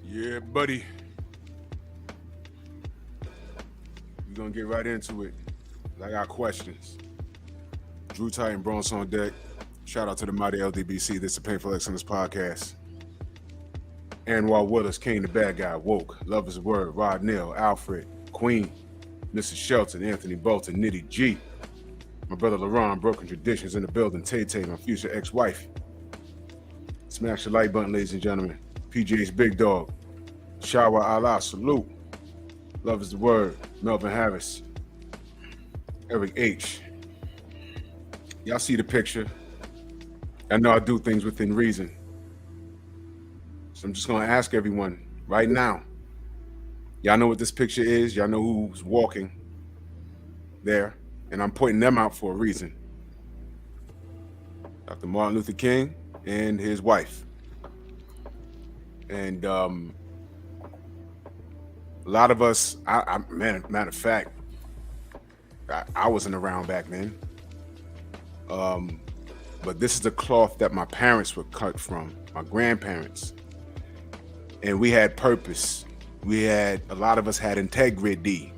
Yeah, buddy. We're gonna get right into it. I got questions. Drew Titan Bronx on deck. Shout out to the mighty LDBC. This is the Painful Excellence Podcast. Anwar Willis, King the Bad Guy, Woke, Love is a Word, Rod Neal, Alfred, Queen, Mrs. Shelton, Anthony Bolton, Nitty G. My brother LaRon, Broken Traditions in the building, Tay Tay, my future ex-wife. Smash the like button, ladies and gentlemen. PJ's Big Dog. Shawa Allah, salute. Love is the Word, Melvin Harris, Eric H. Y'all see the picture. I know I do things within reason. So I'm just going to ask everyone right now. Y'all know what this picture is. Y'all know who's walking there. And I'm pointing them out for a reason. Dr. Martin Luther King and his wife. And a lot of us, matter of fact, I wasn't around back then. But this is the cloth that my parents were cut from, my grandparents. And we had purpose. A lot of us had integrity.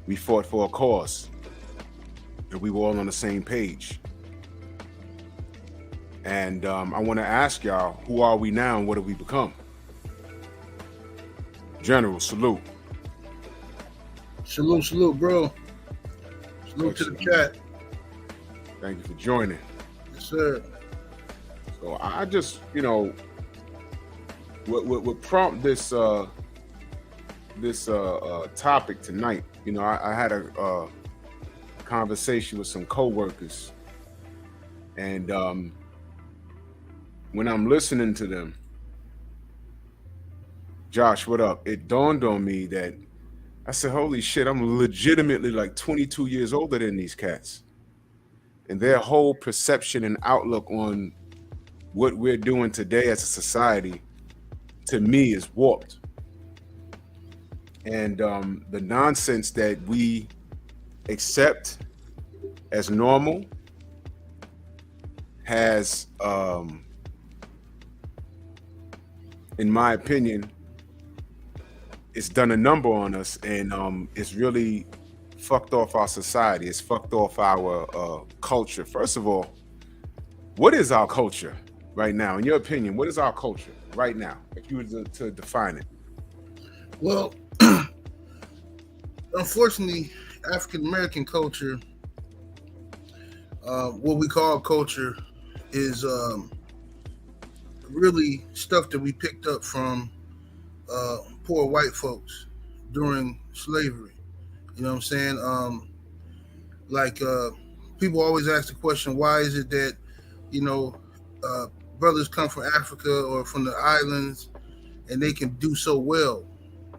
We fought for a cause. And we were all on the same page. And I want to ask y'all, who are we now and what have we become? General, salute. Salute, bro. Salute to the chat. Thank you for joining. Yes, sir. So I just, what prompt this topic tonight. I had a conversation with some coworkers, and when I'm listening to them, Josh, what up? It dawned on me that I said, holy shit, I'm legitimately like 22 years older than these cats. And their whole perception and outlook on what we're doing today as a society, to me, is warped. And the nonsense that we accept as normal has, in my opinion, it's done a number on us, and it's really fucked off our society. It's fucked off our culture. First of all, what is our culture right now? In your opinion, what is our culture right now, if you were to define it? Well, unfortunately, African American culture, what we call culture, is really stuff that we picked up from poor white folks during slavery. You know what I'm saying? People always ask the question, why is it that, brothers come from Africa or from the islands and they can do so well?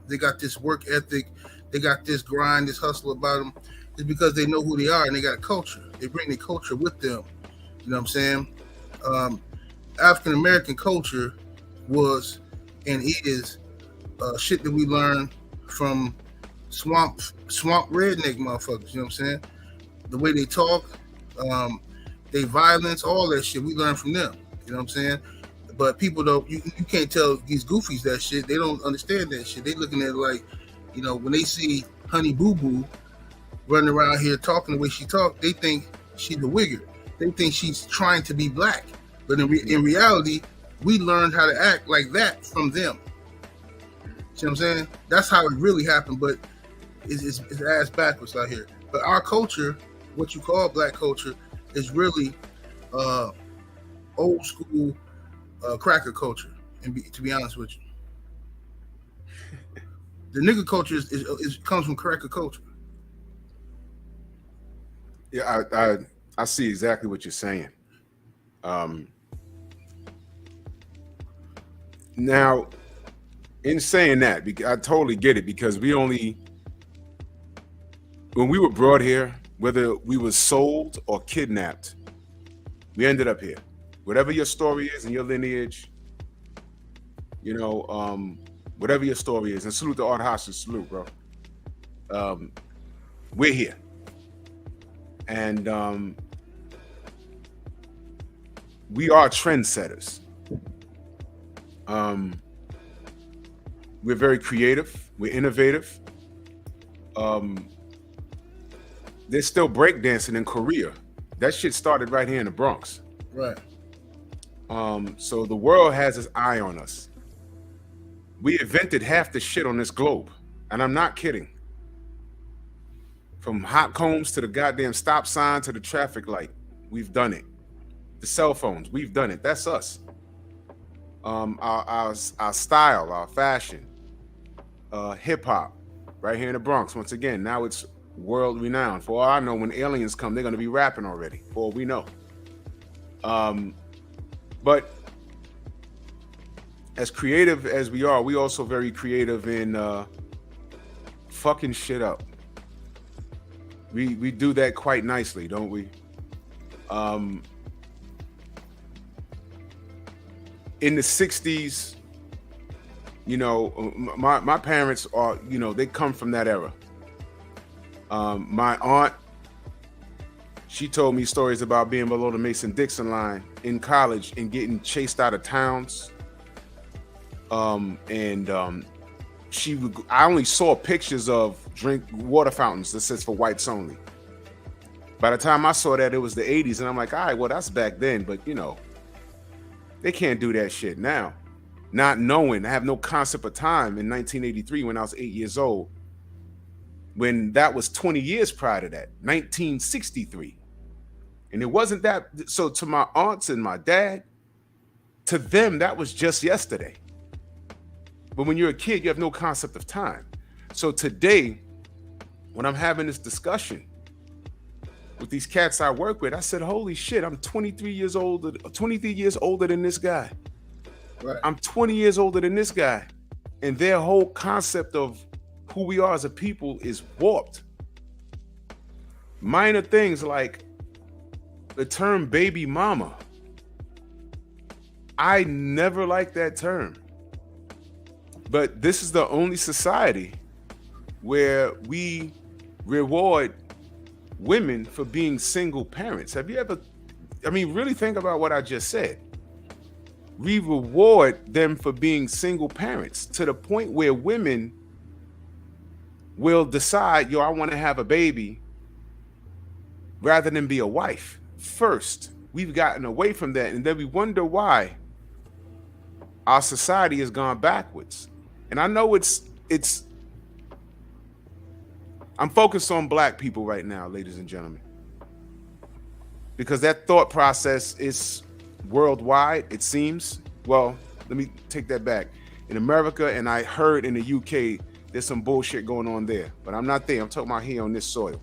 They got this work ethic, they got this grind, this hustle about them. It's because they know who they are and they got a culture. They bring their culture with them. You know what I'm saying? African American culture was and is shit that we learned from swamp redneck motherfuckers. You know what I'm saying? The way they talk, they violence, all that shit we learned from them. You know what I'm saying? But people don't, you can't tell these goofies that shit. They don't understand that shit. They looking at it like, when they see Honey Boo Boo running around here talking the way she talk, they think she's a wigger. They think she's trying to be black. But in reality, we learned how to act like that from them. See what I'm saying? That's how it really happened, but it's ass backwards out here. But our culture, what you call black culture, is really old school cracker culture. And to be honest with you, the nigga culture is comes from cracker culture. Yeah, I see exactly what you're saying. Now, in saying that, I totally get it, because when we were brought here, whether we were sold or kidnapped, we ended up here. Whatever your story is and your lineage, whatever your story is, and salute to Art Hostage, salute, bro. We're here. And we are trendsetters. We're very creative. We're innovative. Um, there's still breakdancing in Korea. That shit started right here in the Bronx. Right. So the world has its eye on us. We invented half the shit on this globe, and I'm not kidding. From hot combs to the goddamn stop sign to the traffic light, we've done it. The cell phones, we've done it. That's us. Our style, our fashion, hip hop, right here in the Bronx. Once again, now it's world renowned. For all I know, when aliens come, they're gonna be rapping already. For all we know. But as creative as we are, we also very creative in fucking shit up. We do that quite nicely, don't we? In the 60s, you know, my parents are, you know, they come from that era. My aunt, she told me stories about being below the Mason-Dixon line in college and getting chased out of towns. I only saw pictures of drink water fountains that says for whites only. By the time I saw that, it was the 80s, and I'm like, all right, well, that's back then, but you know, they can't do that shit now. Not knowing, I have no concept of time in 1983 when I was 8 years old, when that was 20 years prior to that, 1963. And it wasn't that, so to my aunts and my dad, to them, that was just yesterday. But when you're a kid, you have no concept of time. So today, when I'm having this discussion with these cats I work with, I said, holy shit, I'm 23 years older than this guy. Right. I'm 20 years older than this guy. And their whole concept of who we are as a people is warped. Minor things like the term baby mama. I never liked that term. But this is the only society where we reward women for being single parents. Have you ever, really think about what I just said. We reward them for being single parents to the point where women will decide, I want to have a baby rather than be a wife first. We've gotten away from that, and then we wonder why our society has gone backwards. And I know I'm focused on black people right now, ladies and gentlemen, because that thought process is worldwide, it seems. Well, let me take that back. In America, and I heard in the UK, there's some bullshit going on there, but I'm not there. I'm talking about here on this soil.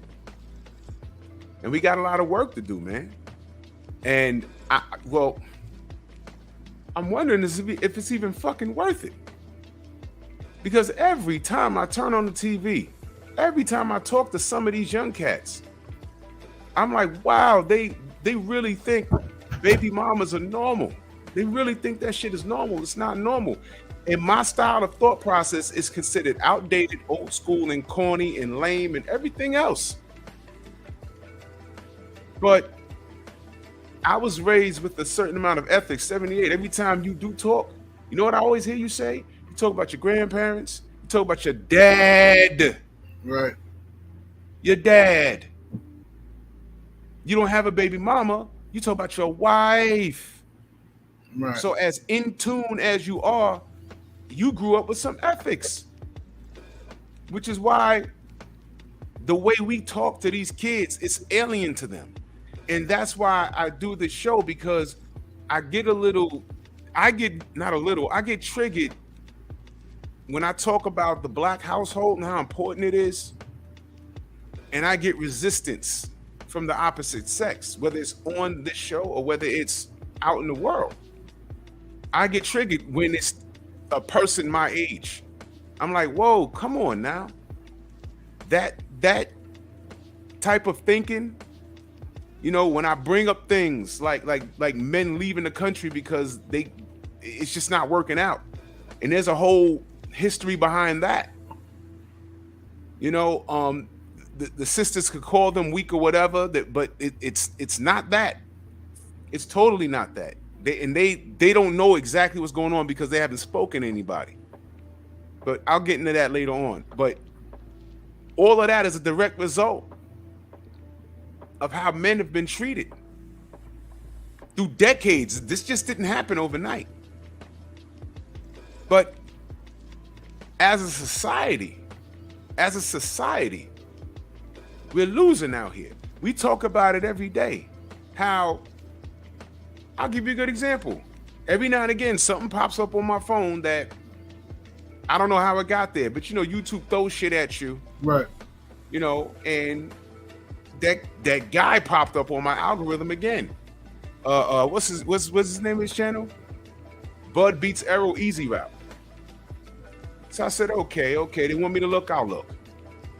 And we got a lot of work to do, man. And I'm wondering if it's even fucking worth it. Because every time I turn on the TV, every time I talk to some of these young cats, I'm like, wow, they really think baby mamas are normal. They really think that shit is normal. It's not normal. And my style of thought process is considered outdated, old school, and corny, and lame, and everything else. But I was raised with a certain amount of ethics, 78. Every time you do talk, you know what I always hear you say? You talk about your grandparents. You talk about your dad. Right. Your dad. You don't have a baby mama. You talk about your wife. Right. So as in tune as you are, you grew up with some ethics. Which is why the way we talk to these kids is alien to them. And that's why I do this show, because I get triggered when I talk about the black household and how important it is, and I get resistance from the opposite sex, whether it's on this show or whether it's out in the world. I get triggered when it's a person my age. I'm like, whoa, come on now. That type of thinking, when I bring up things like men leaving the country because it's just not working out. And there's a whole history behind that. The sisters could call them weak or whatever, but it's not that. It's totally not that. They don't know exactly what's going on because they haven't spoken to anybody. But I'll get into that later on. But all of that is a direct result of how men have been treated through decades. This just didn't happen overnight. But as a society, we're losing out here. We talk about it every day. How, I'll give you a good example. Every now and again, something pops up on my phone that I don't know how it got there, but YouTube throws shit at you. Right. And that guy popped up on my algorithm again. What's his name of his channel? Bud Beats Arrow Easy Route. So I said, okay, they want me to look, I'll look.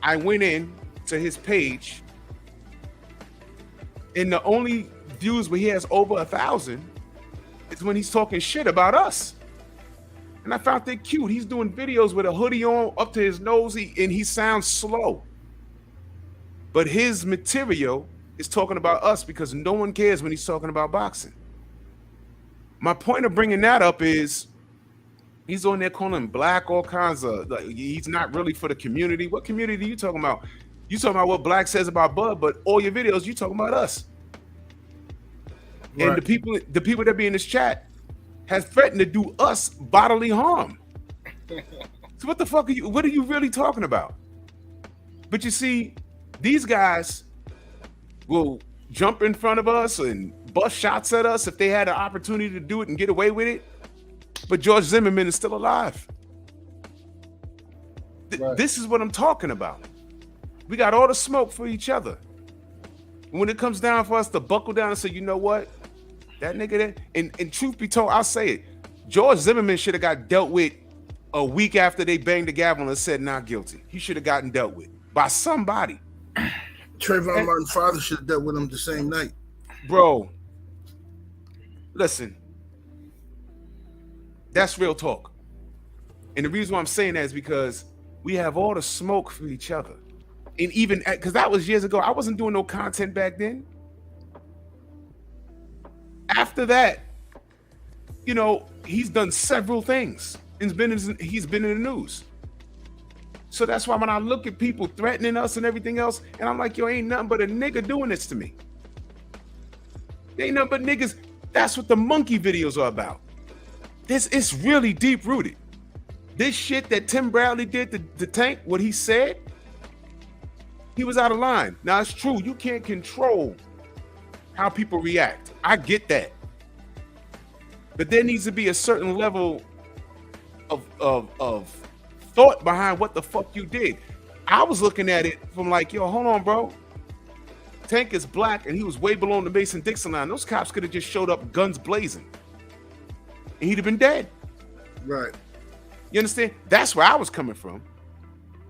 I went in to his page, and the only views where he has over 1,000 is when he's talking shit about us. And I found that cute. He's doing videos with a hoodie on up to his nose, and he sounds slow. But his material is talking about us because no one cares when he's talking about boxing. My point of bringing that up is he's on there calling black all kinds of, like, he's not really for the community. What community are you talking about? You talking about what Black says about Bud, but all your videos, you talking about us. Right. And the people that be in this chat has threatened to do us bodily harm. So what the fuck what are you really talking about? But you see, these guys will jump in front of us and bust shots at us if they had an opportunity to do it and get away with it. But George Zimmerman is still alive. Right. This is what I'm talking about. We got all the smoke for each other. When it comes down for us to buckle down and say, you know what? That nigga there, and truth be told, I'll say it. George Zimmerman should have got dealt with a week after they banged the gavel and said not guilty. He should have gotten dealt with by somebody. Trayvon Martin's father should have dealt with him the same night. Bro, listen. That's real talk. And the reason why I'm saying that is because we have all the smoke for each other. And even, because that was years ago, I wasn't doing no content back then. After that, he's done several things. He's been in the news. So that's why when I look at people threatening us and everything else, and I'm like, yo, ain't nothing but a nigga doing this to me. Ain't nothing but niggas. That's what the monkey videos are about. It's really deep rooted. This shit that Tim Bradley did to Tank, what he said, he was out of line. Now it's true, you can't control how people react. I get that. But there needs to be a certain level of thought behind what the fuck you did. I was looking at it from like, yo, hold on, bro. Tank is black and he was way below the Mason-Dixon line. Those cops could have just showed up guns blazing. And he'd have been dead. Right. You understand? That's where I was coming from.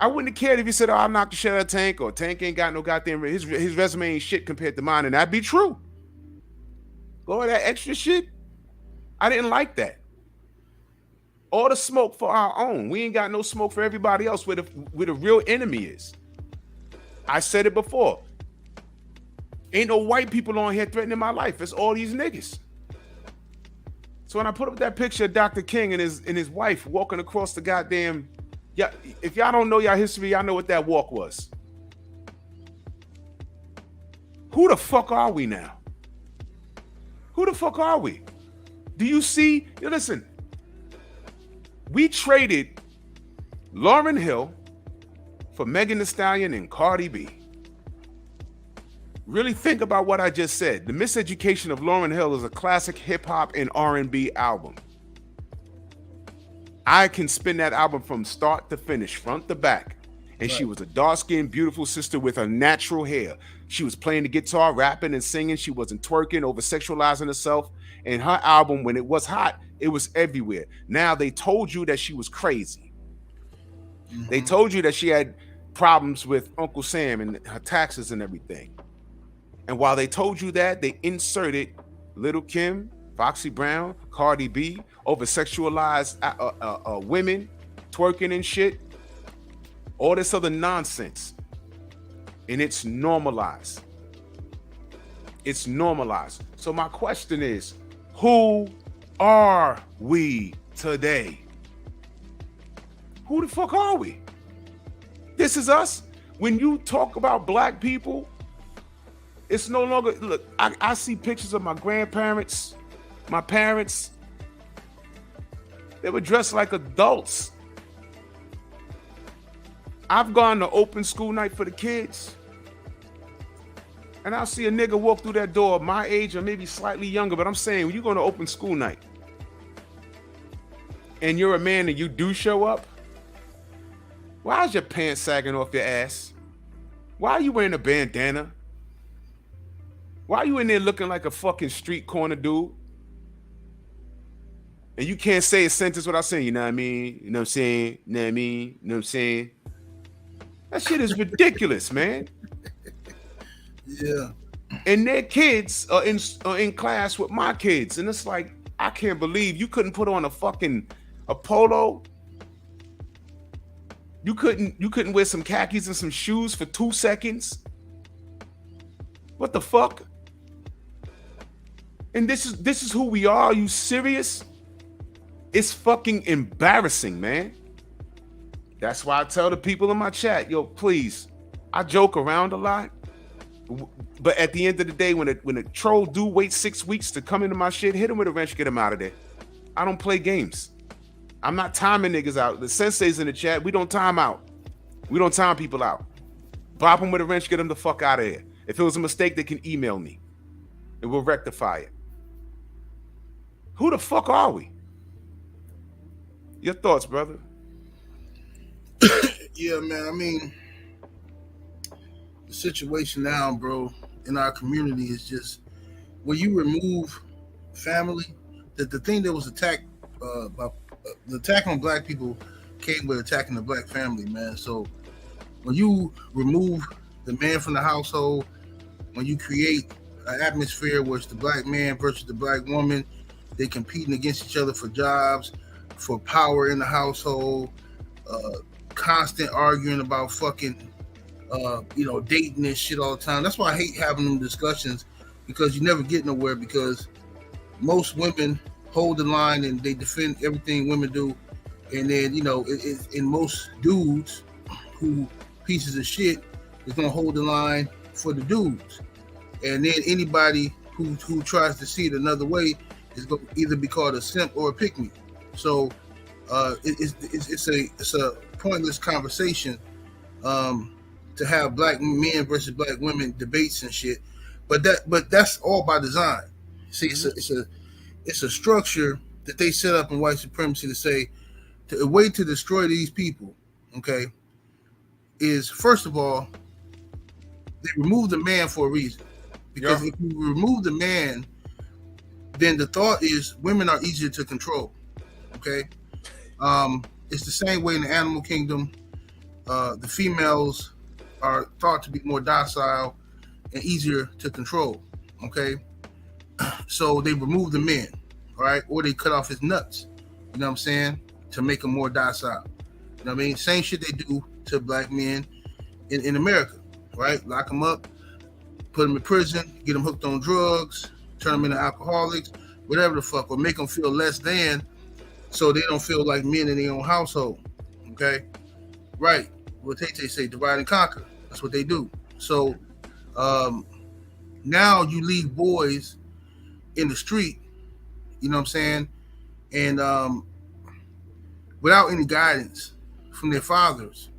I wouldn't have cared if he said, oh, I knocked the shit out of Tank, or Tank ain't got no goddamn, his resume ain't shit compared to mine, and that'd be true. All that extra shit, I didn't like that. All the smoke for our own. We ain't got no smoke for everybody else where the real enemy is. I said it before. Ain't no white people on here threatening my life. It's all these niggas. So when I put up that picture of Dr. King and his wife walking across the goddamn, yeah, if y'all don't know y'all history, y'all know what that walk was. Who the fuck are we now? Who the fuck are we? Do you see? Listen, we traded Lauryn Hill for Megan Thee Stallion and Cardi B. Really think about what I just said. The Miseducation of Lauryn Hill is a classic hip hop and R&B album. I can spin that album from start to finish, front to back. And right. She was a dark-skinned, beautiful sister with her natural hair. She was playing the guitar, rapping and singing. She wasn't twerking, over-sexualizing herself. And her album, when it was hot, it was everywhere. Now they told you that she was crazy. Mm-hmm. They told you that she had problems with Uncle Sam and her taxes and everything. And while they told you that, they inserted Little Kim, Foxy Brown, Cardi B, over-sexualized women, twerking and shit. All this other nonsense. And it's normalized. It's normalized. So my question is, who are we today? Who the fuck are we? This is us. When you talk about black people, it's no longer, look, I see pictures of my grandparents, my parents. They were dressed like adults. I've gone to open school night for the kids, and I'll see a nigga walk through that door my age or maybe slightly younger, but I'm saying when you go to open school night and you're a man and you do show up, why is your pants sagging off your ass? Why are you wearing a bandana? Why are you in there looking like a fucking street corner dude? And you can't say a sentence without saying, you know what I mean? You know what I'm saying? You know what I mean? You know what I'm saying? That shit is ridiculous, man. Yeah. And their kids are in class with my kids. And it's like, I can't believe you couldn't put on a polo. You couldn't wear some khakis and some shoes for 2 seconds. What the fuck? And this is who we are. Are you serious? It's fucking embarrassing, man. That's why I tell the people in my chat, yo, please, I joke around a lot, but at the end of the day, when a troll do wait 6 weeks to come into my shit, hit him with a wrench, get him out of there. I don't play games. I'm not timing niggas out. The sensei's in the chat, we don't time out. We don't time people out. Bop them with a wrench, get them the fuck out of here. If it was a mistake, they can email me and we'll rectify it. Who the fuck are we? Your thoughts, brother? Yeah, man. I mean, the situation now, bro, in our community is just when you remove family, the thing that was attacked the attack on black people came with attacking the black family, man. So when you remove the man from the household, when you create an atmosphere where it's the black man versus the black woman, they competing against each other for jobs, for power in the household, constant arguing about fucking, dating and shit all the time. That's why I hate having them discussions, because you never get nowhere, because most women hold the line and they defend everything women do. And then, in most dudes who pieces of shit is going to hold the line for the dudes. And then anybody who tries to see it another way is going to either be called a simp or a pick-me. So it's a pointless conversation to have black men versus black women debates and shit. But that's all by design. See, it's a structure that they set up in white supremacy to say a way to destroy these people, okay, is first of all, they remove the man for a reason. Because if you remove the man, then the thought is women are easier to control. Okay. It's the same way in the animal kingdom. The females are thought to be more docile and easier to control. Okay. So they remove the men, all right, or they cut off his nuts, you know what I'm saying, to make him more docile. You know what I mean? Same shit they do to black men in America, right? Lock them up, put them in prison, get them hooked on drugs, turn them into alcoholics, whatever the fuck, or make them feel less than, so they don't feel like men in their own household. Okay, right? What they say, divide and conquer. That's what they do. So now you leave boys in the street, you know what I'm saying, and without any guidance from their fathers,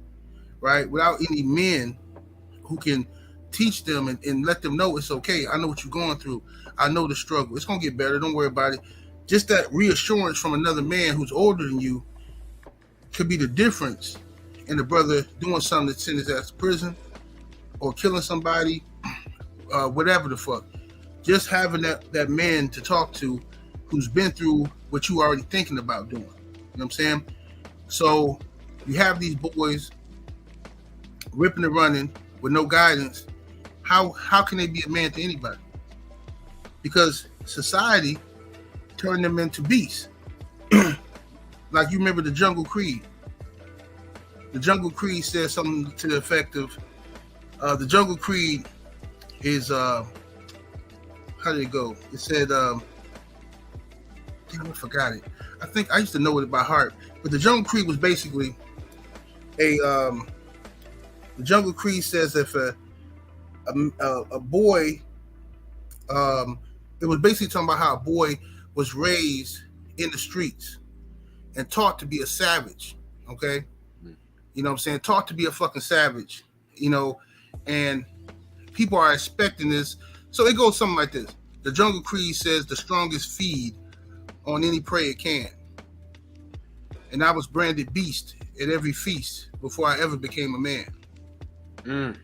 right? Without any men who can teach them and let them know it's okay. I know what you're going through. I know the struggle. It's gonna get better. Don't worry about it. Just that reassurance from another man who's older than you could be the difference in the brother doing something that sends his ass to prison or killing somebody, whatever the fuck. Just having that man to talk to who's been through what you already thinking about doing. You know what I'm saying? So you have these boys ripping and running with no guidance. How can they be a man to anybody? Because society turned them into beasts. Like, you remember the Jungle Creed. The Jungle Creed says something to the effect of, the Jungle Creed is, how did it go? It said, damn, I forgot it. I think I used to know it by heart. But the Jungle Creed was basically, the Jungle Creed says if a boy, it was basically talking about how a boy was raised in the streets and taught to be a savage. Okay, you know what I'm saying? Taught to be a fucking savage. You know, and people are expecting this. So it goes something like this. The Jungle Creed says the strongest feed on any prey it can. And I was branded beast at every feast before I ever became a man.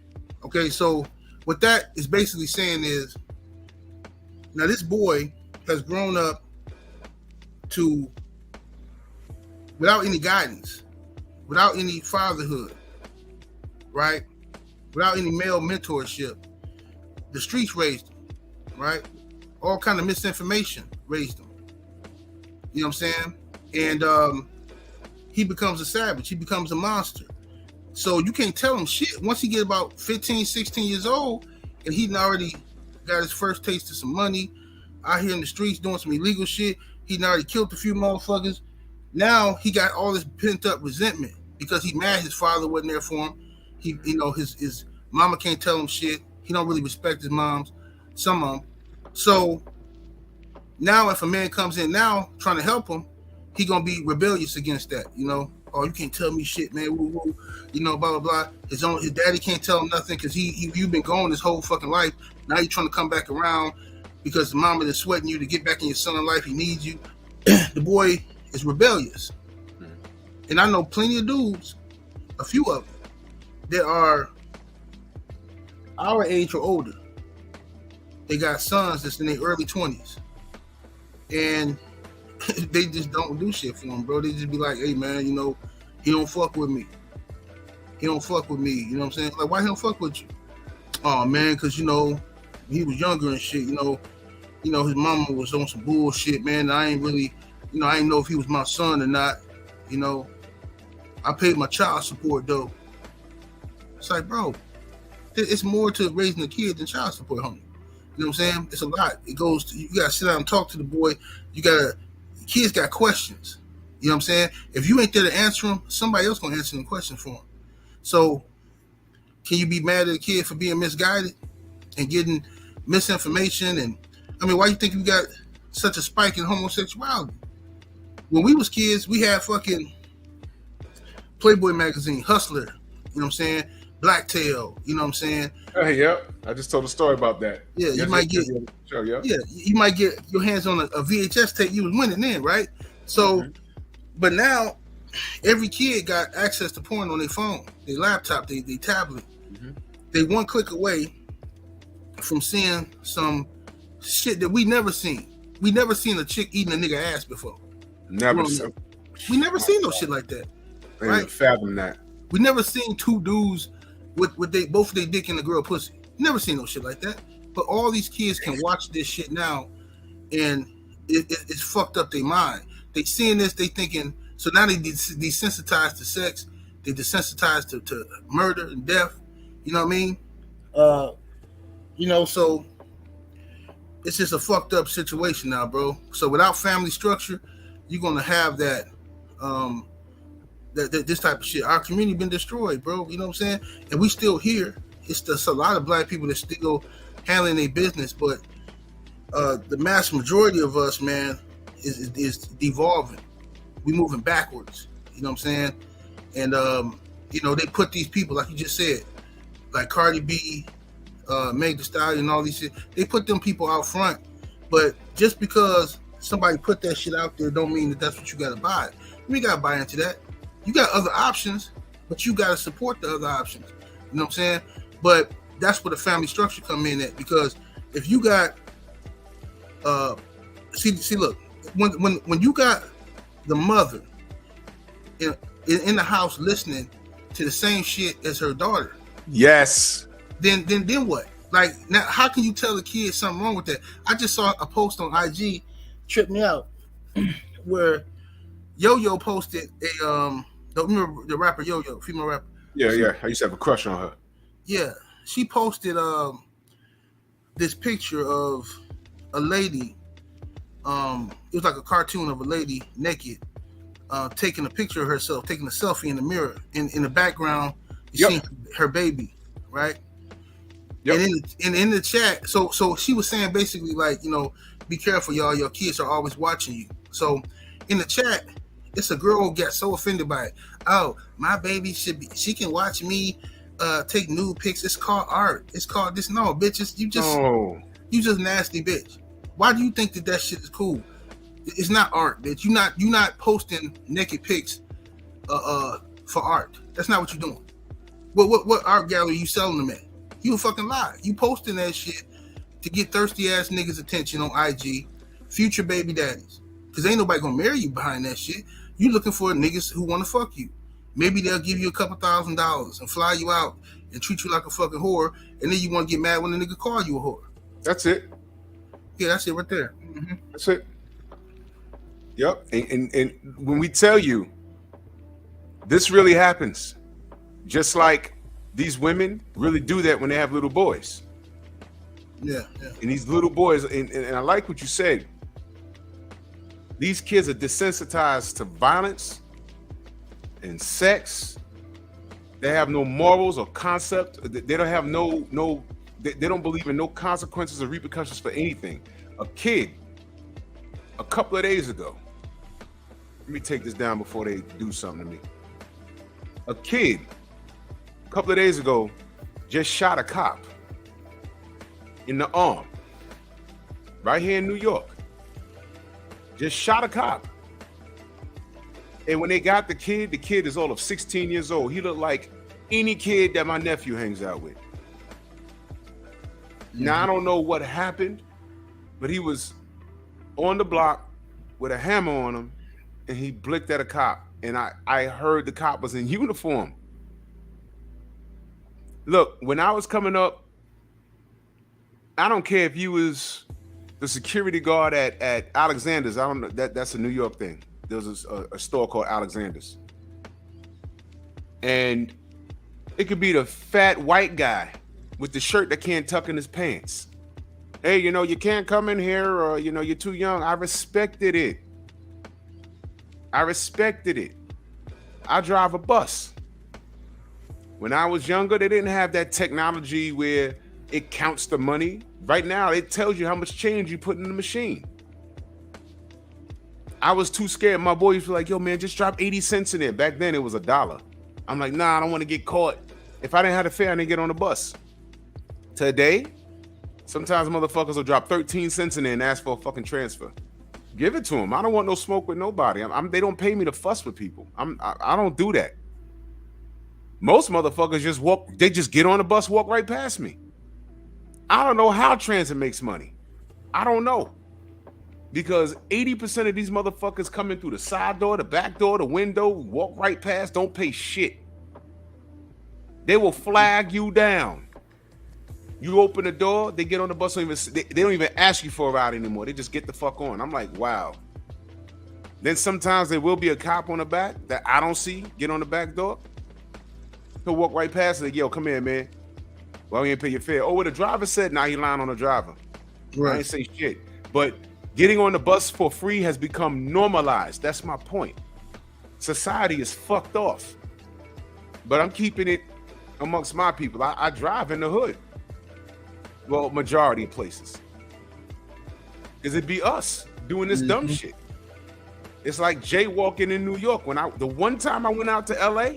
Okay, so what that is basically saying is, now this boy has grown up to, without any guidance, without any fatherhood, right? Without any male mentorship. The streets raised him, right? All kind of misinformation raised him. You know what I'm saying? And he becomes a savage. He becomes a monster. So you can't tell him shit. Once he get about 15, 16 years old, and he already got his first taste of some money, out here in the streets doing some illegal shit, he already killed a few motherfuckers. Now he got all this pent up resentment because he mad his father wasn't there for him. He, you know, his mama can't tell him shit. He don't really respect his moms, some of them. So now if a man comes in now trying to help him, he gonna be rebellious against that, you know. Oh, you can't tell me shit, man. Woo, woo. You know, blah blah blah. His daddy can't tell him nothing because you've been gone his whole fucking life. Now you're trying to come back around because the mama is sweating you to get back in your son's life. He needs you. The boy is rebellious, and I know plenty of dudes, a few of them, that are our age or older. They got sons that's in their early 20s, and they just don't do shit for him, bro. They just be like, hey, man, you know, he don't fuck with me. He don't fuck with me. You know what I'm saying? Like, why he don't fuck with you? Oh, man, because, you know, he was younger and shit. You know, his mama was on some bullshit, man. I ain't really, you know, I ain't know if he was my son or not. You know, I paid my child support, though. It's like, bro, it's more to raising a kid than child support, homie. You know what I'm saying? It's a lot. It goes to, you got to sit down and talk to the boy. You got to, kids got questions. You know what I'm saying? If you ain't there to answer them, somebody else gonna answer them questions for them. So, can you be mad at a kid for being misguided and getting misinformation? And I mean, why you think you got such a spike in homosexuality? When we was kids, we had fucking Playboy magazine, Hustler. You know what I'm saying? Blacktail. You know what I'm saying? Hey, yep. I just told a story about that. Yeah, you might get. Sure, yeah. Yeah, you might get your hands on a VHS tape. You was winning then, right? So, but now every kid got access to porn on their phone, their laptop, their tablet. They one click away from seeing some shit that we never seen. We never seen a chick eating a nigga ass before. Never. We never seen no shit like that. Right? Fathom that. We never seen two dudes with both of their dick in the girl pussy. Never seen no shit like that. But all these kids can watch this shit now, and it's fucked up their mind. They seeing this, they thinking, so now they desensitized to sex, they desensitized to murder and death. You know what I mean? You know, so it's just a fucked up situation now, bro. So without family structure, you're gonna have that this type of shit. Our community been destroyed, bro. You know what I'm saying? And we still here. It's just a lot of black people that still handling their business, but the mass majority of us, man, is devolving. We moving backwards. You know what I'm saying? And you know, they put these people, like you just said, like Cardi B, Meg Thee Stallion, all these shit. They put them people out front, but just because somebody put that shit out there, don't mean that that's what you got to buy. You ain't got to buy into that. You got other options, but you got to support the other options. You know what I'm saying? But that's where the family structure come in at, because if you got see look, when you got the mother in the house listening to the same shit as her daughter, yes, then what? Like, now how can you tell the kid something wrong with that? I just saw a post on IG, tripped me out, where Yo-Yo posted a don't remember the rapper Yo-Yo, female rapper. Yeah. I used to have a crush on her. Yeah, she posted this picture of a lady. It was like a cartoon of a lady naked, taking a picture of herself, taking a selfie in the mirror. In the background, you Yep. see her baby, right? Yep. And in the chat, so she was saying basically like, you know, be careful, y'all. Your kids are always watching you. So in the chat, it's a girl who got so offended by it. Oh, my baby should be. She can watch me take nude pics. It's called art. It's called this. No, bitches. You just nasty bitch. Why do you think that shit is cool? It's not art, bitch. You not posting naked pics for art. That's not what you're doing. What art gallery you selling them at? You a fucking lie. You posting that shit to get thirsty ass niggas attention on IG, future baby daddies. Cause ain't nobody gonna marry you behind that shit. You looking for niggas who wanna fuck you. Maybe they'll give you a couple $1,000s and fly you out and treat you like a fucking whore, and then you wanna get mad when the nigga call you a whore. That's it. Yeah, that's it right there. Mm-hmm. That's it. Yep. And when we tell you, this really happens. Just like these women really do that when they have little boys. Yeah. And these little boys, and I like what you said. These kids are desensitized to violence and sex. They have no morals or concept. They don't have they don't believe in no consequences or repercussions for anything. A kid, a couple of days ago, let me take this down before they do something to me. A kid, a couple of days ago, just shot a cop in the arm, right here in New York. Just shot a cop. And when they got the kid is all of 16 years old. He looked like any kid that my nephew hangs out with. Mm-hmm. Now, I don't know what happened, but he was on the block with a hammer on him, and he blinked at a cop. And I heard the cop was in uniform. Look, when I was coming up, I don't care if you was the security guard at Alexander's. I don't know, that's a New York thing. There was a store called Alexander's. And it could be the fat white guy with the shirt that can't tuck in his pants. Hey, you know, you can't come in here, or, you know, you're too young. I respected it. I drive a bus. When I was younger, they didn't have that technology where it counts the money. Right now, it tells you how much change you put in the machine. I was too scared. My boys were like, yo, man, just drop 80 cents in there. Back then, it was $1. I'm like, nah, I don't want to get caught. If I didn't have the fare, I didn't get on the bus. Today, sometimes motherfuckers will drop 13 cents in there and ask for a fucking transfer. Give it to them. I don't want no smoke with nobody. They don't pay me to fuss with people. I don't do that. Most motherfuckers just walk. They just get on the bus, walk right past me. I don't know how transit makes money. I don't know. Because 80% of these motherfuckers come in through the side door, the back door, the window, walk right past, don't pay shit. They will flag you down. You open the door, they get on the bus, they don't even ask you for a ride anymore. They just get the fuck on. I'm like, wow. Then sometimes there will be a cop on the back that I don't see get on the back door. He'll walk right past and like, yo, come here, man. Well, we ain't pay your fare. Oh, what the driver said, now he lying on the driver. Right. I ain't say shit. But getting on the bus for free has become normalized. That's my point. Society is fucked off. But I'm keeping it amongst my people. I drive in the hood. Well, majority of places. Because it'd be us doing this dumb shit. It's like jaywalking in New York. The one time I went out to LA,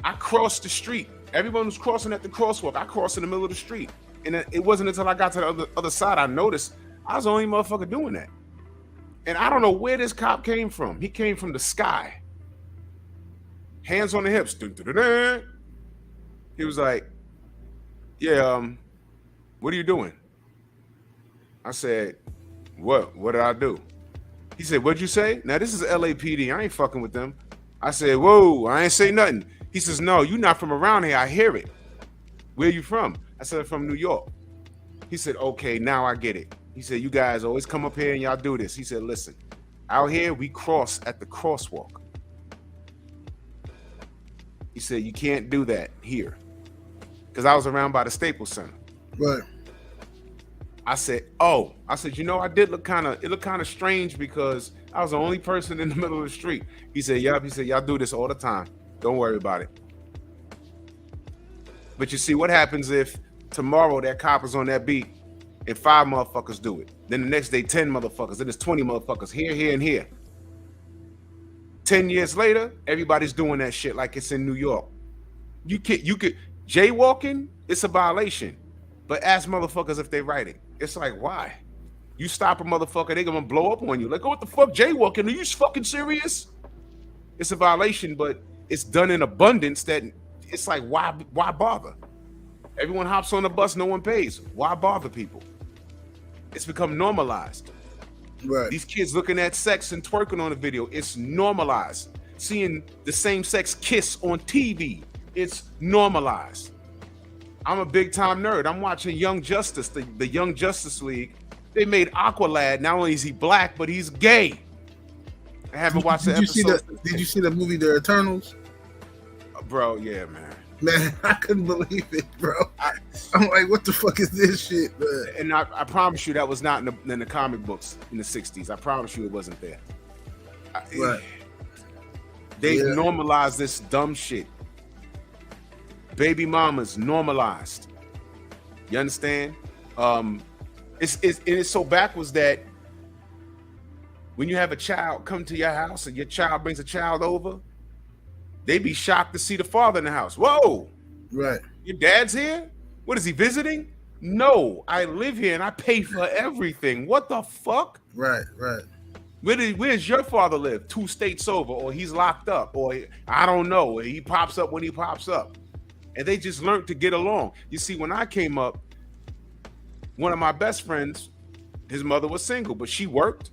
I crossed the street. Everyone was crossing at the crosswalk. I crossed in the middle of the street. And it wasn't until I got to the other side I noticed I was the only motherfucker doing that. And I don't know where this cop came from. He came from the sky. Hands on the hips. He was like, yeah, what are you doing? I said, what? What did I do? He said, what'd you say? Now, this is LAPD. I ain't fucking with them. I said, whoa, I ain't say nothing. He says, no, you not from around here. I hear it. Where you from? I said, from New York. He said, okay, now I get it. He said, you guys always come up here and y'all do this. He said, listen, out here, we cross at the crosswalk. He said, you can't do that here. Because I was around by the Staples Center. Right. I said, you know, it looked kind of strange because I was the only person in the middle of the street. He said, yep. He said, y'all do this all the time. Don't worry about it. But you see, what happens if tomorrow that cop is on that beat and 5 motherfuckers do it? Then the next day, 10 motherfuckers. Then it's 20 motherfuckers here, and here. 10 years later, everybody's doing that shit like it's in New York. You could jaywalking, it's a violation. But ask motherfuckers if they write it. It's like, why? You stop a motherfucker, they gonna blow up on you. Like, oh, what the fuck, jaywalking? Are you fucking serious? It's a violation, but it's done in abundance that it's like, why bother? Everyone hops on the bus, no one pays. Why bother people? It's become normalized. Right. These kids looking at sex and twerking on the video, it's normalized. Seeing the same sex kiss on TV, it's normalized. I'm a big time nerd. I'm watching Young Justice, the Young Justice League. They made Aqualad. Not only is he black, but he's gay. I haven't watched the episode. Did you see the movie The Eternals? Bro, yeah, man. Man, I couldn't believe it, bro. I'm like, what the fuck is this shit, man? And I promise you that was not in the comic books in the 60s. I promise you it wasn't there. Right. They normalized this dumb shit. Baby mamas normalized. You understand? It's so backwards that when you have a child come to your house and your child brings a child over, they be shocked to see the father in the house. Whoa. Right. Your dad's here? What is he visiting? No, I live here and I pay for everything. What the fuck? Right. Where's your father live? 2 states over, or he's locked up, or I don't know. He pops up when he pops up. And they just learned to get along. You see, when I came up, one of my best friends, his mother was single, but she worked.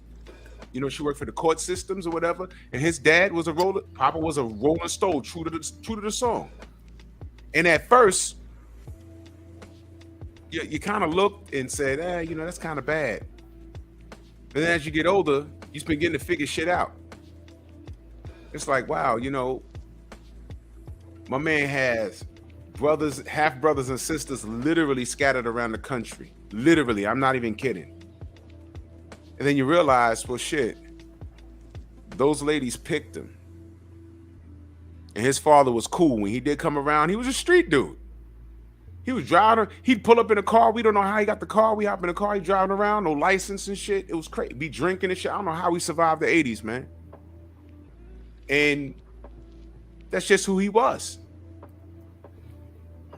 You know, she worked for the court systems or whatever. And his dad was Papa was a Rolling Stone, true to the song. And at first, you kind of looked and said, you know, that's kind of bad. But then as you get older, you begin to figure shit out. It's like, wow, you know, my man has brothers, half brothers and sisters literally scattered around the country. Literally, I'm not even kidding. And then you realize, well, shit, those ladies picked him. And his father was cool. When he did come around, he was a street dude. He was driving, he'd pull up in a car. We don't know how he got the car. We hop in the car, he driving around, no license and shit. It was crazy. Be drinking and shit. I don't know how he survived the 80s, man. And that's just who he was.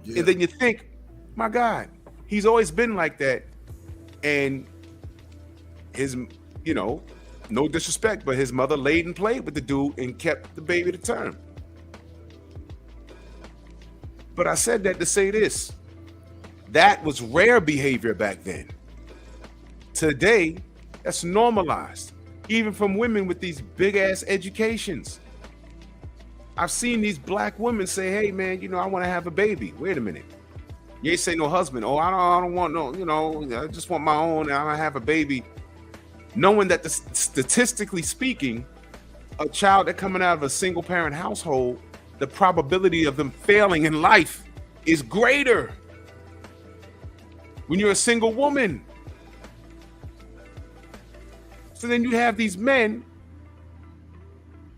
Yeah. And then you think, my God, he's always been like that. And his, you know, no disrespect, but his mother laid and played with the dude and kept the baby to term. But I said that to say this. That was rare behavior back then. Today, that's normalized. Even from women with these big ass educations. I've seen these black women say, hey man, you know, I want to have a baby. Wait a minute. You ain't say no husband. Oh, I don't want no, you know, I just want my own and I don't have a baby. Knowing that statistically speaking, a child that coming out of a single parent household, the probability of them failing in life is greater when you're a single woman. So then you have these men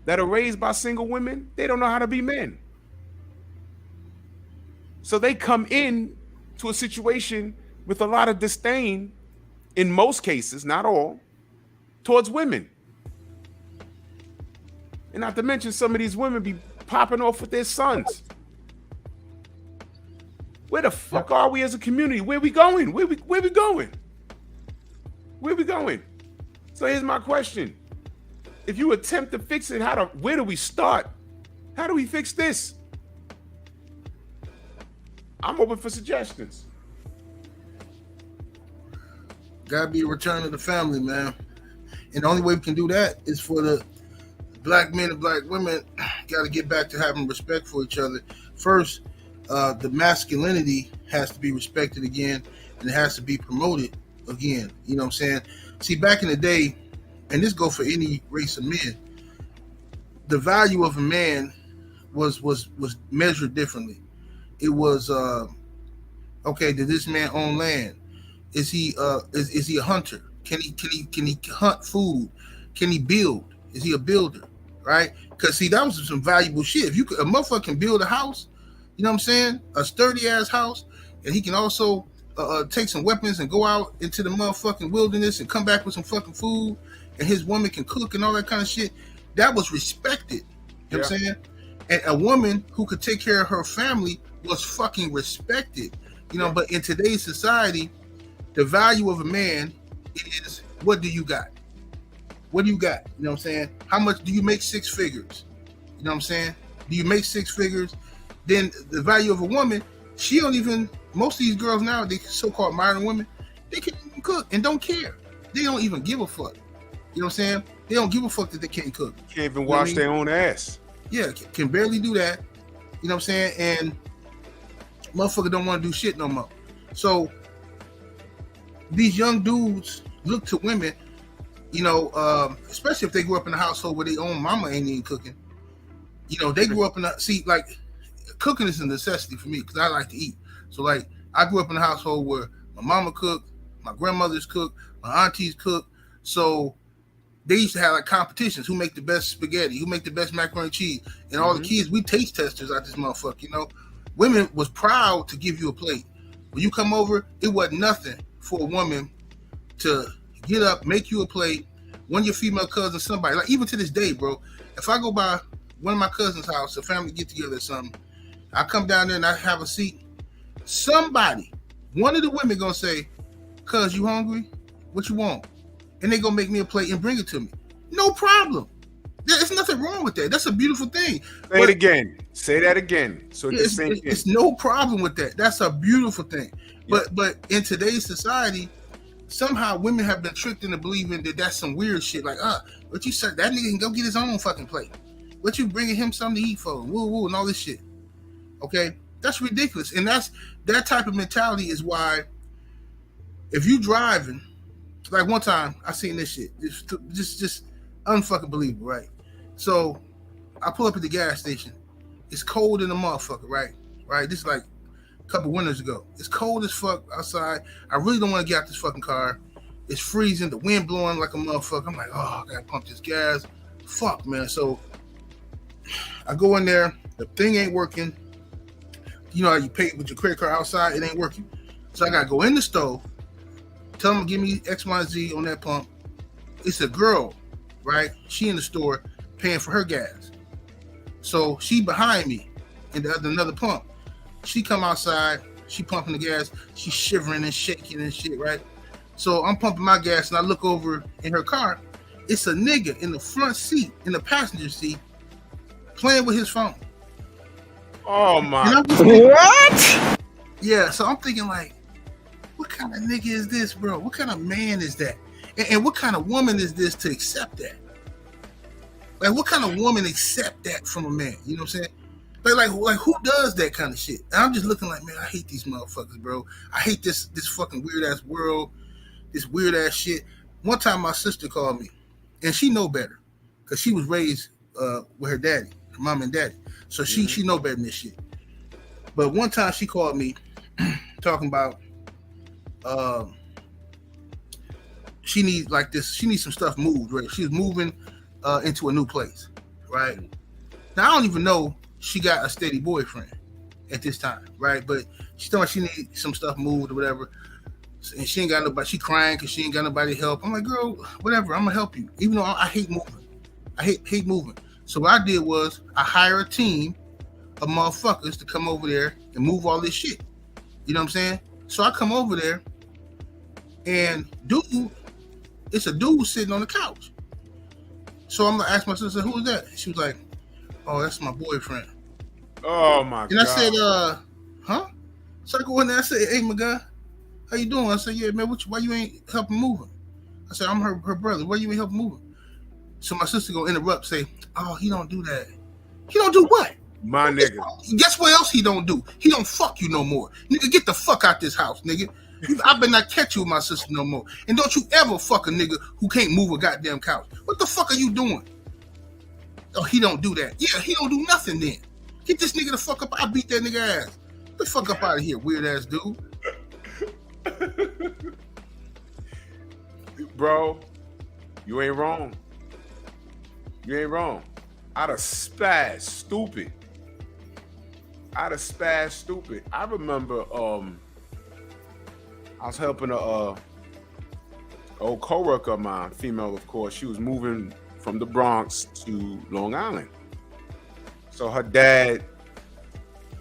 that are raised by single women. They don't know how to be men. So they come in to a situation with a lot of disdain, in most cases, not all, towards women. And not to mention some of these women be popping off with their sons. Where the fuck are we as a community? Where we going? Where we going? Where we going? So here's my question. If you attempt to fix it, where do we start? How do we fix this? I'm open for suggestions. Gotta be a return to the family, man. And the only way we can do that is for the black men and black women got to get back to having respect for each other. First, the masculinity has to be respected again, and it has to be promoted again. You know what I'm saying? See, back in the day, and this go for any race of men, the value of a man was measured differently. It was, okay, did this man own land? Is he is he a hunter? Can he hunt food? Can he build? Is he a builder? Right? Because see, that was some valuable shit. If you could, a motherfucker can build a house, you know what I'm saying? A sturdy ass house, and he can also take some weapons and go out into the motherfucking wilderness and come back with some fucking food, and his woman can cook and all that kind of shit. That was respected. You know what I'm saying? And a woman who could take care of her family was fucking respected. You know, but in today's society, the value of a man is, what do you got? What do you got? You know what I'm saying? How much do you make? 6 figures. You know what I'm saying? Do you make 6 figures? Then the value of a woman, she don't even, most of these girls now, they so-called modern women, they can't even cook and don't care. They don't even give a fuck. You know what I'm saying? They don't give a fuck that they can't cook. Can't even wash their own ass. Yeah, can barely do that. You know what I'm saying? And motherfucker don't want to do shit no more. So these young dudes look to women, you know, especially if they grew up in a household where their own mama ain't even cooking. You know, they grew up in a, see, like, cooking is a necessity for me because I like to eat. So, like, I grew up in a household where my mama cooked, my grandmothers cooked, my aunties cooked. So they used to have like competitions, who make the best spaghetti, who make the best macaroni and cheese. And all the kids, we taste testers out this motherfucker, you know. Women was proud to give you a plate. When you come over, it wasn't nothing for a woman to get up, make you a plate, one of your female cousins, somebody. Like, even to this day, bro, if I go by one of my cousins' house, a family get together or something, I come down there and I have a seat, somebody, one of the women gonna say, "Cuz, you hungry? What you want?" And they gonna make me a plate and bring it to me. No problem. There's nothing wrong with that. That's a beautiful thing. Say it again. Say that again. So it's no problem with that. That's a beautiful thing. But in today's society, somehow women have been tricked into believing that that's some weird shit. Like, what you said, that nigga can go get his own fucking plate. What you bringing him something to eat for? Woo woo and all this shit. Okay, that's ridiculous. And that type of mentality is why, if you driving, like one time I seen this shit, just unfucking believable, right? So I pull up at the gas station. It's cold in the motherfucker, right? Right. This is like a couple winters ago. It's cold as fuck outside. I really don't want to get out this fucking car. It's freezing. The wind blowing like a motherfucker. I'm like, oh, I gotta pump this gas. Fuck, man. So I go in there. The thing ain't working. You know how you pay with your credit card outside? It ain't working. So I gotta go in the store. Tell them to give me X, Y, Z on that pump. It's a girl, right? She in the store paying for her gas. So she behind me in another pump. She come outside, she pumping the gas, she's shivering and shaking and shit, right? So I'm pumping my gas and I look over in her car. It's a nigga in the front seat, in the passenger seat, playing with his phone. Oh my! What? Yeah, so I'm thinking like, what kind of nigga is this, bro? What kind of man is that? And what kind of woman is this to accept that? Like, what kind of woman accept that from a man? You know what I'm saying? Like who does that kind of shit? And I'm just looking like, man, I hate these motherfuckers, bro. I hate this fucking weird ass world, this weird ass shit. One time my sister called me, and she know better, cause she was raised with her daddy, her mom and daddy. So she know better than this shit. But one time she called me, talking about she needs like this. She needs some stuff moved. Right? She was moving into a new place. Right now, I don't even know she got a steady boyfriend at this time. Right, but she thought she needs some stuff moved or whatever, and she ain't got nobody. She crying because she ain't got nobody to help. I'm like, girl, whatever. I'm gonna help you, even though I hate moving. I hate moving. So what I did was I hire a team of motherfuckers to come over there and move all this shit. You know what I'm saying? So I come over there, and it's a dude sitting on the couch. So I'm gonna ask my sister, who is that? She was like, oh, that's my boyfriend. Oh my God. And I said, huh? So I go in there, I said, hey, my guy, how you doing? I said, yeah, man, why you ain't helping moving? I said, I'm her brother. Why you ain't helping moving? So my sister gonna interrupt, say, oh, he don't do that. He don't do what? My nigga. Guess what else he don't do? He don't fuck you no more. Nigga, get the fuck out this house, nigga. I better not catch you with my sister no more. And don't you ever fuck a nigga who can't move a goddamn couch. What the fuck are you doing? Oh, he don't do that. Yeah, he don't do nothing then. Get this nigga the fuck up. I beat that nigga ass. Get the fuck up out of here, weird ass dude. bro, you ain't wrong. You ain't wrong. I'd have spazzed stupid. I remember I was helping a old coworker of mine, female of course. She was moving from the Bronx to Long Island. So her dad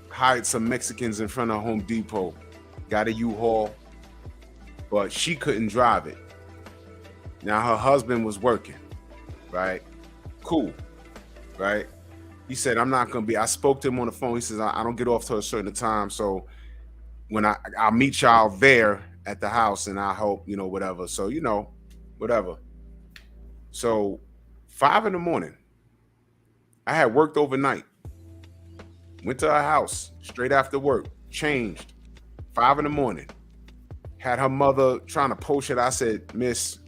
hired some Mexicans in front of Home Depot, got a U-Haul, but she couldn't drive it. Now her husband was working, right? Cool, right? He said, I'm not gonna be, I spoke to him on the phone. He says, I don't get off till a certain time. So when I'll meet y'all there at the house and I'll help, whatever. So, whatever. So 5 a.m, I had worked overnight, went to her house straight after work, changed, 5 a.m, had her mother trying to push it. I said, Miss,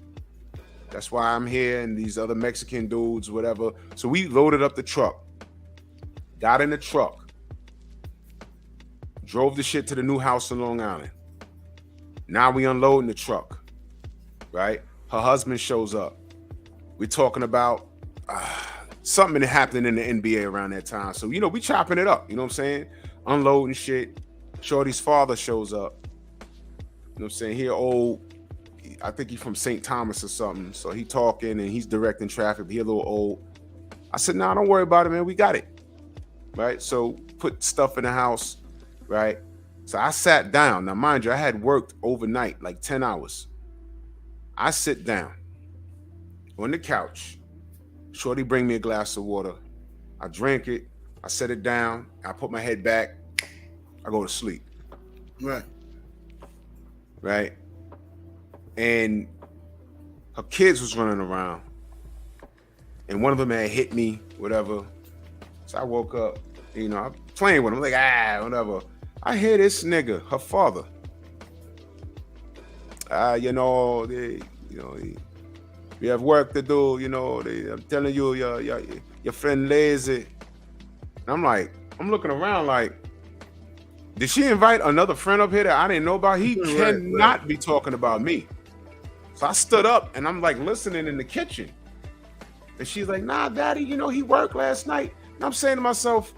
that's why I'm here, and these other Mexican dudes, whatever. So we loaded up the truck, got in the truck, drove the shit to the new house in Long Island. Now we unloading the truck, right? Her husband shows up. We're talking about something that happened in the NBA around that time. So, we chopping it up, you know what I'm saying? Unloading shit. Shorty's father shows up. You know what I'm saying? He old, I think he's from St. Thomas or something. So he talking and he's directing traffic, but he a little old. I said, nah, don't worry about it, man. We got it. Right? So put stuff in the house, right? So I sat down. Now, mind you, I had worked overnight, like 10 hours. I sit down on the couch. Shorty bring me a glass of water. I drank it. I set it down. I put my head back. I go to sleep. Right. And her kids was running around. And one of them had hit me, whatever. So I woke up, I'm playing with him. I'm like, whatever. I hear this nigga, her father. We have work to do, I'm telling you, your friend lazy. And I'm looking around like, did she invite another friend up here that I didn't know about? He cannot be talking about me. So I stood up and I'm like listening in the kitchen. And she's like, nah, daddy, he worked last night. And I'm saying to myself,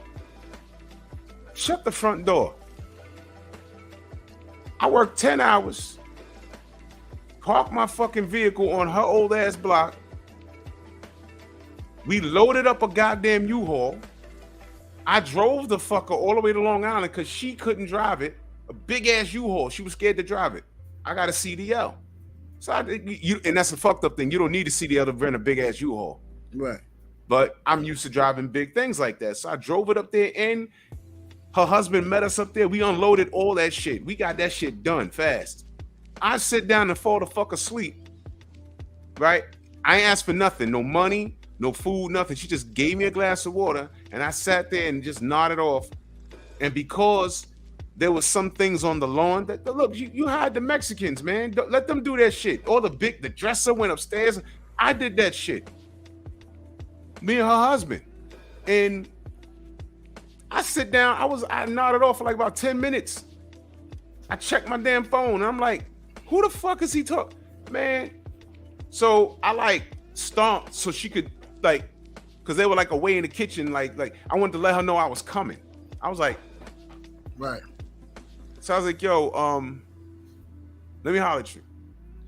shut the front door. I worked 10 hours, parked my fucking vehicle on her old ass block. We loaded up a goddamn U-Haul. I drove the fucker all the way to Long Island because she couldn't drive it. A big ass U-Haul. She was scared to drive it. I got a CDL. So and that's a fucked up thing. You don't need a CDL to rent a big ass U-Haul. Right. But I'm used to driving big things like that. So I drove it up there and her husband met us up there. We unloaded all that shit. We got that shit done fast. I sit down and fall the fuck asleep. Right? I ain't asked for nothing. No money, no food, nothing. She just gave me a glass of water and I sat there and just nodded off. And because there was some things on the lawn that, look, you hired the Mexicans, man. Let them do that shit. The dresser went upstairs. I did that shit. Me and her husband. And I sit down. I nodded off for like about 10 minutes. I checked my damn phone. And I'm like, who the fuck is he talking? Man. So I stomped so she could because they were away in the kitchen. Like I wanted to let her know I was coming. I was like, right. So I was like, yo, let me holler at you.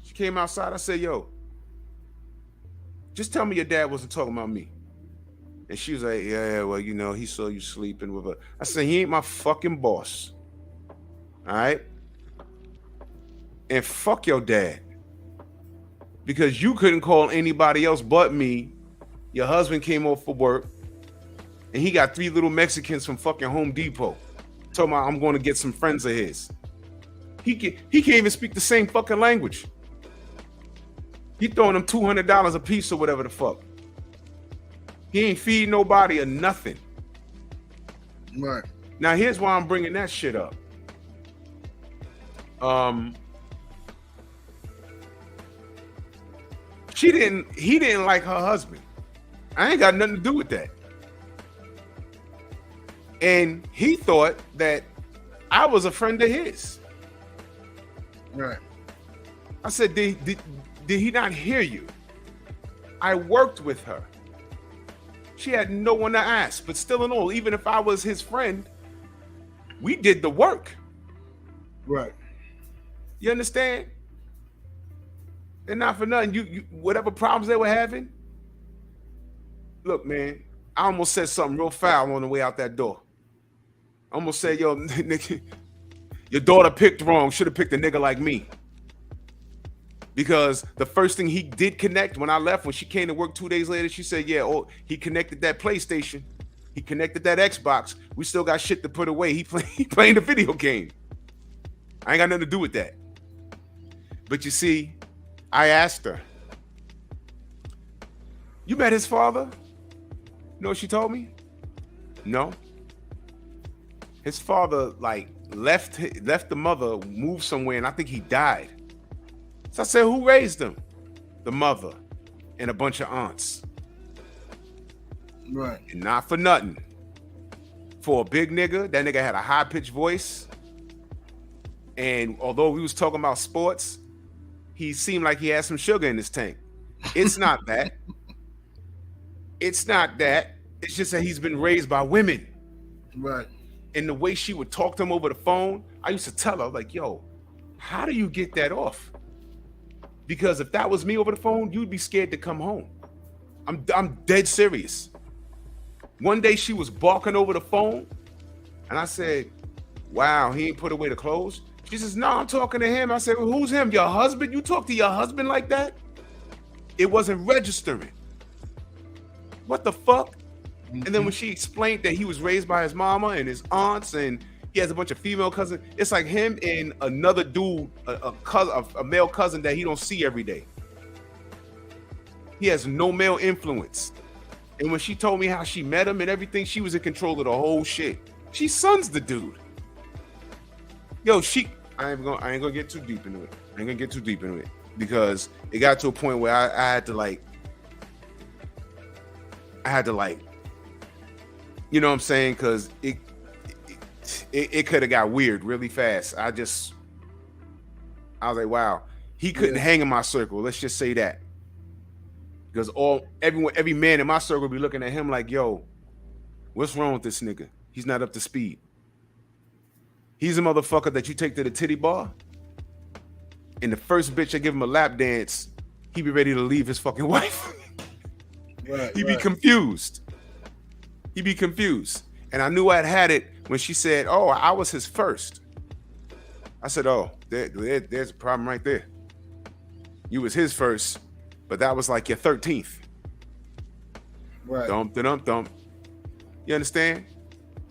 She came outside. I said, yo, just tell me your dad wasn't talking about me. And she was like, yeah, well, he saw you sleeping with her. I said, he ain't my fucking boss. All right? And fuck your dad. Because you couldn't call anybody else but me. Your husband came off for work. And he got 3 little Mexicans from fucking Home Depot. Told me I'm going to get some friends of his. He can't even speak the same fucking language. He throwing them $200 a piece or whatever the fuck. He ain't feeding nobody or nothing. Right. Now here's why I'm bringing that shit up. He didn't like her husband. I ain't got nothing to do with that. And he thought that I was a friend of his. Right. I said, did Did he not hear you? I worked with her. She had no one to ask, but still in all, even if I was his friend, we did the work. Right. You understand? And not for nothing, you whatever problems they were having. Look, man, I almost said something real foul on the way out that door. I almost said, yo, nigga, your daughter picked wrong. Should have picked a nigga like me. Because the first thing he did connect when I left, when she came to work 2 days later, she said, yeah, oh, he connected that PlayStation. He connected that Xbox. We still got shit to put away. He playing the video game. I ain't got nothing to do with that. But you see, I asked her, you met his father? You know what she told me? No. His father, like, left the mother, moved somewhere, and I think he died. So I said, who raised him? The mother and a bunch of aunts. Right. And not for nothing. For a big nigga, that nigga had a high-pitched voice. And although we was talking about sports, he seemed like he had some sugar in his tank. It's not that. It's not that. It's just that he's been raised by women. Right. And the way she would talk to him over the phone, I used to tell her, like, yo, how do you get that off? Because if that was me over the phone, you'd be scared to come home. I'm dead serious. One day she was barking over the phone, and I said, wow, he ain't put away the clothes? She says, no, I'm talking to him. I said, well, who's him? Your husband? You talk to your husband like that? It wasn't registering. What the fuck? Mm-hmm. And then when she explained that he was raised by his mama and his aunts and he has a bunch of female cousins, it's like him and another dude, a male cousin that he don't see every day. He has no male influence. And when she told me how she met him and everything, she was in control of the whole shit. She sons the dude. Yo, I ain't gonna get too deep into it. Because it got to a point where I had to like, you know what I'm saying? Because it could have got weird really fast. I was like, wow, he couldn't hang in my circle. Let's just say that. Because every man in my circle be looking at him like, yo, what's wrong with this nigga? He's not up to speed. He's a motherfucker that you take to the titty bar, and the first bitch that give him a lap dance, he be ready to leave his fucking wife. Right, He be confused. And I knew I'd had it when she said, oh, I was his first. I said, oh, there's a problem right there. You was his first, but that was like your 13th. Right. Dump. You understand?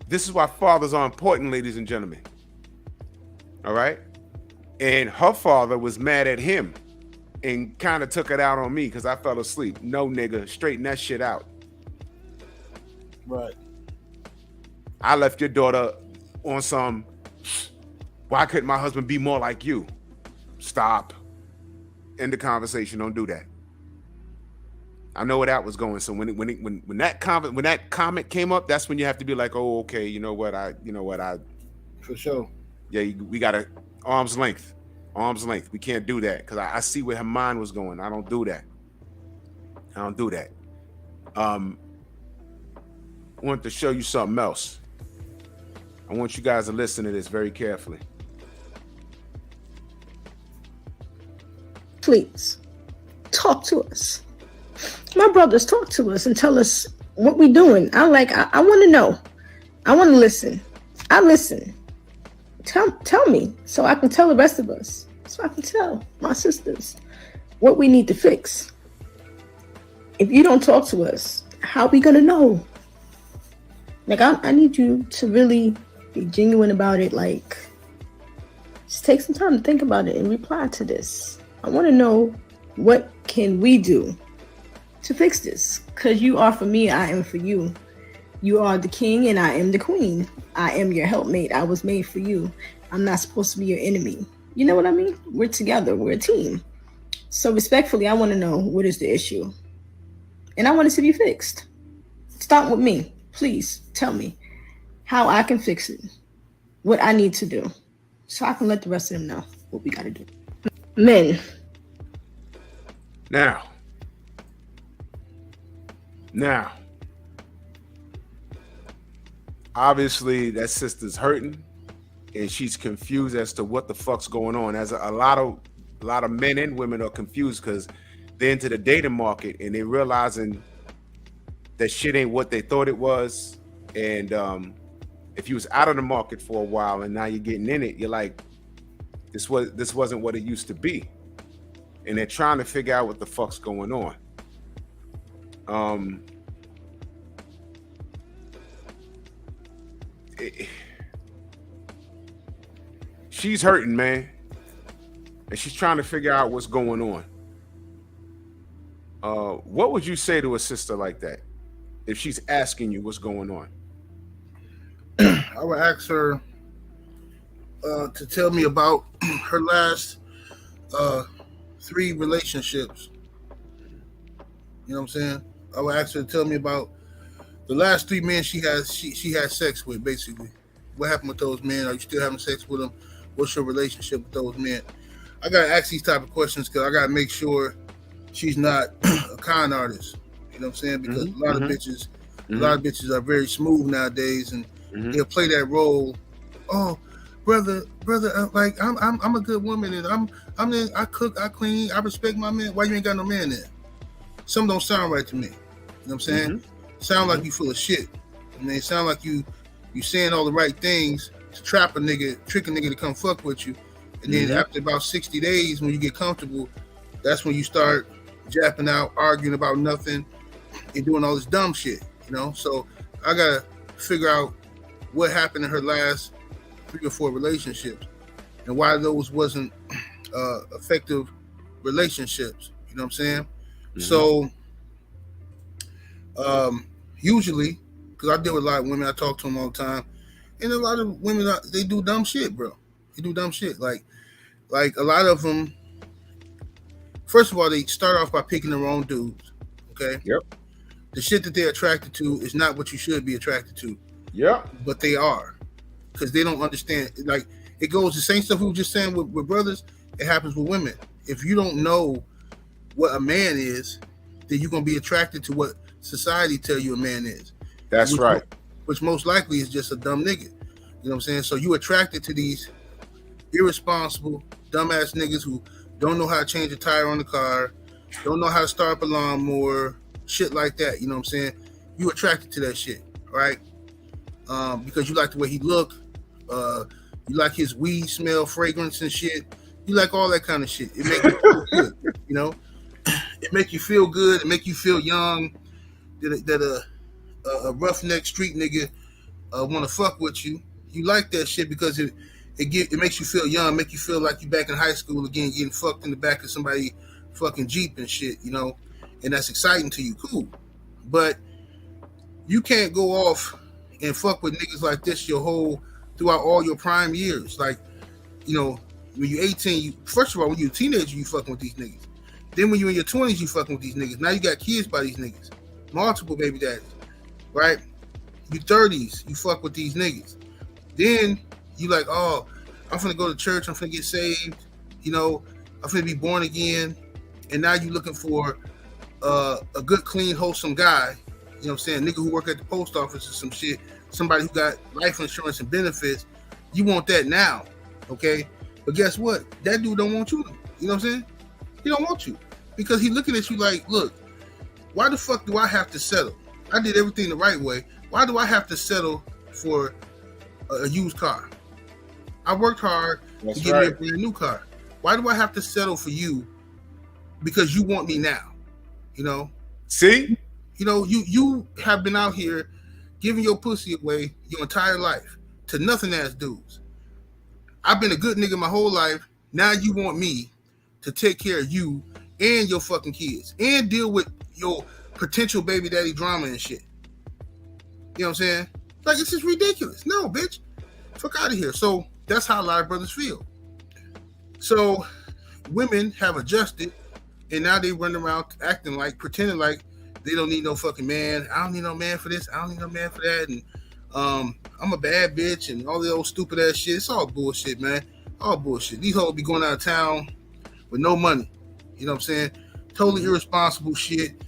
This is why fathers are important, ladies and gentlemen. All right? And her father was mad at him and kind of took it out on me because I fell asleep. No, nigga, straighten that shit out. Right. I left your daughter on some, why couldn't my husband be more like you? Stop. End the conversation. Don't do that. I know where that was going. So when that comment came up, that's when you have to be like, oh, okay, you know what? For sure. Yeah, we got to arm's length. We can't do that because I see where her mind was going. I don't do that. I want to show you something else. I want you guys to listen to this very carefully. Please, talk to us. My brothers, talk to us and tell us what we doing. I want to know. I want to listen. I listen. Tell me so I can tell the rest of us. So I can tell my sisters what we need to fix. If you don't talk to us, how are we going to know? Like, I need you to really be genuine about it. Like, just take some time to think about it and reply to this. I want to know, what can we do to fix this? Because you are for me, I am for you. You are the king and I am the queen. I am your helpmate. I was made for you. I'm not supposed to be your enemy. You know what I mean? We're together. We're a team. So respectfully, I want to know, what is the issue? And I want it to be fixed. Start with me. Please tell me how I can fix it. What I need to do. So I can let the rest of them know what we got to do. Men, Now, obviously that sister's hurting, and she's confused as to what the fuck's going on. As a lot of men and women are confused because they're into the dating market and they're realizing that shit ain't what they thought it was. And if you was out of the market for a while and now you're getting in it, you're like, this wasn't what it used to be. And they're trying to figure out what the fuck's going on. She's hurting, man, and she's trying to figure out what's going on. What would you say to a sister like that if she's asking you what's going on? I would ask her to tell me about her last 3 relationships. You know what I'm saying? I would ask her to tell me about the last 3 men she had sex with, basically. What happened with those men? Are you still having sex with them? What's your relationship with those men? I gotta ask these type of questions because I gotta make sure she's not a con artist. You know what I'm saying? Because a lot of bitches are very smooth nowadays, and they'll play that role. Oh, brother, like I'm a good woman, and I cook, I clean, I respect my man. Why you ain't got no man there? Something don't sound right to me. You know what I'm saying? Sound like you full of shit. I mean, it sound like you saying all the right things to trap a nigga, trick a nigga to come fuck with you. And then after about 60 days, when you get comfortable, that's when you start japping out, arguing about nothing, and doing all this dumb shit, you know? So I gotta figure out what happened in her last 3 or 4 relationships and why those wasn't effective relationships. You know what I'm saying? So usually, because I deal with a lot of women, I talk to them all the time, and a lot of women, they do dumb shit, bro. They do dumb shit. Like a lot of them, first of all, they start off by picking the wrong dudes, okay? Yep. The shit that they're attracted to is not what you should be attracted to. Yep. But they are, because they don't understand. Like, it goes the same stuff we were just saying with brothers, it happens with women. If you don't know what a man is, then you're going to be attracted to what society tell you a man is. That's right. Which most likely is just a dumb nigga. You know what I'm saying? So you attracted to these irresponsible, dumbass niggas who don't know how to change a tire on the car, don't know how to start up a lawnmower, shit like that. You know what I'm saying? You attracted to that shit, right? Because you like the way he look, you like his weed smell, fragrance and shit. You like all that kind of shit. It makes you feel good, you know? It make you feel good. It make you feel young. That a roughneck street nigga want to fuck with you. You like that shit because it makes you feel young, make you feel like you back in high school again, getting fucked in the back of somebody fucking Jeep and shit, you know, and that's exciting to you. Cool. But you can't go off and fuck with niggas like this throughout all your prime years. Like, you know, when you're 18, first of all, when you're a teenager, you fucking with these niggas. Then when you're in your 20s, you fucking with these niggas. Now you got kids by these niggas. Multiple baby daddies, right? You 30s, you fuck with these niggas. Then you like, oh, I'm finna go to church, I'm finna get saved, you know, I'm finna be born again. And now you looking for a good, clean, wholesome guy, you know what I'm saying, nigga who work at the post office or some shit, somebody who got life insurance and benefits. You want that now, okay? But guess what? That dude don't want you, you know what I'm saying? He don't want you because he looking at you like, look, why the fuck do I have to settle? I did everything the right way. Why do I have to settle for a used car? I worked hard to get me a brand new car. Why do I have to settle for you because you want me now? You know? See? You know, you have been out here giving your pussy away your entire life to nothing ass dudes. I've been a good nigga my whole life. Now you want me to take care of you and your fucking kids and deal with your potential baby daddy drama and shit. You know what I'm saying? Like, it's just ridiculous. No, bitch. Fuck out of here. So that's how a lot of brothers feel. So women have adjusted and now they run around acting like, pretending like they don't need no fucking man. I don't need no man for this. I don't need no man for that. And I'm a bad bitch and all the old stupid ass shit. It's all bullshit, man. All bullshit. These hoes be going out of town with no money. You know what I'm saying? totally irresponsible shit.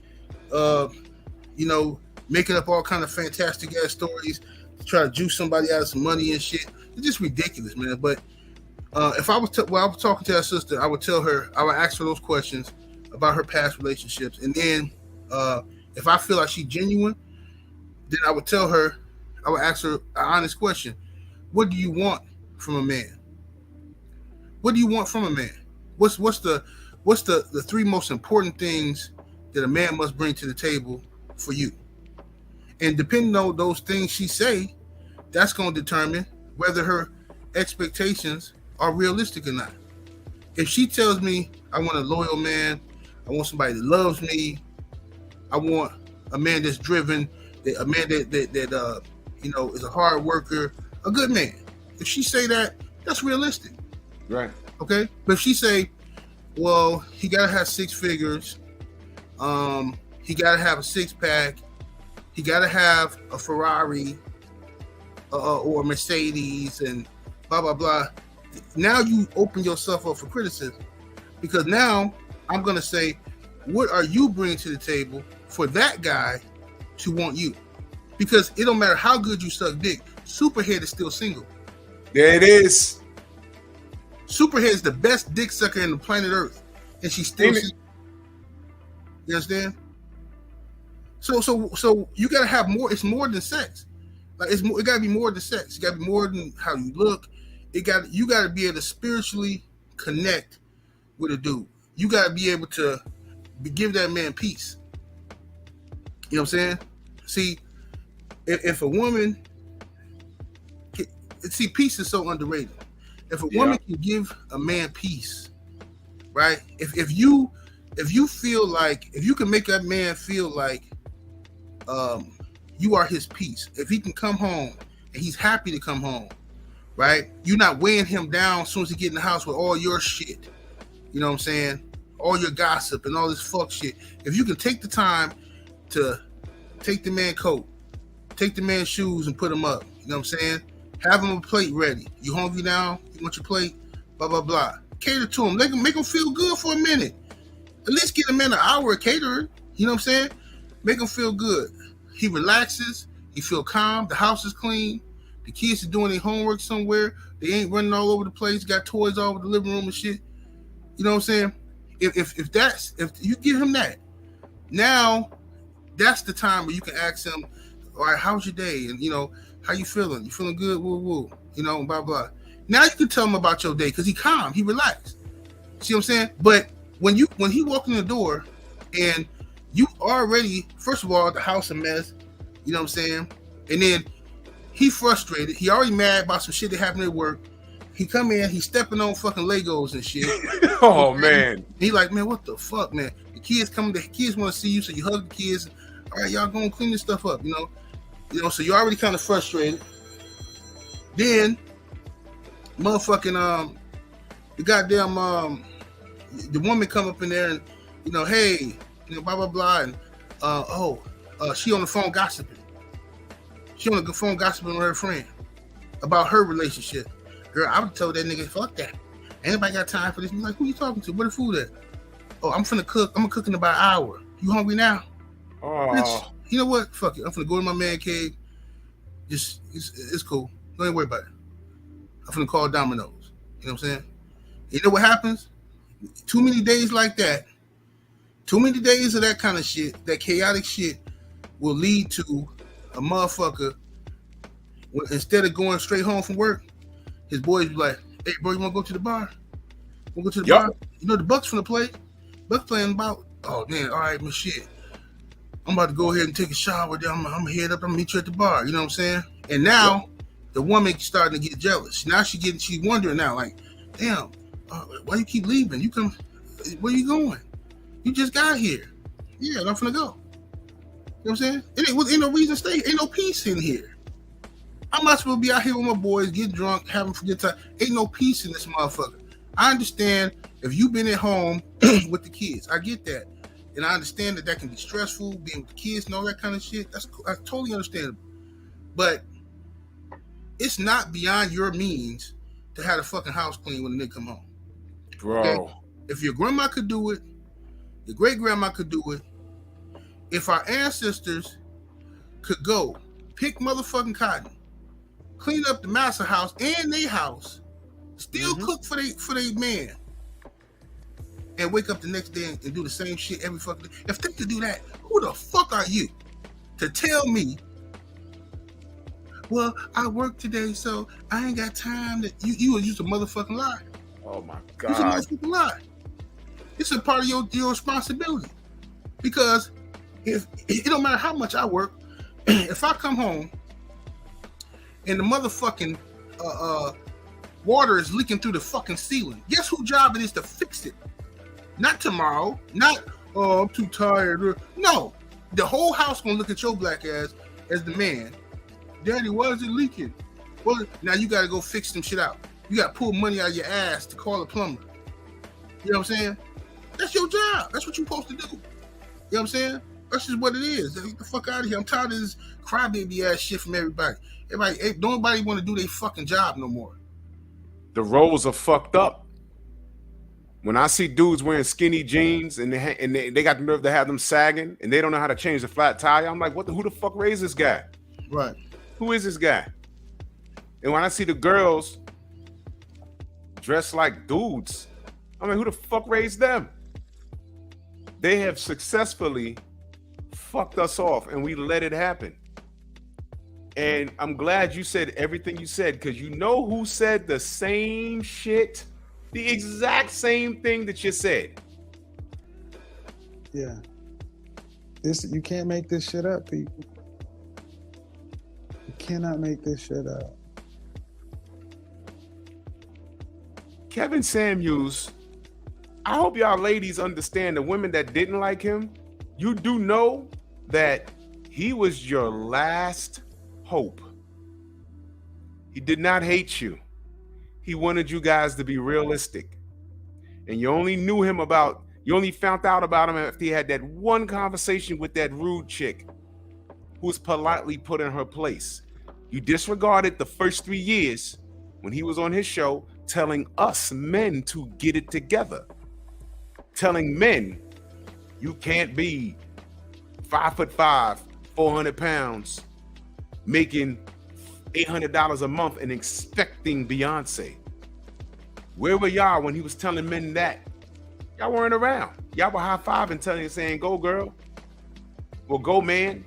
You know, making up all kind of fantastic ass stories to try to juice somebody out of some money and shit. It's just ridiculous, man. But if I was while I was talking to that sister, I would tell her, I would ask her those questions about her past relationships, and then if I feel like she's genuine, then I would tell her, I would ask her an honest question: what do you want from a man? What do you want from a man? What's the three most important things that a man must bring to the table for you? And depending on those things she say, that's going to determine whether her expectations are realistic or not. If she tells me I want a loyal man, I want somebody that loves me, I want a man that's driven, a man that you know, is a hard worker, a good man. If she say that, that's realistic. Right. Okay? But if she say, well, he gotta have 6 figures, he gotta have a 6-pack, he gotta have a Ferrari or a Mercedes and blah blah blah. Now you open yourself up for criticism, because now I'm gonna say, what are you bringing to the table for that guy to want you? Because it don't matter how good you suck dick, Superhead is still single. There it is. Superhead is the best dick sucker in the planet Earth, and she's still single. You understand? So you gotta have more. It's more than sex. Like it's more. It gotta be more than sex. It gotta be more than how you look. You gotta be able to spiritually connect with a dude. You gotta be able to give that man peace. You know what I'm saying? See, if a woman, see, peace is so underrated. If a woman can give a man peace, right? If you feel like, if you can make that man feel like you are his peace, if he can come home and he's happy to come home, right? You're not weighing him down as soon as he get in the house with all your shit. You know what I'm saying? All your gossip and all this fuck shit. If you can take the time to take the man coat, take the man's shoes and put them up, you know what I'm saying? Have him a plate ready. You hungry now? You want your plate? Blah, blah, blah. Cater to him. Make him feel good for a minute. At least get him in an hour of catering. You know what I'm saying? Make him feel good. He relaxes. He feel calm. The house is clean. The kids are doing their homework somewhere. They ain't running all over the place. Got toys all over the living room and shit. You know what I'm saying? If you give him that, now that's the time where you can ask him, all right, how's your day? And, you know, how you feeling? You feeling good? Woo, woo. You know, blah, blah. Now you can tell him about your day because he calm. He relaxed. See what I'm saying? But when he walked in the door and you already, first of all, the house a mess, you know what I'm saying? And then he frustrated. He already mad about some shit that happened at work. He come in, he's stepping on fucking Legos and shit. Oh, man. He like, man, what the fuck, man? The kids want to see you, so you hug the kids. All right, y'all go and clean this stuff up, you know? You know, so you're already kind of frustrated. Then, motherfucking, the goddamn, the woman come up in there and, you know, hey, you know, blah, blah, blah. And, she on the phone gossiping. She on the phone gossiping with her friend about her relationship. Girl, I would tell that nigga, fuck that. Anybody got time for this? I'm like, who you talking to? Where the food at? Oh, I'm finna cook. I'm gonna cook in about an hour. You hungry now? Oh. Bitch, you know what? Fuck it. I'm finna go to my man cave. Just, it's cool. Don't even worry about it. I'm finna call Domino's. You know what I'm saying? You know what happens? Too many days like that, too many days of that kind of shit, that chaotic shit will lead to a motherfucker, instead of going straight home from work, his boys be like, hey, bro, you want to go to the bar? We'll go to the bar? You know, the Bucks finna play. Bucks playing about, oh, man, all right, man, shit. I'm about to go ahead and take a shower. Then I'm going to head up. I'm going to meet you at the bar. You know what I'm saying? And now the woman starting to get jealous. Now she's wondering now, like, damn, why you keep leaving? You come, where you going? You just got here. Yeah, I'm finna go. You know what I'm saying? It ain't no reason to stay. Ain't no peace in here. I'm not supposed to be out here with my boys, get drunk, having a good time. Ain't no peace in this motherfucker. I understand if you've been at home with the kids. I get that. And I understand that can be stressful, being with the kids and all that kind of shit. That's totally understandable. But it's not beyond your means to have the fucking house clean when the nigga come home. Bro. Okay? If your grandma could do it, Your great grandma could do it. If our ancestors could go pick motherfucking cotton, clean up the master house and their house, still cook for they man, and wake up the next day and do the same shit every fucking day. If they could do that, who the fuck are you to tell me, well, I work today, so I ain't got time to you would use a motherfucking lie. Oh my It's a God. motherfucking lie. It's a part of your responsibility. Because if it don't matter how much I work, if I come home and the motherfucking water is leaking through the fucking ceiling, guess whose job it is to fix it? Not tomorrow. Not, oh, I'm too tired. No. The whole house gonna look at your black ass as the man. Daddy, why is it leaking? Well, now you gotta go fix some shit out. You gotta pull money out of your ass to call a plumber. You know what I'm saying? That's your job. That's what you're supposed to do. You know what I'm saying? That's just what it is. Get the fuck out of here. I'm tired of this crybaby ass shit from everybody. Nobody want to do their fucking job no more. The roles are fucked up. When I see dudes wearing skinny jeans and they got the nerve to have them sagging and they don't know how to change the flat tire, I'm like, who the fuck raised this guy? Right. Who is this guy? And when I see the girls dressed like dudes, I mean, who the fuck raised them? They have successfully fucked us off and we let it happen. And I'm glad you said everything you said, because you know who said the same shit, the exact same thing that you said. Yeah. You can't make this shit up, people. You cannot make this shit up. Kevin Samuels, I hope y'all ladies understand, the women that didn't like him, you do know that he was your last hope. He did not hate you. He wanted you guys to be realistic. And you only found out about him after he had that one conversation with that rude chick who was politely put in her place. You disregarded the first 3 years when he was on his show telling us men to get it together. Telling men, you can't be 5'5", 400 pounds, making $800 a month and expecting Beyonce. Where were y'all when he was telling men that? Y'all weren't around. Y'all were high-fiving, telling you, saying, go girl, or go man.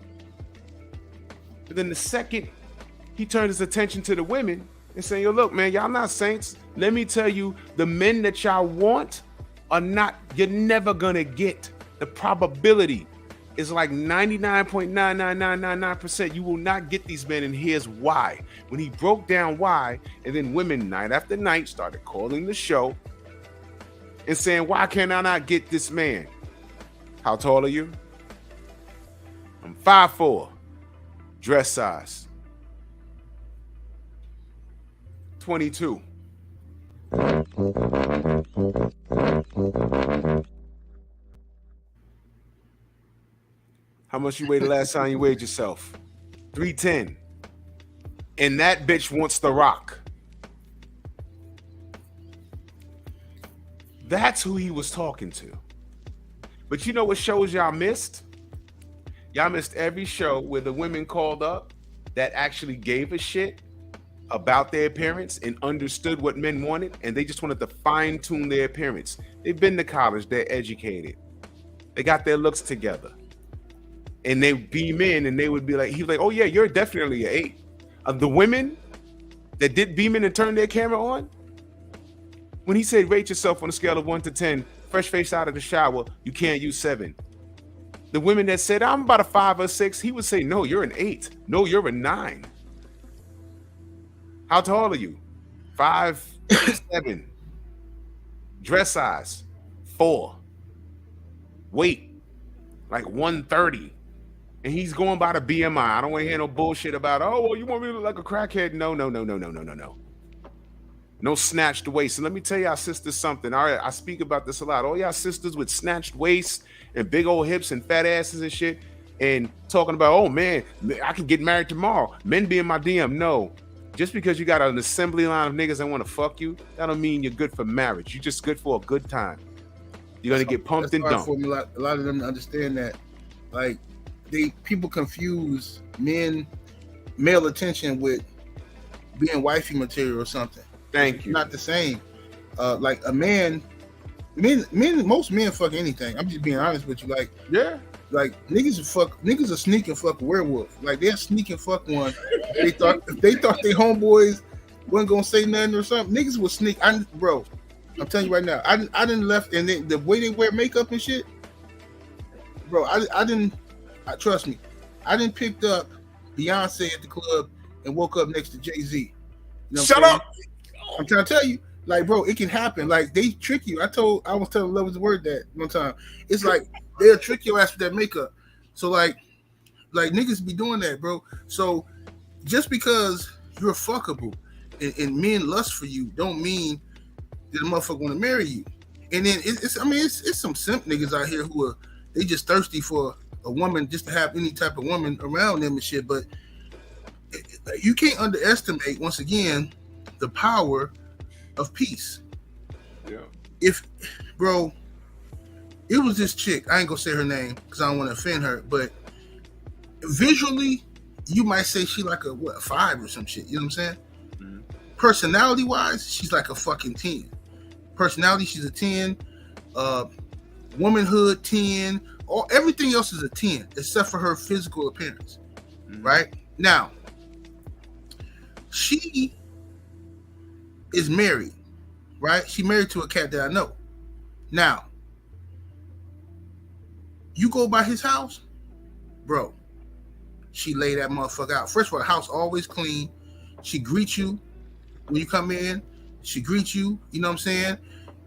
But then the second he turned his attention to the women and saying, yo, look, man, y'all not saints. Let me tell you, the men that y'all want are not, you're never gonna get. The probability is like 99.99999%. You will not get these men, and here's why. When he broke down why, and then women night after night started calling the show and saying, why can I not get this man? How tall are you? I'm 5'4", dress size 22. How much you weighed the last time you weighed yourself? 310. And that bitch wants The Rock. That's who he was talking to. But you know what shows y'all missed? Y'all missed every show where the women called up that actually gave a shit about their appearance and understood what men wanted, and they just wanted to fine-tune their appearance. They've been to college, they're educated. They got their looks together. And they beam in and they would be like, he's like, oh yeah, you're definitely an 8. The women that did beam in and turn their camera on, when he said rate yourself on a scale of 1 to 10, fresh face out of the shower, you can't use 7. The women that said, I'm about a 5 or 6, he would say, no, you're an 8. No, you're a 9. How tall are you? 5'7". Dress size 4. Weight like 130. And he's going by the BMI. I don't want to hear no bullshit about, oh, well, you want me to look like a crackhead? No. No snatched waist. And let me tell y'all sisters something. I speak about this a lot. All y'all sisters with snatched waists and big old hips and fat asses and shit, and talking about, oh man, I can get married tomorrow. Men be in my DM. No. Just because you got an assembly line of niggas that want to fuck you, that don't mean you're good for marriage. You're just good for a good time. You're gonna get pumped and hard dumped. for me. A lot of them to understand that, like, people confuse male attention with being wifey material or something. Thank you. Not the same. Like a man, most men fuck anything. I'm just being honest with you. Like, Yeah. like niggas are sneak and fuck a werewolf. Like they're sneak and fuck one. They thought if they thought their homeboys wasn't gonna say nothing or something, niggas would sneak. Bro, I'm telling you right now, I didn't left, and the way they wear makeup and shit, bro. Trust me, I didn't picked up Beyonce at the club and woke up next to Jay-Z. You know what Shut I'm up. I'm trying to tell you, like, bro, it can happen. Like, they trick you. I was telling Love is the Word that one time. It's like they'll trick your ass with that makeup. So like niggas be doing that, bro. So just because you're fuckable and men lust for you, don't mean that the motherfucker want to marry you. And then it's some simp niggas out here who they just thirsty for a woman, just to have any type of woman around them and shit. But you can't underestimate, once again, the power of peace. Yeah. Bro, it was this chick, I ain't gonna say her name because I don't want to offend her, but visually, you might say she like a 5 or some shit. You know what I'm saying? Mm-hmm. Personality wise, she's like a fucking 10. Personality, she's a 10. Womanhood, 10. Everything else is a 10 except for her physical appearance. Mm-hmm. Right? Now, she is married, right? She married to a cat that I know. Now, you go by his house, bro, she lay that motherfucker out. First of all, the house always clean. She greets you when you come in. She greets you, you know what I'm saying?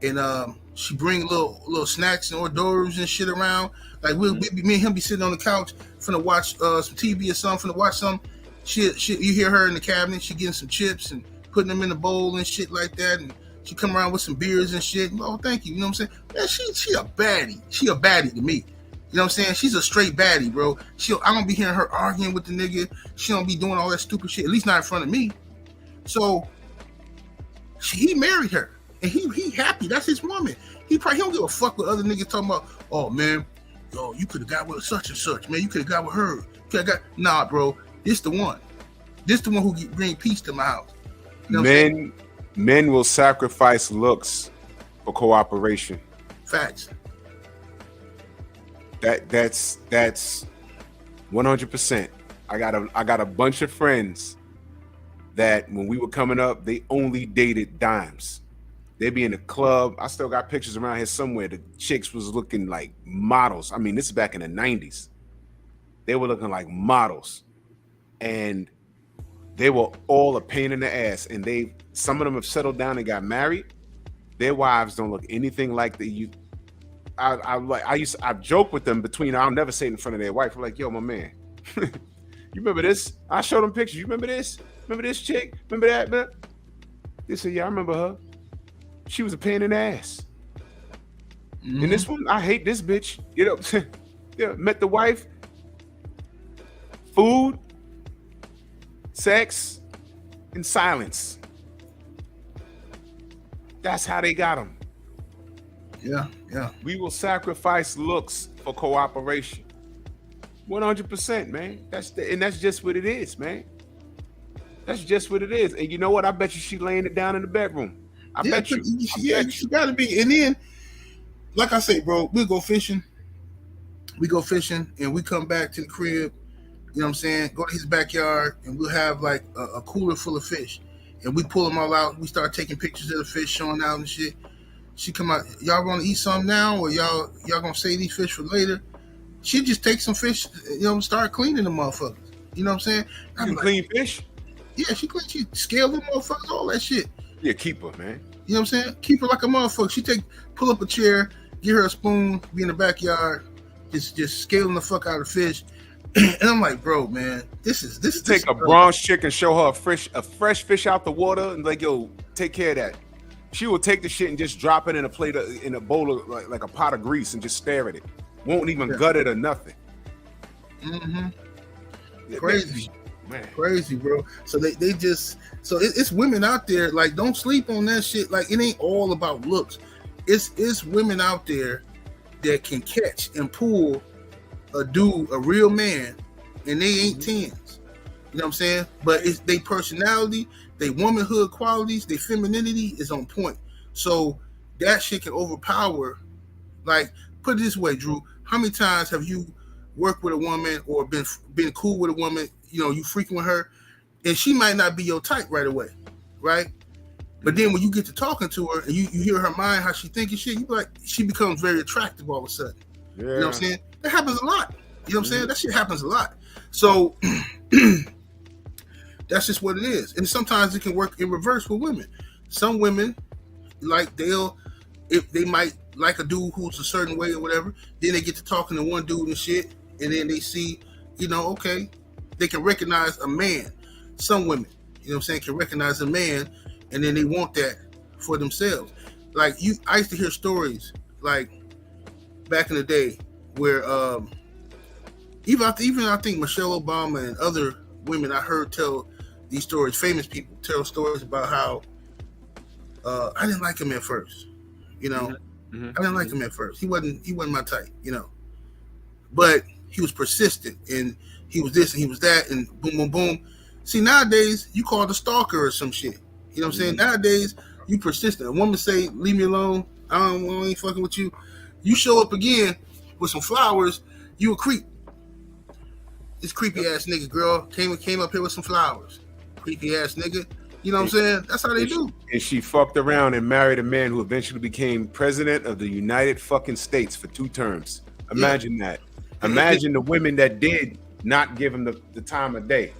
And she bring little snacks and hors d'oeuvres and shit around. Like me and him be sitting on the couch finna watch some TV or something, finna watch something. Shit, you hear her in the cabinet, she getting some chips and putting them in the bowl and shit like that. And she come around with some beers and shit. Oh, thank you. You know what I'm saying? Man, she a baddie. She a baddie to me. You know what I'm saying? She's a straight baddie, bro. I don't be hearing her arguing with the nigga. She don't be doing all that stupid shit, at least not in front of me. So he married her, and he happy. That's his woman. He don't give a fuck what other niggas talking about. Oh man, yo, you could have got with such and such, man. You could have got with her. Nah, bro. This the one. This the one who bring peace to my house. You know Men will sacrifice looks for cooperation. Facts. That's 100%. I got a bunch of friends that when we were coming up, they only dated dimes. They be in the club. I still got pictures around here somewhere. The chicks was looking like models. I mean, this is back in the 90s. They were looking like models. And they were all a pain in the ass. And some of them have settled down and got married. Their wives don't look anything like I joke with them I'll never say it in front of their wife. I'm like, yo, my man, you remember this? I showed them pictures. You remember this? Remember this chick? Remember that? They said, yeah, I remember her. She was a pain in the ass. Mm-hmm. And this one, I hate this bitch. You know, yeah, met the wife, food, sex, and silence. That's how they got them. Yeah. We will sacrifice looks for cooperation. 100%, man. That's just what it is, man. That's just what it is. And you know what? I bet you she laying it down in the bedroom. I bet you. She gotta be. And then, like I say, bro, we go fishing. We go fishing and we come back to the crib. You know what I'm saying? Go to his backyard and we'll have like a cooler full of fish. And we pull them all out. We start taking pictures of the fish showing out and shit. She come out, y'all gonna eat some now, or y'all gonna save these fish for later? She just take some fish, start cleaning the motherfuckers. You know what I'm saying? You clean fish? Yeah, she scale the motherfuckers, all that shit. Yeah, keep her, man. You know what I'm saying? Keep her like a motherfucker. She pull up a chair, get her a spoon, be in the backyard, just scaling the fuck out of fish. And I'm like, bro, man, this is take a bronze chick and show her a fresh fish out the water and like, yo, take care of that. She will take the shit and just drop it in a bowl of like a pot of grease and just stare at it. Won't even gut it or nothing. Mm-hmm. Yeah, crazy, man. Crazy, bro. So they just it's women out there, like, don't sleep on that shit. Like, it ain't all about looks. It's women out there that can catch and pull a dude, a real man, and they ain't tens. You know what I'm saying? But it's they personality, they womanhood qualities, their femininity is on point. So that shit can overpower. Like, put it this way, Drew. How many times have you worked with a woman or been cool with a woman? You know, you freaking with her, and she might not be your type right away, right? But then when you get to talking to her and you hear her mind, how she thinking shit, you be like, she becomes very attractive all of a sudden. Yeah. You know what I'm saying? That happens a lot. You know what I'm saying? That shit happens a lot. So that's just what it is. And sometimes it can work in reverse with women. Some women, like if they might like a dude who's a certain way or whatever, then they get to talking to one dude and shit, and then they see, you know, okay, they can recognize a man. Some women, you know what I'm saying, can recognize a man, and then they want that for themselves. Like I used to hear stories like back in the day where even I think Michelle Obama and other women I heard tell these stories, famous people tell stories about how I didn't like him at first, you know. I didn't like him at first. He wasn't my type, you know. But he was persistent, and he was this and he was that, and boom, boom, boom. See, nowadays you call it a stalker or some shit. You know what I'm saying? Nowadays you persistent. A woman say, "Leave me alone. I ain't fucking with you." You show up again with some flowers, you a creep. This creepy ass nigga girl came up here with some flowers. Creepy ass nigga. You know what I'm saying? That's how they do. And she fucked around and married a man who eventually became president of the United fucking States for 2 terms. Imagine that. Imagine the women that did not give him the time of day.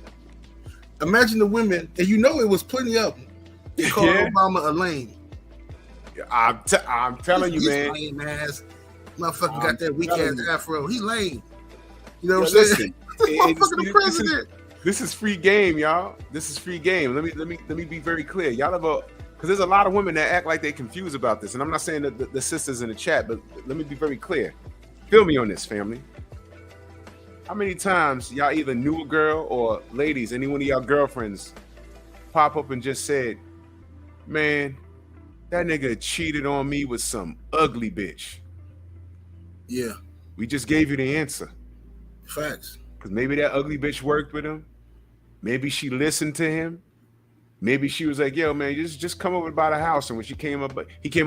Imagine the women, and you know it was plenty of them. They called Obama a lame. I'm telling you, man. Lame ass motherfucker got that weak ass afro. He lame. You know what I'm saying? Motherfucker the president. This is free game, y'all. This is free game. Let me be very clear. Y'all ever, because there's a lot of women that act like they're confused about this, and I'm not saying that the sisters in the chat, but let me be very clear. Feel me on this, family. How many times y'all either knew a girl or ladies, any one of y'all girlfriends, pop up and just said, "Man, that nigga cheated on me with some ugly bitch." Yeah. We just gave you the answer. Facts. Because maybe that ugly bitch worked with him. Maybe she listened to him. Maybe she was like, "Yo, man, just come over by the house." And when he came up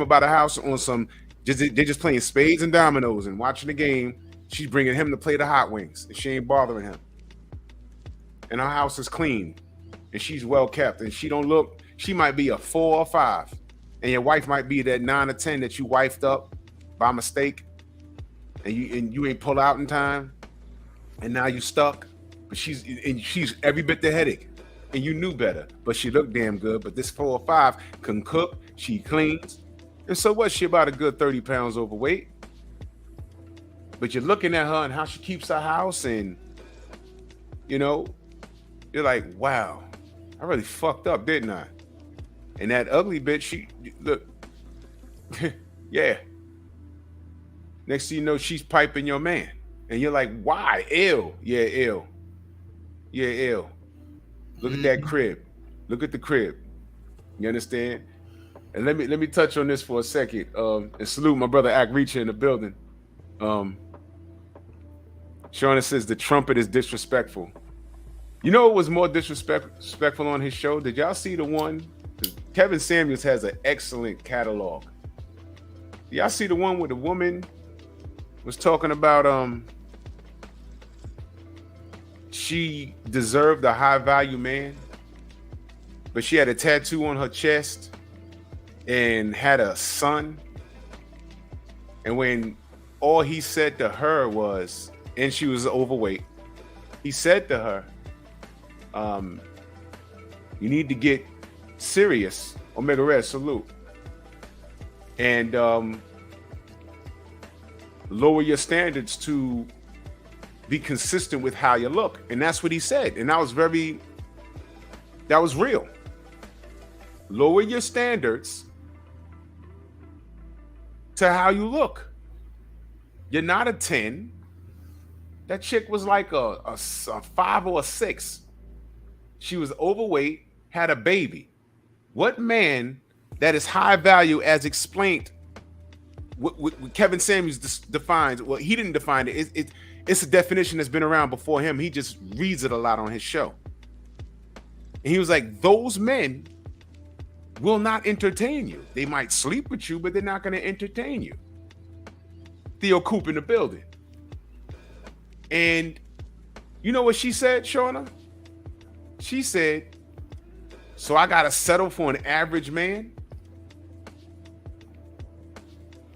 by the house on some, they're just playing spades and dominoes and watching the game. She's bringing him to play the hot wings, and she ain't bothering him. And our house is clean, and she's well kept, and she don't look. She might be a 4 or 5, and your wife might be that 9 or 10 that you wifed up by mistake, and you ain't pull out in time. And now you stuck, but she's every bit the headache, and you knew better, but she looked damn good. But this 4 or 5 can cook, she cleans, and so what? She about a good 30 pounds overweight. But you're looking at her and how she keeps her house, and you know, you're like, wow, I really fucked up, didn't I? And that ugly bitch, she look, yeah. Next thing you know, she's piping your man. And you're like, why? Ew. Yeah, ew. Yeah, ew. Look at that crib. Look at the crib. You understand? And let me touch on this for a second. And salute my brother Ack Reacher in the building. Shauna says the trumpet is disrespectful. You know what was more disrespectful on his show? Did y'all see the one? Kevin Samuels has an excellent catalog. Y'all see the one where the woman was talking about she deserved a high value man, but she had a tattoo on her chest and had a son, and when all he said to her was, and she was overweight, he said to her, you need to get serious. Omega Red, salute. And lower your standards to be consistent with how you look. And that's what he said. And that was real. Lower your standards to how you look. You're not a 10. That chick was like a 5 or a 6. She was overweight, had a baby. What man that is high value, as explained what Kevin Samuels defines. Well, he didn't define it. It's a definition that's been around before him. He just reads it a lot on his show. And he was like, those men will not entertain you. They might sleep with you, but they're not going to entertain you. Theo Coop in the building. And you know what she said, Shauna? She said, so I got to settle for an average man?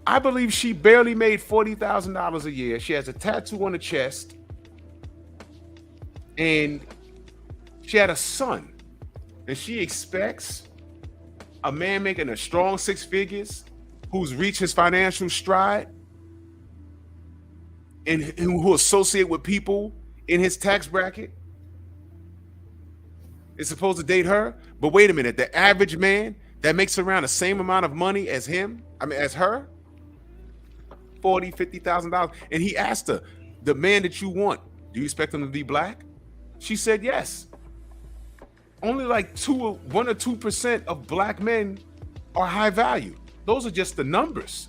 I believe she barely made $40,000 a year. She has a tattoo on the chest. And she had a son. And she expects a man making a strong 6 figures who's reached his financial stride and who associate with people in his tax bracket is supposed to date her. But wait a minute, the average man that makes around the same amount of money as as her, $40,000, $50,000. And he asked her, the man that you want, do you expect him to be black? She said yes. Only like 1 or 2% of black men are high value. Those are just the numbers.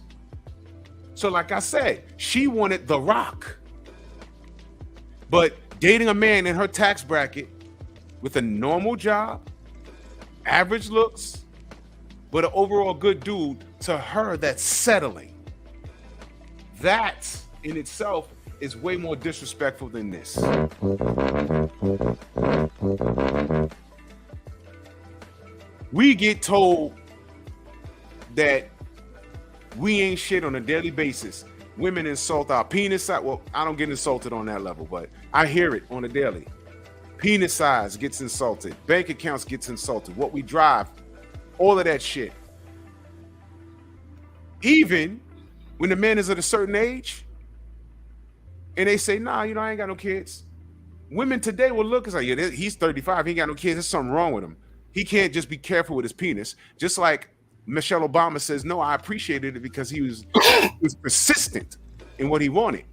So like I said, she wanted The Rock. But dating a man in her tax bracket with a normal job, average looks, but an overall good dude, to her, that's settling. That in itself is way more disrespectful than this. We get told that we ain't shit on a daily basis. Women insult our penis size. Well, I don't get insulted on that level, but I hear it on a daily. Penis size gets insulted. Bank accounts gets insulted. What we drive, all of that shit. Even when the man is at a certain age and they say, nah, I ain't got no kids. Women today will look and say, yeah, he's 35, he ain't got no kids, there's something wrong with him. He can't just be careful with his penis. Just like Michelle Obama says, no, I appreciated it because he was persistent in what he wanted.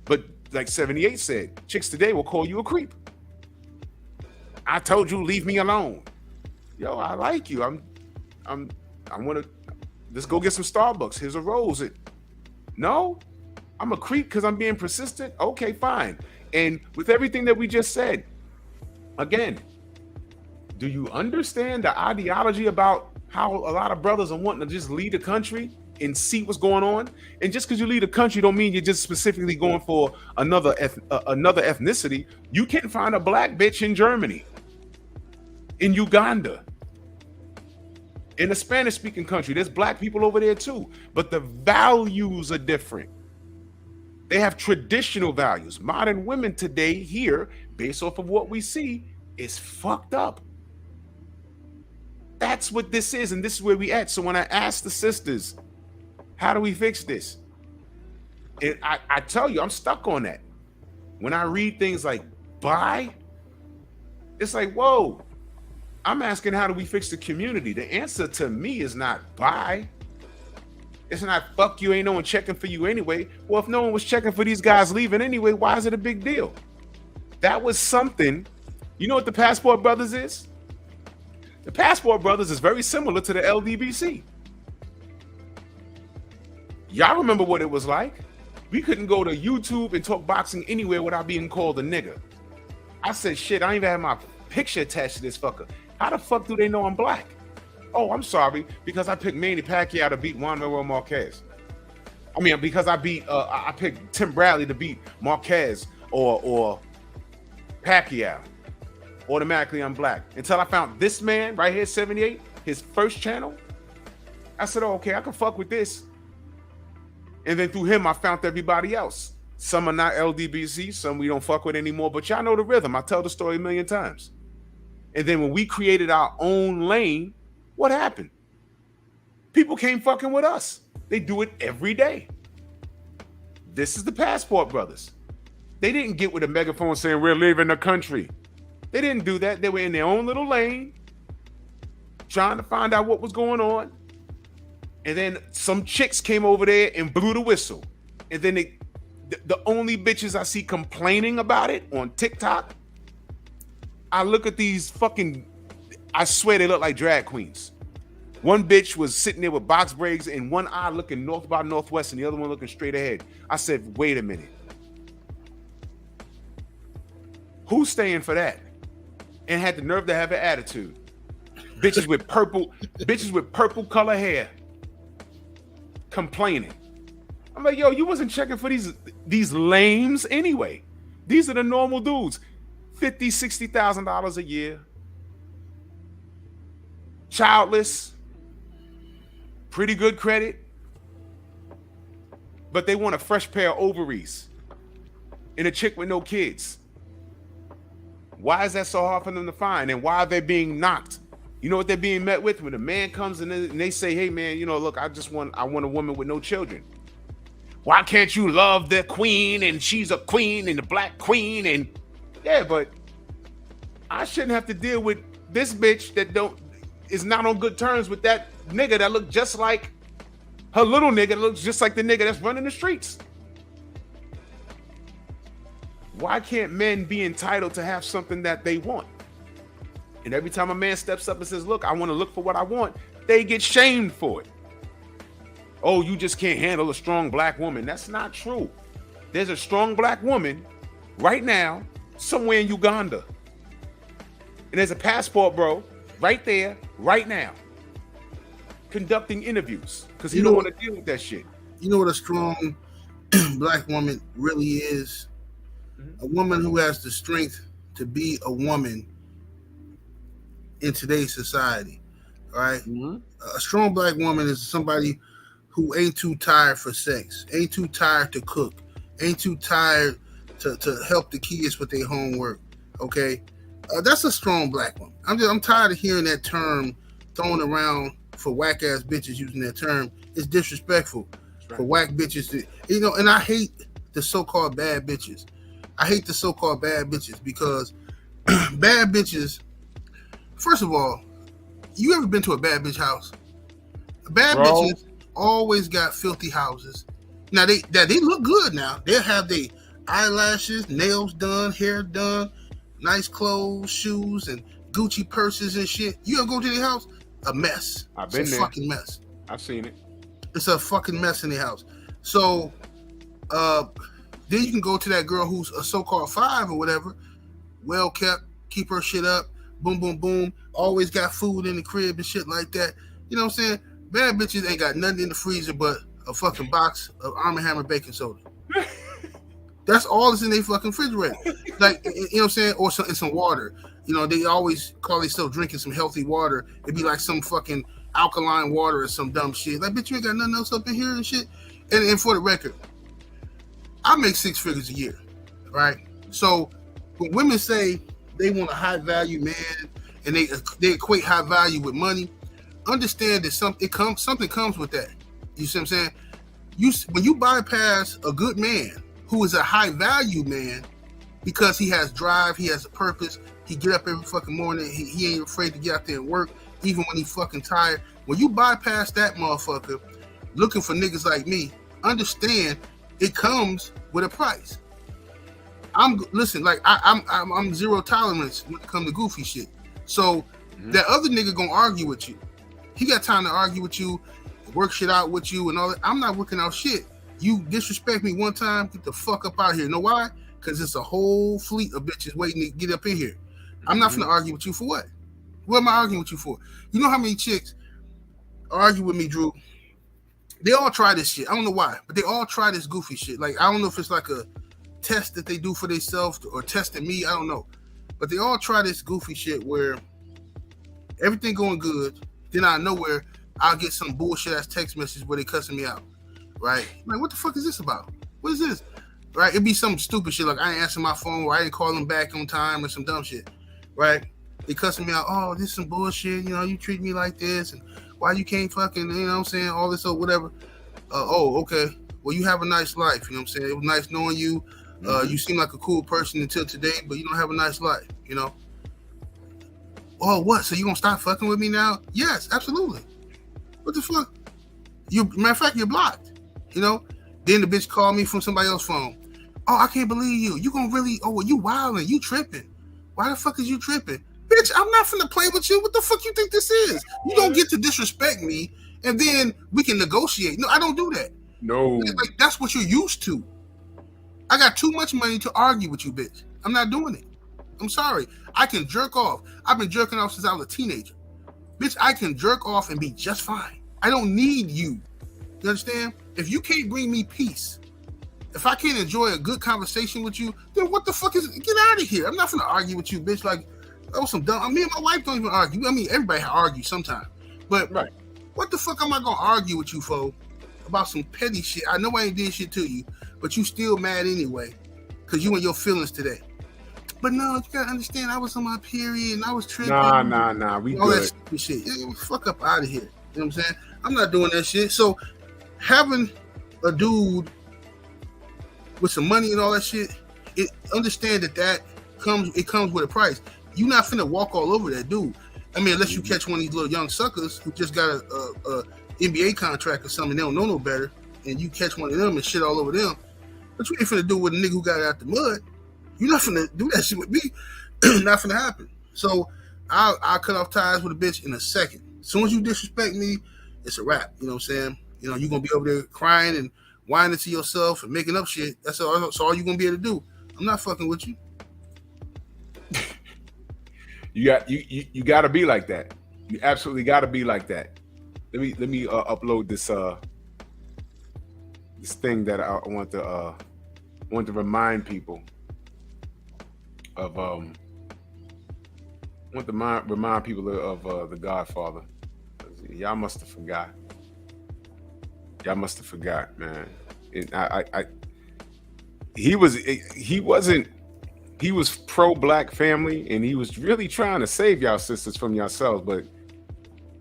But like 78 said, chicks today will call you a creep. I told you, leave me alone. Yo, I like you. I want to, let's go get some Starbucks. Here's a rose. No, I'm a creep because I'm being persistent. Okay, fine. And with everything that we just said, again, do you understand the ideology about how a lot of brothers are wanting to just leave the country and see what's going on? And just because you leave the country don't mean you're just specifically going for another ethnicity. You can find a black bitch in Germany, in Uganda, in a Spanish-speaking country. There's black people over there too, but the values are different. They have traditional values. Modern women today here, based off of what we see, is fucked up. That's what this is, and this is where we at. So when I ask the sisters, how do we fix this? And I tell you, I'm stuck on that. When I read things like buy, it's like, whoa, I'm asking how do we fix the community? The answer to me is not buy. It's not fuck you, ain't no one checking for you anyway. Well, if no one was checking for these guys leaving anyway, why is it a big deal? That was something. You know what the Passport Brothers is? The Passport Brothers is very similar to the LDBC. Y'all remember what it was like? We couldn't go to YouTube and talk boxing anywhere without being called a nigga. I said, shit, I ain't even have my picture attached to this fucker. How the fuck do they know I'm black? Oh, I'm sorry, because I picked Manny Pacquiao to beat Juan Manuel Marquez. I mean, because I picked Tim Bradley to beat Marquez or Pacquiao. Automatically I'm black. Until I found this man right here, 78, his first channel. I said, oh, okay, I can fuck with this. And then through him, I found everybody else. Some are not LDBC, some we don't fuck with anymore, but y'all know the rhythm. I tell the story a million times. And then when we created our own lane, what happened? People came fucking with us. They do it every day. This is the Passport Brothers. They didn't get with a megaphone saying we're leaving the country. They didn't do that. They were in their own little lane, trying to find out what was going on. And then some chicks came over there and blew the whistle. And then the only bitches I see complaining about it on TikTok, I look at these fucking, I swear they look like drag queens. One bitch was sitting there with box braids and one eye looking north by northwest and the other one looking straight ahead. I said, wait a minute. Who's staying for that? And had the nerve to have an attitude. Bitches with purple color hair complaining. I'm like, yo, you wasn't checking for these lames anyway. These are the normal dudes. $50,000, $60,000 a year. Childless. Pretty good credit. But they want a fresh pair of ovaries. And a chick with no kids. Why is that so hard for them to find? And why are they being knocked? You know what they're being met with? When a man comes and they say, hey man, you know, look, I want a woman with no children. Why can't you love the queen and she's a queen and the black queen? And yeah, but I shouldn't have to deal with this bitch that is not on good terms with that nigga that look just like her little nigga that looks just like the nigga that's running the streets. Why can't men be entitled to have something that they want? And every time a man steps up and says, look, I want to look for what I want, they get shamed for it. Oh, you just can't handle a strong black woman. That's not true. There's a strong black woman right now somewhere in Uganda. And there's a passport bro right there, right now, conducting interviews because he don't want to deal with that shit. You know what a strong black woman really is? A woman who has the strength to be a woman in today's society, right? Mm-hmm. A strong black woman is somebody who ain't too tired for sex, ain't too tired to cook, ain't too tired to help the kids with their homework, okay? That's a strong black woman. I'm tired of hearing that term thrown around for whack-ass bitches using that term. It's disrespectful for whack bitches to, you know, and I hate the so-called bad bitches. I hate the so-called bad bitches because bad bitches, first of all, you ever been to a bad bitch house? Bad bitches always got filthy houses. Now they look good now. They'll have their eyelashes, nails done, hair done, nice clothes, shoes, and Gucci purses and shit. You ever go to their house? A mess. I've been there. It's a fucking mess. I've seen it. It's a fucking mess in the house. So then you can go to that girl who's a so-called 5 or whatever, well kept, keep her shit up, boom, boom, boom, always got food in the crib and shit like that. You know what I'm saying? Bad bitches ain't got nothing in the freezer but a fucking box of Arm & Hammer baking soda. That's all that's in their fucking refrigerator. Like, you know what I'm saying? Or some water. You know, they always call themselves drinking some healthy water. It'd be like some fucking alkaline water or some dumb shit. Like, bitch, you ain't got nothing else up in here and shit. And for the record, I make 6 figures a year, right? So when women say they want a high value man and they equate high value with money, understand that something comes with that. You see what I'm saying? When you bypass a good man who is a high value man because he has drive, he has a purpose, he get up every fucking morning, he ain't afraid to get out there and work even when he fucking tired. When you bypass that motherfucker looking for niggas like me, understand it comes with a price. I'm zero tolerance when it comes to goofy shit. So that other nigga gonna argue with you. He got time to argue with you, work shit out with you and all that. I'm not working out shit. You disrespect me one time, get the fuck up out of here. You know why? Because it's a whole fleet of bitches waiting to get up in here. I'm not finna argue with you for what? What am I arguing with you for? You know how many chicks argue with me, Drew? They all try this shit. I don't know why, but they all try this goofy shit. Like, I don't know if it's like a test that they do for themselves or testing me. I don't know. But they all try this goofy shit where everything going good. Then out of nowhere, I'll get some bullshit ass text message where they cussing me out. Right? Like, what the fuck is this about? What is this? Right? It'd be some stupid shit like I ain't answering my phone or I didn't call them back on time or some dumb shit. Right? They cussing me out. Oh, this is some bullshit. You know, you treat me like this and why you can't fucking, you know what I'm saying? All this or whatever. Oh, okay. Well, you have a nice life. You know what I'm saying? It was nice knowing you. You seem like a cool person until today, but you don't have a nice life, you know? Oh, what? So you gonna stop fucking with me now? Yes, absolutely. What the fuck? Matter of fact, you're blocked. You know? Then the bitch called me from somebody else's phone. Oh, I can't believe you. You gonna really, you wilding, you tripping. Why the fuck is you tripping? Bitch, I'm not finna play with you. What the fuck you think this is? You don't get to disrespect me, and then we can negotiate. No, I don't do that. No. Like that's what you're used to. I got too much money to argue with you, bitch. I'm not doing it. I'm sorry. I can jerk off. I've been jerking off since I was a teenager. Bitch, I can jerk off and be just fine. I don't need you. You understand? If you can't bring me peace, if I can't enjoy a good conversation with you, then what the fuck is it? Get out of here. I'm not gonna argue with you, bitch. Like, that was some dumb. Me and my wife don't even argue. I mean, everybody argues sometimes. But Right. What the fuck am I gonna argue with you for about some petty shit? I know I ain't did shit to you, but you still mad anyway. Cause you and your feelings today. But no, you gotta understand, I was on my period and I was tripping. Nah. We all good. that stupid shit. Yeah, fuck up out of here. You know what I'm saying? I'm not doing that shit. So having a dude with some money and all that shit, understand that comes with a price. You're not finna walk all over that dude. I mean, unless you catch one of these little young suckers who just got a NBA contract or something, they don't know no better, and you catch one of them and shit all over them. But you ain't finna do with a nigga who got out the mud. You're not finna do that shit with me. Not finna happen. So I'll cut off ties with a bitch in a second. As soon as you disrespect me, it's a wrap. You know what I'm saying? You know, you're gonna be over there crying and whining to yourself and making up shit. That's all you're gonna be able to do. I'm not fucking with you. You gotta be like that. You absolutely gotta be like that. Let me upload this this thing that I want to remind people of. Remind people of the Godfather. Y'all must have forgot. Y'all must have forgot, man. He was pro-black family, and he was really trying to save y'all sisters from yourselves. But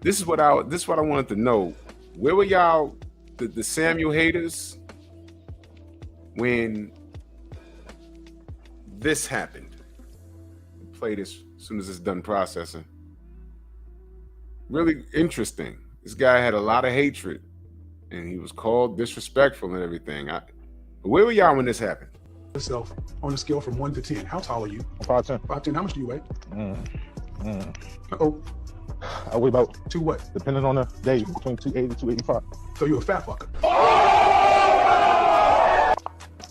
this is what I wanted to know. Where were y'all, the Samuel haters, when this happened? Play this as soon as it's done processing. Really interesting. This guy had a lot of hatred, and he was called disrespectful and everything. Where were y'all when this happened? Yourself on a scale from 1 to 10. How tall are you? 5'10". 5'10". How much do you weigh? Uh-oh. I weigh about, to what? Depending on the day, between 280 to 285. So you're a fat fucker.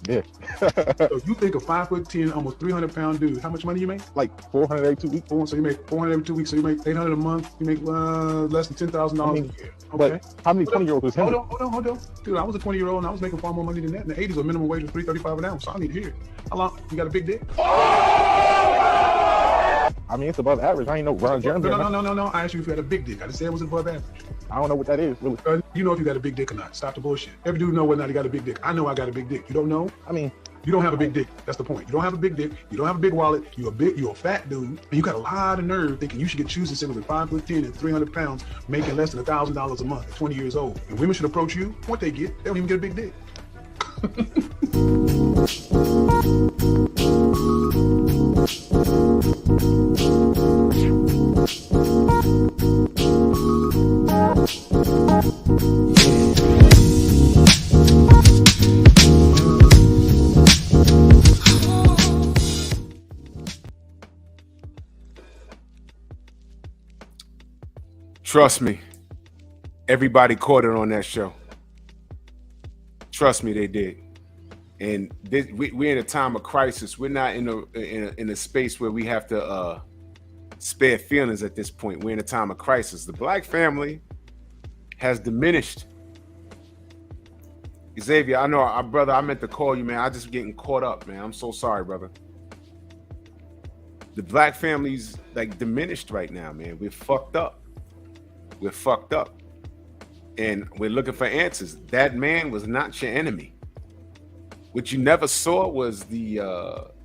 Yeah. So you think a 5'10", almost 300-pound dude, how much money you make? Like 400 every 2 weeks. So you make 400 every 2 weeks. So you make 800 a month. You make less than $10,000 a year. Okay. But how many 20-year-olds is him? Hold on. Dude, I was a 20-year-old and I was making far more money than that. In the 80s, a minimum wage was $3.35 an hour. So I need to hear it. How long? You got a big dick? I mean, it's above average. I ain't no Ron Jeremy. No. I asked you if you had a big dick. I didn't say it was above average. I don't know what that is, really. You know if you got a big dick or not. Stop the bullshit. Every dude know whether or not he got a big dick. I know I got a big dick. You don't know? I mean, you don't have a big dick. That's the point. You don't have a big dick. You don't have a big wallet. You're a fat dude, and you got a lot of nerve thinking you should get choosing singles at 5'10" and 300 pounds, making less than $1,000 a month at 20 years old. And women should approach you. What they get? They don't even get a big dick. Trust me, everybody caught it on that show. Trust me, they did. And we're in a time of crisis. We're not in a space where we have to spare feelings at this point. We're in a time of crisis. The black family has diminished. Xavier, I know, brother, I meant to call you, man. I just getting caught up, man. I'm so sorry, brother. The black family's like diminished right now, man. We're fucked up. We're fucked up. And we're looking for answers. That man was not your enemy. What you never saw was the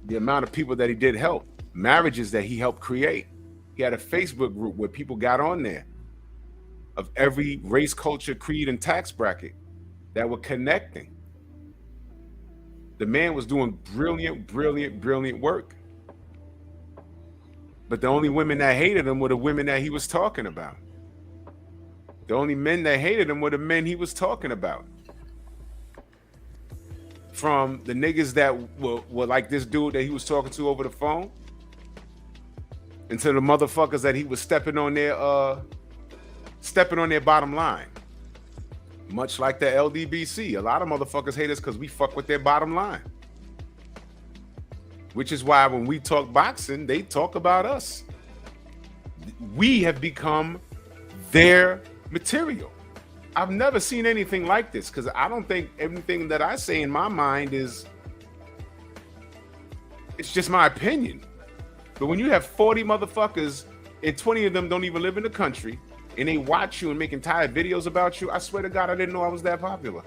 amount of people that he did help, marriages that he helped create. He had a Facebook group where people got on there of every race, culture, creed, and tax bracket that were connecting. The man was doing brilliant work. But the only women that hated him were the women that he was talking about. The only men that hated him were the men he was talking about. From the niggas that were like this dude that he was talking to over the phone, into the motherfuckers that he was stepping on their bottom line. Much like the LDBC, a lot of motherfuckers hate us because we fuck with their bottom line. Which is why when we talk boxing, they talk about us. We have become their material. I've never seen anything like this because I don't think everything that I say in my mind it's just my opinion. But when you have 40 motherfuckers and 20 of them don't even live in the country and they watch you and make entire videos about you, I swear to God, I didn't know I was that popular.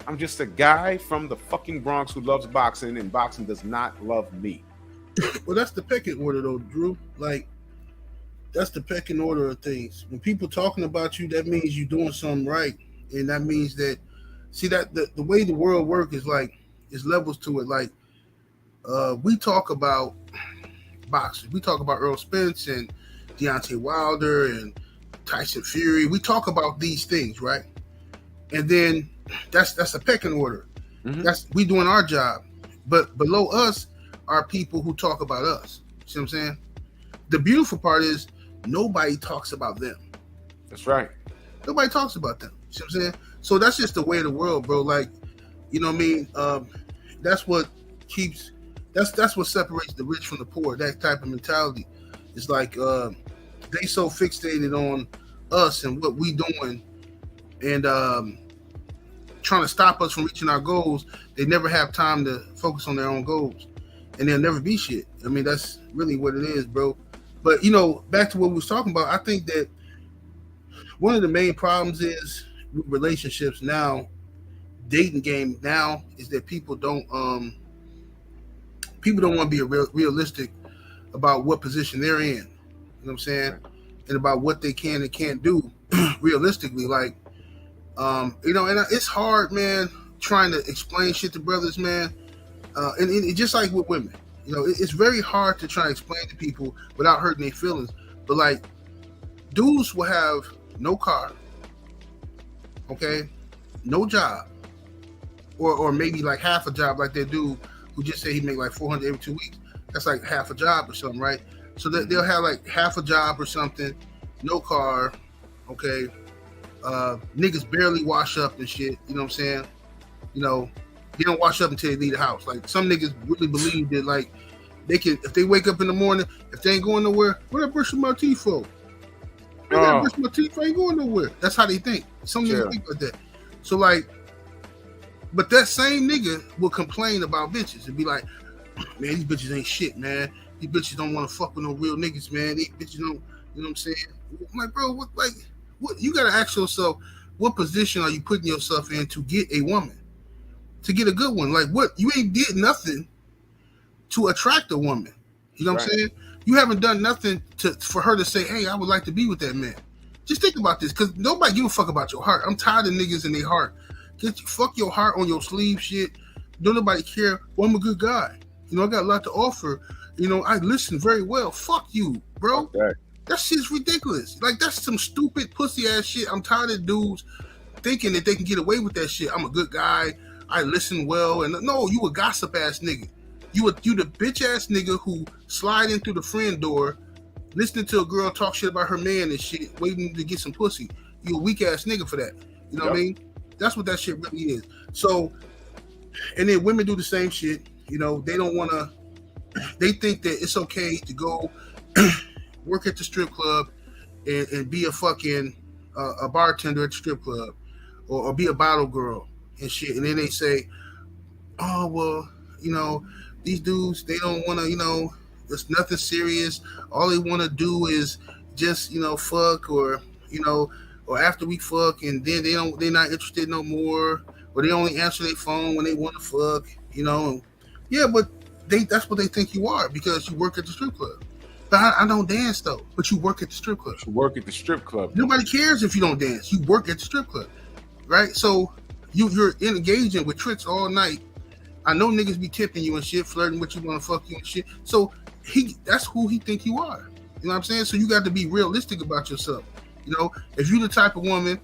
I'm just a guy from the fucking Bronx who loves boxing, and boxing does not love me. Well, that's the pecking order, though, Drew. Like, that's the pecking order of things. When people talking about you, that means you're doing something right, and that means that. See that the way the world works is like there's levels to it. Like, we talk about boxers, we talk about Earl Spence and Deontay Wilder and Tyson Fury. We talk about these things, right? And then that's a pecking order. Mm-hmm. That's we doing our job, but below us are people who talk about us. See what I'm saying? The beautiful part is nobody talks about them. That's right. Nobody talks about them. See what I'm saying? So that's just the way of the world, bro. Like, you know what I mean? That's what keeps. That's what separates the rich from the poor. That type of mentality. It's like they so fixated on us and what we doing, and trying to stop us from reaching our goals. They never have time to focus on their own goals, and they'll never be shit. I mean, that's really what it is, bro. But you know, back to what we was talking about. I think that one of the main problems is with relationships now, dating game now, is that people don't want to be realistic about what position they're in. You know what I'm saying? And about what they can and can't do realistically. Like, you know, and it's hard, man, trying to explain shit to brothers, man. And it, just like with women, you know, it's very hard to try to explain to people without hurting their feelings. But like, dudes will have no car, okay, no job, or maybe like half a job, like that dude who just said he make like $400 every 2 weeks. That's like half a job or something, right? So that they'll have like half a job or something, no car, okay. Niggas barely wash up and shit. You know what I'm saying? You know, they don't wash up until they leave the house. Like, some niggas really believe that, like, they can, if they wake up in the morning, if they ain't going nowhere, what I brushing my teeth for? I gotta brush my teeth. I ain't going nowhere. That's how they think. Some niggas think like that. So like, but that same nigga will complain about bitches and be like, man, these bitches ain't shit, man. These bitches don't want to fuck with no real niggas, man. These bitches don't, you know what I'm saying? I'm like, bro, what, like, what, you gotta ask yourself, what position are you putting yourself in to get a woman, to get a good one? Like, what, you ain't did nothing to attract a woman. You know what I'm saying? You haven't done nothing for her to say, hey, I would like to be with that man. Just think about this, because nobody give a fuck about your heart. I'm tired of niggas in their heart. Fuck your heart on your sleeve shit. Don't nobody care. Well, I'm a good guy. You know, I got a lot to offer. You know, I listen very well. Fuck you, bro. Okay. That shit's ridiculous. Like, that's some stupid pussy ass shit. I'm tired of dudes thinking that they can get away with that shit. I'm a good guy. I listen well. And no, you a gossip ass nigga. You the bitch ass nigga who slide in through the friend door, listening to a girl talk shit about her man and shit, waiting to get some pussy. You a weak ass nigga for that. You know what I mean? That's what that shit really is. So, and then women do the same shit. You know, they don't want to, they think that it's okay to go work at the strip club and be a fucking a bartender at the strip club or be a bottle girl and shit. And then they say, oh, well, you know, these dudes, they don't want to, you know, it's nothing serious. All they want to do is just, you know, fuck, or, you know, or after we fuck, and then they're not interested no more, or they only answer their phone when they want to fuck, you know. Yeah, but that's what they think you are, because you work at the strip club. But I don't dance though, but you work at the strip club. You work at the strip club. Nobody cares if you don't dance. You work at the strip club, right? So you're engaging with tricks all night. I know niggas be tipping you and shit, flirting with you, want to fuck you and shit. So that's who he think you are. You know what I'm saying? So you got to be realistic about yourself. You know, if you the type of woman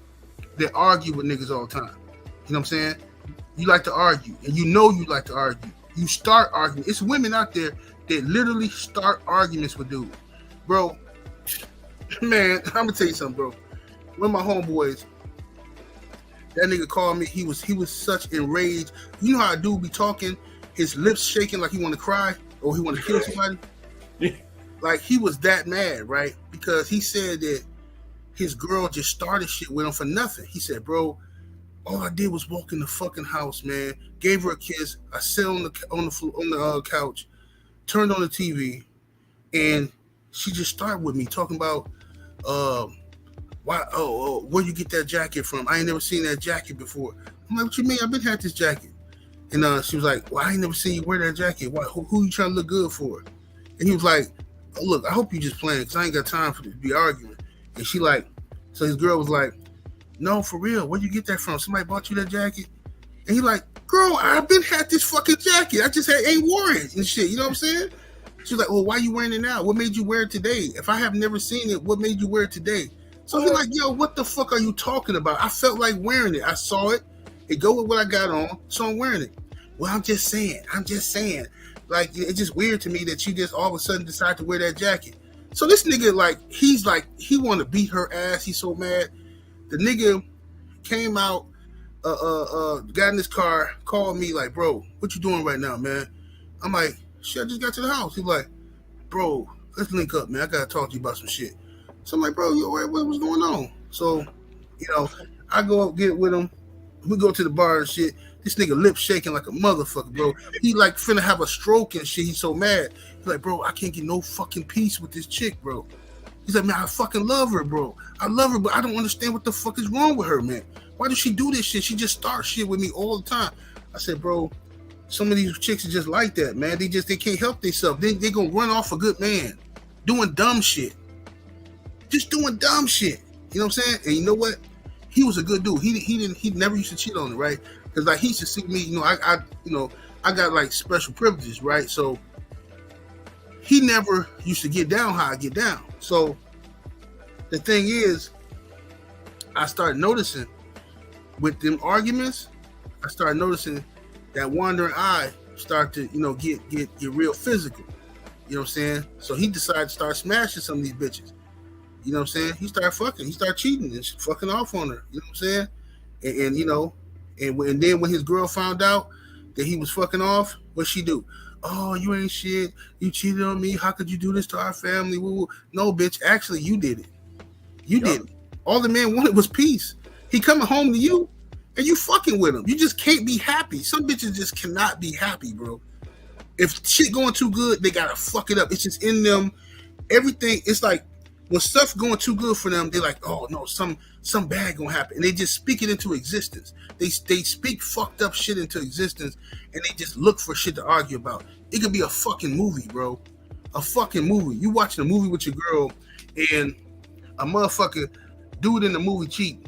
that argue with niggas all the time, you know what I'm saying? You like to argue, and you know you like to argue. You start arguing. It's women out there that literally start arguments with dudes. bro. Man, I'm gonna tell you something, bro. One of my homeboys, that nigga called me. He was such enraged. You know how a dude be talking, his lips shaking like he want to cry or he want to kill somebody. Like he was that mad, right? Because he said that his girl just started shit with him for nothing. He said, bro, all I did was walk in the fucking house, man. Gave her a kiss. I sat on the couch, turned on the TV, and she just started with me talking about why where you get that jacket from? I ain't never seen that jacket before. I'm like, what you mean? I've been had this jacket. And she was like, well, I ain't never seen you wear that jacket. Why, who you trying to look good for? And he was like, oh, look, I hope you just playing because I ain't got time for this to be arguing. And she like, so his girl was like, no, for real, where'd you get that from? Somebody bought you that jacket? And he like, girl, I've been had this fucking jacket. I just ain't worn it and shit. You know what I'm saying? She was like, well, why you wearing it now? What made you wear it today? If I have never seen it, what made you wear it today? So he's like, yo, what the fuck are you talking about? I felt like wearing it. I saw it. It go with what I got on, so I'm wearing it. Well, I'm just saying. Like, it's just weird to me that you just all of a sudden decide to wear that jacket. So this nigga, like, he want to beat her ass. He's so mad. The nigga came out, got in his car, called me like, bro, what you doing right now, man? I'm like, shit, I just got to the house. He's like, bro, let's link up, man. I gotta talk to you about some shit. So I'm like, bro, what's going on? So, you know, I go up, get with him. We go to the bar and shit. This nigga lip shaking like a motherfucker, bro. He like finna have a stroke and shit. He's so mad. He's like, bro, I can't get no fucking peace with this chick, bro. He's like, man, I fucking love her, bro. I love her, but I don't understand what the fuck is wrong with her, man. Why does she do this shit? She just starts shit with me all the time. I said, bro, some of these chicks are just like that, man. They can't help themselves. They gonna run off a good man doing dumb shit. Just doing dumb shit. You know what I'm saying? And you know what? He was a good dude. He never used to cheat on it, right? Because like he used to see me, you know, I got like special privileges, right? So he never used to get down how I get down. So the thing is, I started noticing with them arguments, I started noticing that wandering eye start to, you know, get real physical. You know what I'm saying? So he decided to start smashing some of these bitches. You know what I'm saying? He started fucking. He started cheating and fucking off on her. You know what I'm saying? And you know, and then when his girl found out that he was fucking off, what'd she do? Oh, you ain't shit. You cheated on me. How could you do this to our family? Woo-woo. No, bitch. Actually, you did it. You did it. All the man wanted was peace. He coming home to you, and you fucking with him. You just can't be happy. Some bitches just cannot be happy, bro. If shit going too good, they gotta fuck it up. It's just in them. Everything. It's like when stuff going too good for them, they're like, oh no, some bad gonna happen, and they just speak it into existence. They speak fucked up shit into existence, and they just look for shit to argue about. It could be a fucking movie, bro. A fucking movie. You watching a movie with your girl, and a motherfucker dude in the movie cheat.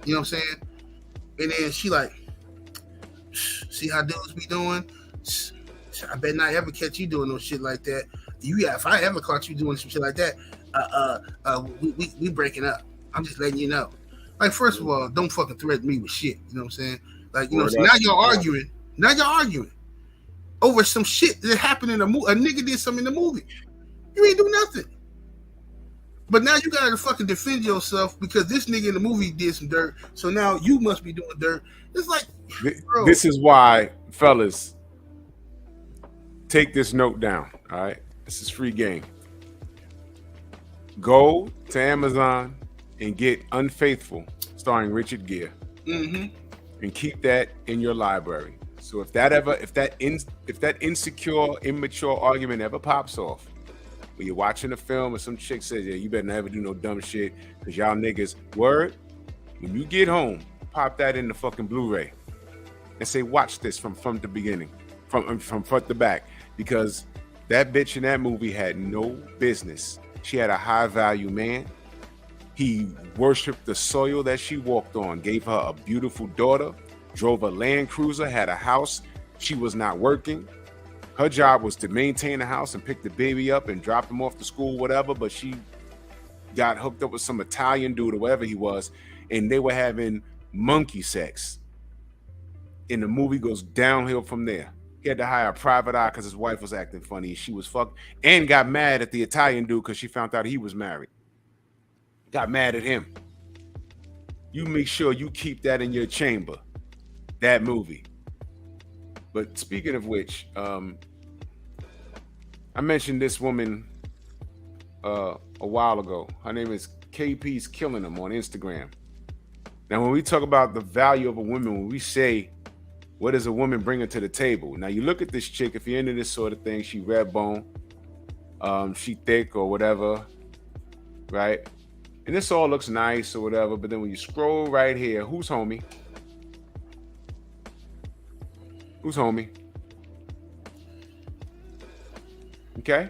You know what I'm saying? And then she like, see how dudes be doing? I bet not ever catch you doing no shit like that. If I ever caught you doing some shit like that, we breaking up. I'm just letting you know. Like, first of all, don't fucking threaten me with shit. You know what I'm saying? Like, you know, so now y'all arguing. Now y'all arguing over some shit that happened in a movie. A nigga did something in the movie. You ain't do nothing. But now you gotta fucking defend yourself because this nigga in the movie did some dirt. So now you must be doing dirt. It's like, bro. This is why, fellas, take this note down. All right, this is free game. Go to Amazon and get Unfaithful, starring Richard Gere, and keep that in your library. So if that insecure, immature argument ever pops off, when you're watching a film and some chick says, yeah, you better never do no dumb shit because y'all niggas, word, when you get home, pop that in the fucking Blu-ray and say, watch this from the beginning, from front to back, because that bitch in that movie had no business. She had a high value man. He worshiped the soil that she walked on, gave her a beautiful daughter, drove a Land Cruiser, had a house. She was not working. Her job was to maintain the house and pick the baby up and drop him off to school, whatever. But she got hooked up with some Italian dude or whatever he was, and they were having monkey sex. And the movie goes downhill from there. He had to hire a private eye because his wife was acting funny. She was fucked and got mad at the Italian dude because she found out he was married. Got mad at him. You make sure you keep that in your chamber, that movie. But speaking of which, I mentioned this woman a while ago. Her name is KP's Killing Them on Instagram. Now, when we talk about the value of a woman, when we say, what does a woman bring to the table? Now, you look at this chick, if you're into this sort of thing, she red bone, she thick or whatever, right? And this all looks nice or whatever, but then when you scroll right here, who's homie? Who's homie? Okay?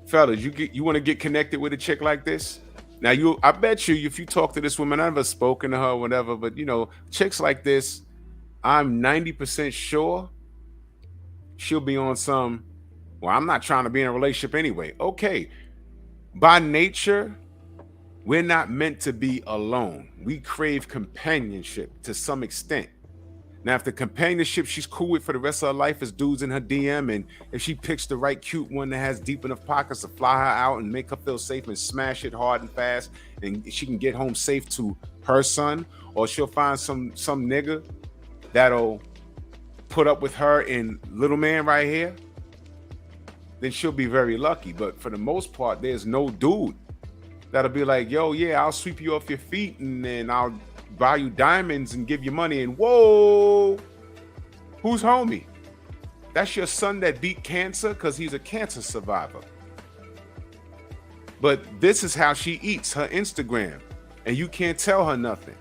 Fellas, you want to get connected with a chick like this? Now, I bet you, if you talk to this woman, I've never spoken to her or whatever, but, chicks like this, I'm 90% sure she'll be on some, well, I'm not trying to be in a relationship anyway. Okay. By nature, we're not meant to be alone. We crave companionship to some extent. Now, if the companionship she's cool with for the rest of her life is dudes in her DM, and if she picks the right cute one that has deep enough pockets to fly her out and make her feel safe and smash it hard and fast, and she can get home safe to her son, or she'll find some nigga that'll put up with her and little man right here, then she'll be very lucky. But for the most part, there's no dude that'll be like, yo, yeah, I'll sweep you off your feet and then I'll buy you diamonds and give you money. And whoa, who's homie? That's your son that beat cancer because he's a cancer survivor. But this is how she eats her Instagram, and you can't tell her nothing.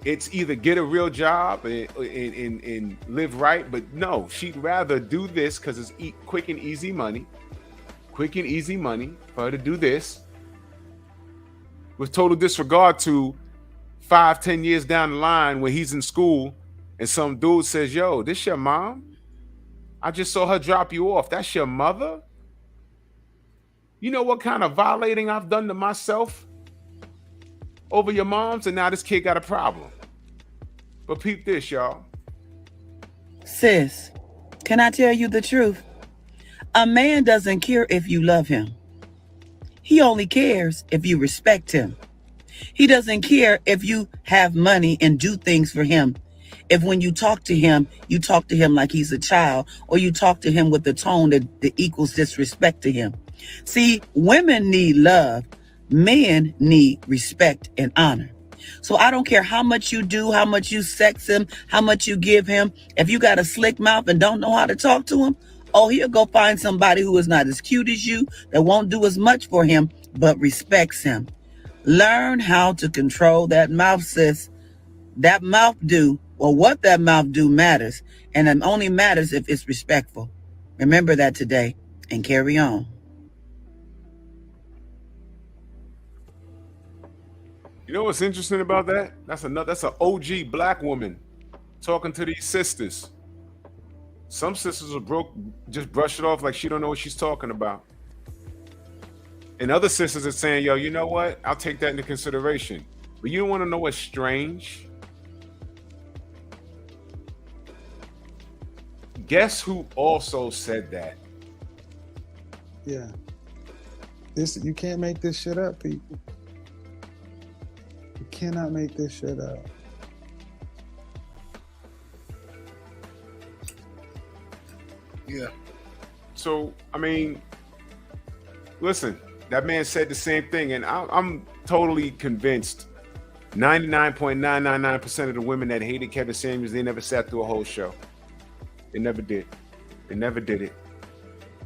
It's either get a real job and live right, but no, she'd rather do this because it's quick and easy money. Quick and easy money for her to do this with total disregard to 5-10 years down the line when he's in school and some dude says, yo, this your mom? I just saw her drop you off. That's your mother? You know what kind of violating I've done to myself over your moms? And now this kid got a problem. But peep this, y'all. Sis, can I tell you the truth? A man doesn't care if you love him. He only cares if you respect him. He doesn't care if you have money and do things for him. If when you talk to him like he's a child, or you talk to him with a tone that equals disrespect to him. See, women need love. Men need respect and honor. So I don't care how much you do, how much you sex him, how much you give him. If you got a slick mouth and don't know how to talk to him, he'll go find somebody who is not as cute as you, that won't do as much for him, but respects him. Learn how to control that mouth, sis. That mouth do, or what that mouth do matters. And it only matters if it's respectful. Remember that today and carry on. You know what's interesting about that? That's an OG black woman talking to these sisters. Some sisters are just brush it off like she don't know what she's talking about. And other sisters are saying, yo, you know what? I'll take that into consideration. But you don't want to know what's strange? Guess who also said that? Yeah. You can't make this shit up, people. You cannot make this shit up. Yeah. So, I mean, listen, that man said the same thing, and I'm totally convinced 99.999% of the women that hated Kevin Samuels, they never sat through a whole show. They never did. They never did it.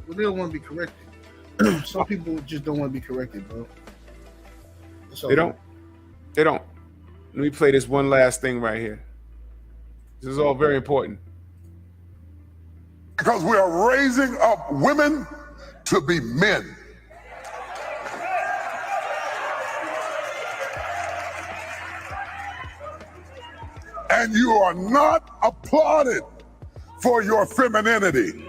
Well, they don't want to be corrected. Some people just don't want to be corrected, bro. They don't. They don't. Let me play this one last thing right here. This is all very important. Because we are raising up women to be men. And you are not applauded for your femininity.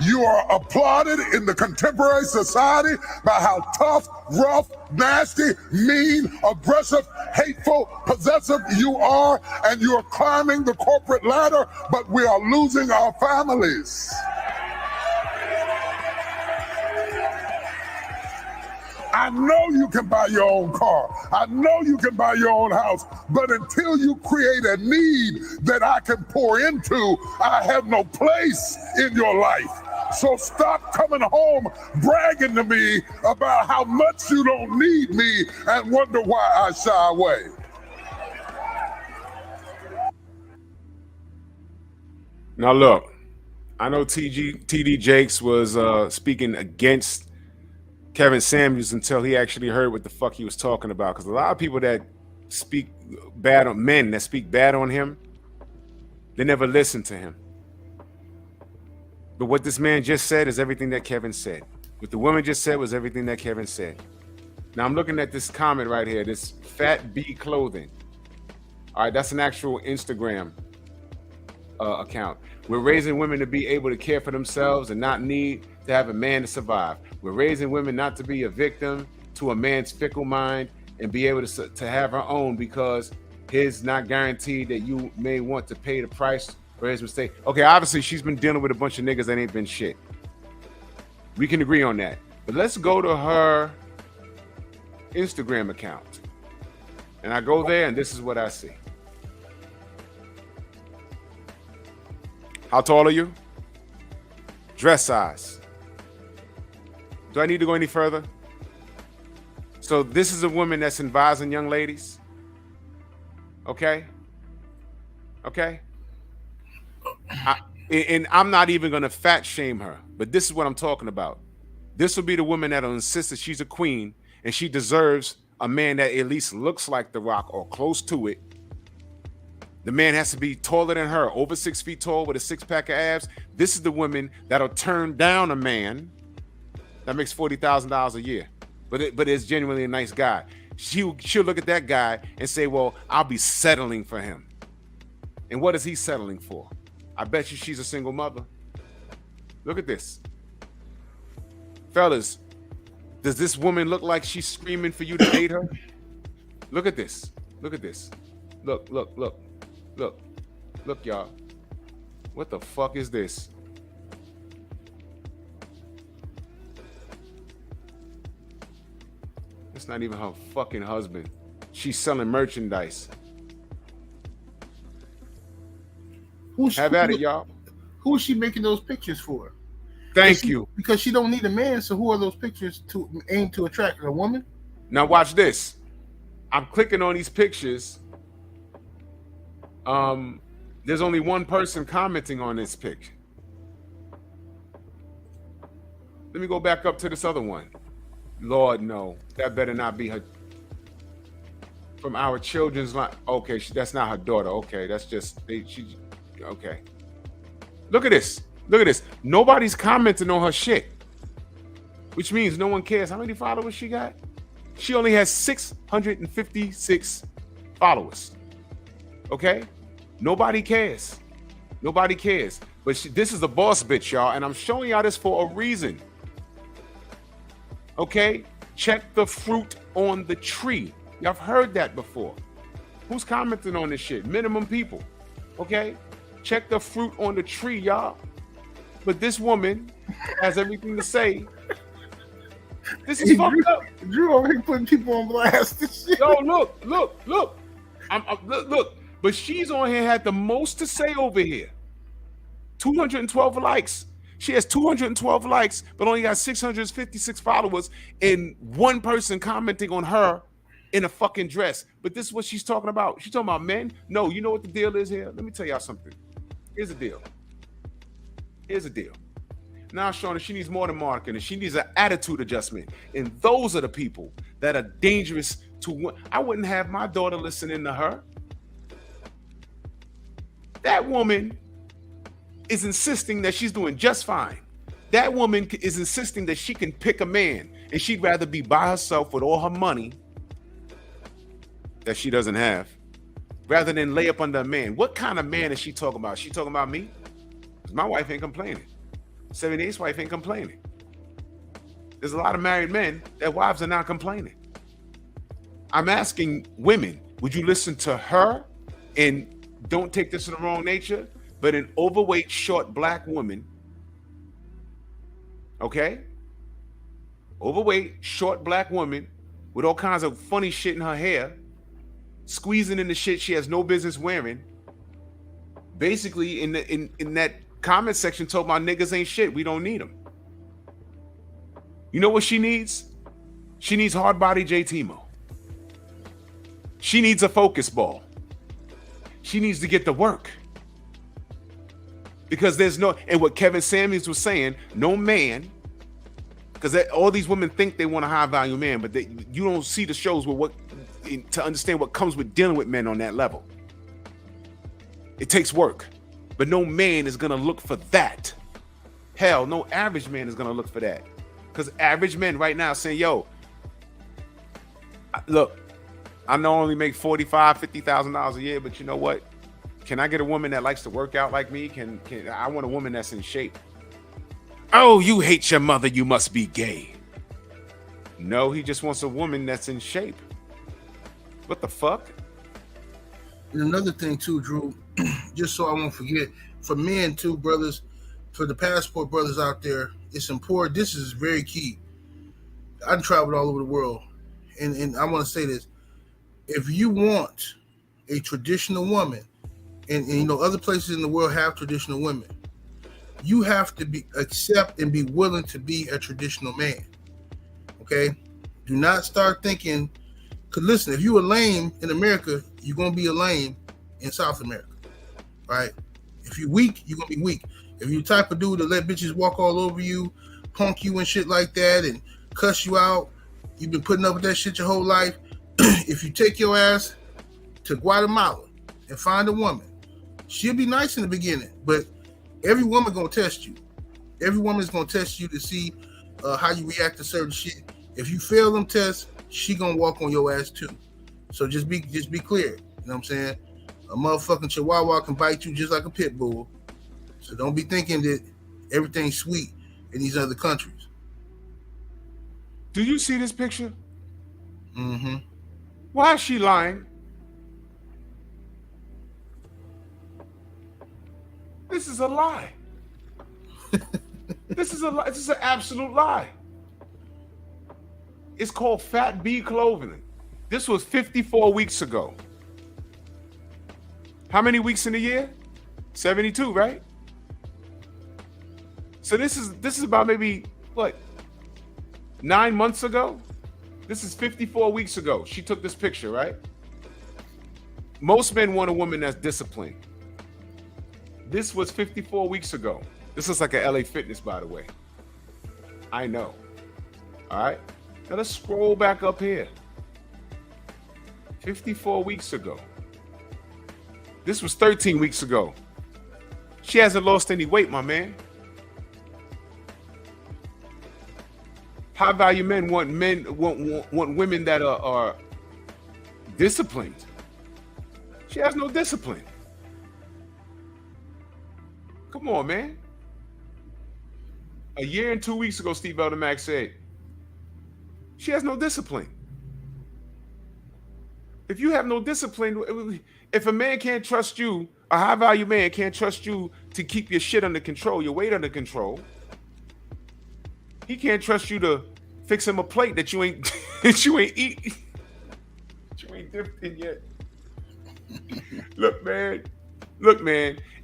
You are applauded in the contemporary society by how tough, rough, nasty, mean, aggressive, hateful, possessive you are, and you are climbing the corporate ladder, but we are losing our families. I know you can buy your own car. I know you can buy your own house. But until you create a need that I can pour into, I have no place in your life. So stop coming home bragging to me about how much you don't need me and wonder why I shy away. Now look, I know TD Jakes was speaking against Kevin Samuels until he actually heard what the fuck he was talking about. Because a lot of people that speak bad on men, that speak bad on him, they never listen to him. But what this man just said is everything that Kevin said. What the woman just said was everything that Kevin said. Now I'm looking at this comment right here, this Fat B Clothing. All right, that's an actual Instagram account. We're raising women to be able to care for themselves and not need to have a man to survive. We're raising women not to be a victim to a man's fickle mind and be able to have her own, because his not guaranteed that you may want to pay the price for his mistake. Okay, obviously she's been dealing with a bunch of niggas that ain't been shit. We can agree on that. But let's go to her Instagram account. And I go there and this is what I see. How tall are you? Dress size. Do I need to go any further? So this is a woman that's advising young ladies. Okay? Okay? And I'm not even going to fat shame her, but this is what I'm talking about. This will be the woman that'll insist that she's a queen and she deserves a man that at least looks like The Rock or close to it. The man has to be taller than her, over 6 feet tall with a six-pack of abs. This is the woman that'll turn down a man that makes $40,000 a year, but is genuinely a nice guy. She'll look at that guy and say, well, I'll be settling for him. And what is he settling for? I bet you she's a single mother. Look at this. Fellas, does this woman look like she's screaming for you to date her? Look at this. Look at this. Look, look, look. Look, look, y'all. What the fuck is this? It's not even her fucking husband. She's selling merchandise. Have at it, y'all. Who is she making those pictures for? Thank you. Because she don't need a man, so who are those pictures to aim to attract? A woman? Now watch this. I'm clicking on these pictures. There's only one person commenting on this picture. Let me go back up to this other one. Lord, no, that better not be her. From our children's line. Okay, that's not her daughter. Okay, that's just okay. Look at this. Look at this. Nobody's commenting on her shit, which means no one cares. How many followers she got? She only has 656 followers. Okay? Nobody cares. Nobody cares. But this is a boss bitch, y'all, and I'm showing y'all this for a reason. Okay? Check the fruit on the tree. Y'all have heard that before. Who's commenting on this shit? Minimum people. Okay? Check the fruit on the tree, y'all. But this woman has everything to say. This is fucked up. Drew over here putting people on blast. Yo, look. Look. But she's on here, had the most to say over here. 212 likes. She has 212 likes, but only got 656 followers, and one person commenting on her in a fucking dress. But this is what she's talking about. She's talking about men. No, you know what the deal is here? Let me tell y'all something. Here's the deal. Now showing that she needs more than marketing. She needs an attitude adjustment. And those are the people that are dangerous to. I wouldn't have my daughter listening to her. That woman is insisting that she's doing just fine. That woman is insisting that she can pick a man, and she'd rather be by herself with all her money that she doesn't have, rather than lay up under a man. What kind of man is she talking about? She talking about me? Because my wife ain't complaining. 78's wife ain't complaining. There's a lot of married men that wives are not complaining. I'm asking women, would you listen to her? And don't take this in the wrong nature, but an overweight, short black woman, okay? Overweight, short black woman with all kinds of funny shit in her hair, squeezing in the shit she has no business wearing. Basically, in that comment section, told my niggas ain't shit. We don't need them. You know what she needs? She needs hard body J-Timo. She needs a focus ball. She needs to get to work. Because there's no, and what Kevin Samuels was saying, no man, because all these women think they want a high value man, but you don't see the shows with to understand what comes with dealing with men on that level. It takes work, but no man is gonna look for that. Hell, no average man is gonna look for that. Because average men right now saying, yo, look, I know I only make $45,000, $50,000 a year, but you know what? Can I get a woman that likes to work out like me? Can I want a woman that's in shape? Oh, you hate your mother, you must be gay. No, he just wants a woman that's in shape. What the fuck? And another thing too, Drew, just so I won't forget, for men too, brothers, for the passport brothers out there, it's important. This is very key. I've traveled all over the world, and I want to say this: if you want a traditional woman, and you know other places in the world have traditional women, you have to accept and be willing to be a traditional man. Okay, do not start thinking. Cause listen, if you a lame in America, you're gonna be a lame in South America, right? If you weak, you're gonna be weak. If you type of dude to let bitches walk all over you, punk you and shit like that, and cuss you out, you've been putting up with that shit your whole life. If you take your ass to Guatemala and find a woman, she'll be nice in the beginning, but every woman gonna test you. Every woman is gonna test you to see how you react to certain shit. If you fail them tests, she gonna walk on your ass too. So just be clear. You know what I'm saying? A motherfucking chihuahua can bite you just like a pit bull. So don't be thinking that everything's sweet in these other countries. Do you see this picture? Mm-hmm. Why is she lying? This is a lie. This is a lie. This is an absolute lie. It's called Fat B clothing. This was 54 weeks ago. How many weeks in a year? 72, right? So this is about maybe what? 9 months ago? This is 54 weeks ago. She took this picture, right? Most men want a woman that's disciplined. This was 54 weeks ago. This is like a LA Fitness, by the way. I know. All right. Now let's scroll back up here. 54 weeks ago. This was 13 weeks ago. She hasn't lost any weight, my man. High value men want women that are disciplined. She has no discipline. Come on, man. A year and 2 weeks ago, Steve Eldermack said, she has no discipline. If you have no discipline, if a man can't trust you, a high value man can't trust you to keep your shit under control, your weight under control, he can't trust you to fix him a plate that you ain't that you ain't eat, that you ain't dipped in yet. Look, man.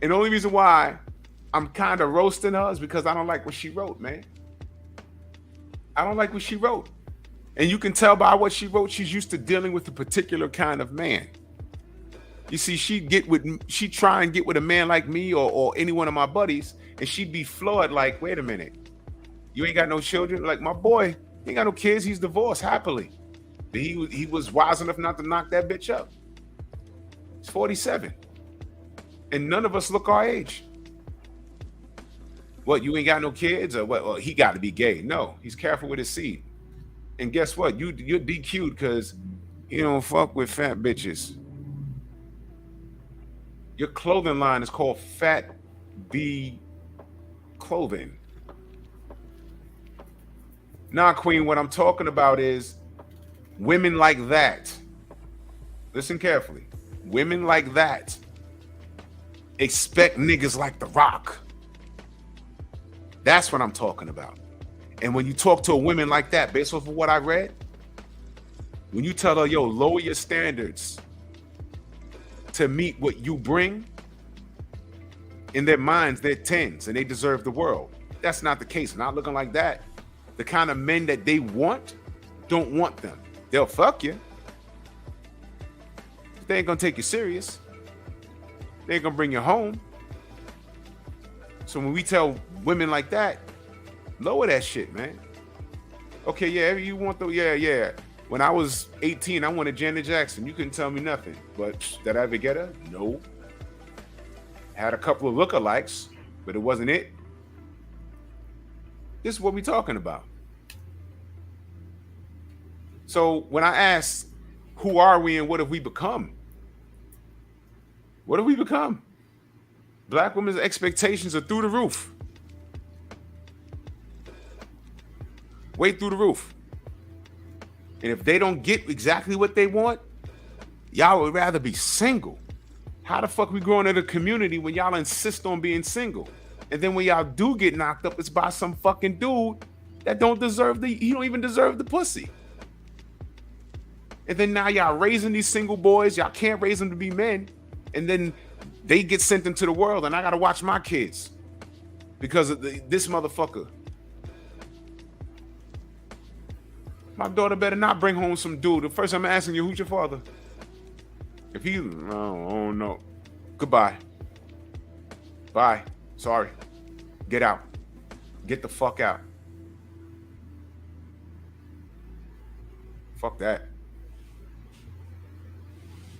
And the only reason why I'm kind of roasting her is because I don't like what she wrote, man. I don't like what she wrote. And you can tell by what she wrote, she's used to dealing with a particular kind of man. You see, she'd try and get with a man like me or any one of my buddies, and she'd be floored like, wait a minute, you ain't got no children? Like, my boy, he ain't got no kids, he's divorced happily. But he was wise enough not to knock that bitch up. He's 47. And none of us look our age. What, you ain't got no kids? Or what? Well, he got to be gay. No, he's careful with his seed. And guess what? You're DQ'd because you don't fuck with fat bitches. Your clothing line is called Fat B Clothing. Nah, Queen, what I'm talking about is women like that. Listen carefully. Women like that expect niggas like The Rock. That's what I'm talking about. And when you talk to a woman like that, based off of what I read, when you tell her, yo, lower your standards to meet what you bring, in their minds, they're 10s and they deserve the world. That's not the case. Not looking like that. The kind of men that they want don't want them. They'll fuck you. But they ain't gonna take you serious. They ain't gonna bring you home. So when we tell women like that, lower that shit, man. Okay, yeah, you want the, yeah. When I was 18, I wanted Janet Jackson. You couldn't tell me nothing. But did I ever get her? No. Had a couple of lookalikes, but it wasn't it. This is what we're talking about. So when I ask, who are we and what have we become? What have we become? Black women's expectations are through the roof. Way through the roof. And if they don't get exactly what they want, y'all would rather be single. How the fuck we growing in a community when y'all insist on being single? And then when y'all do get knocked up, it's by some fucking dude that he don't even deserve the pussy. And then now y'all raising these single boys, y'all can't raise them to be men. And then they get sent into the world and I gotta watch my kids because of this motherfucker. My daughter better not bring home some dude. The first I'm asking you, who's your father? If he, oh no. Goodbye. Bye. Sorry. Get out. Get the fuck out. Fuck that.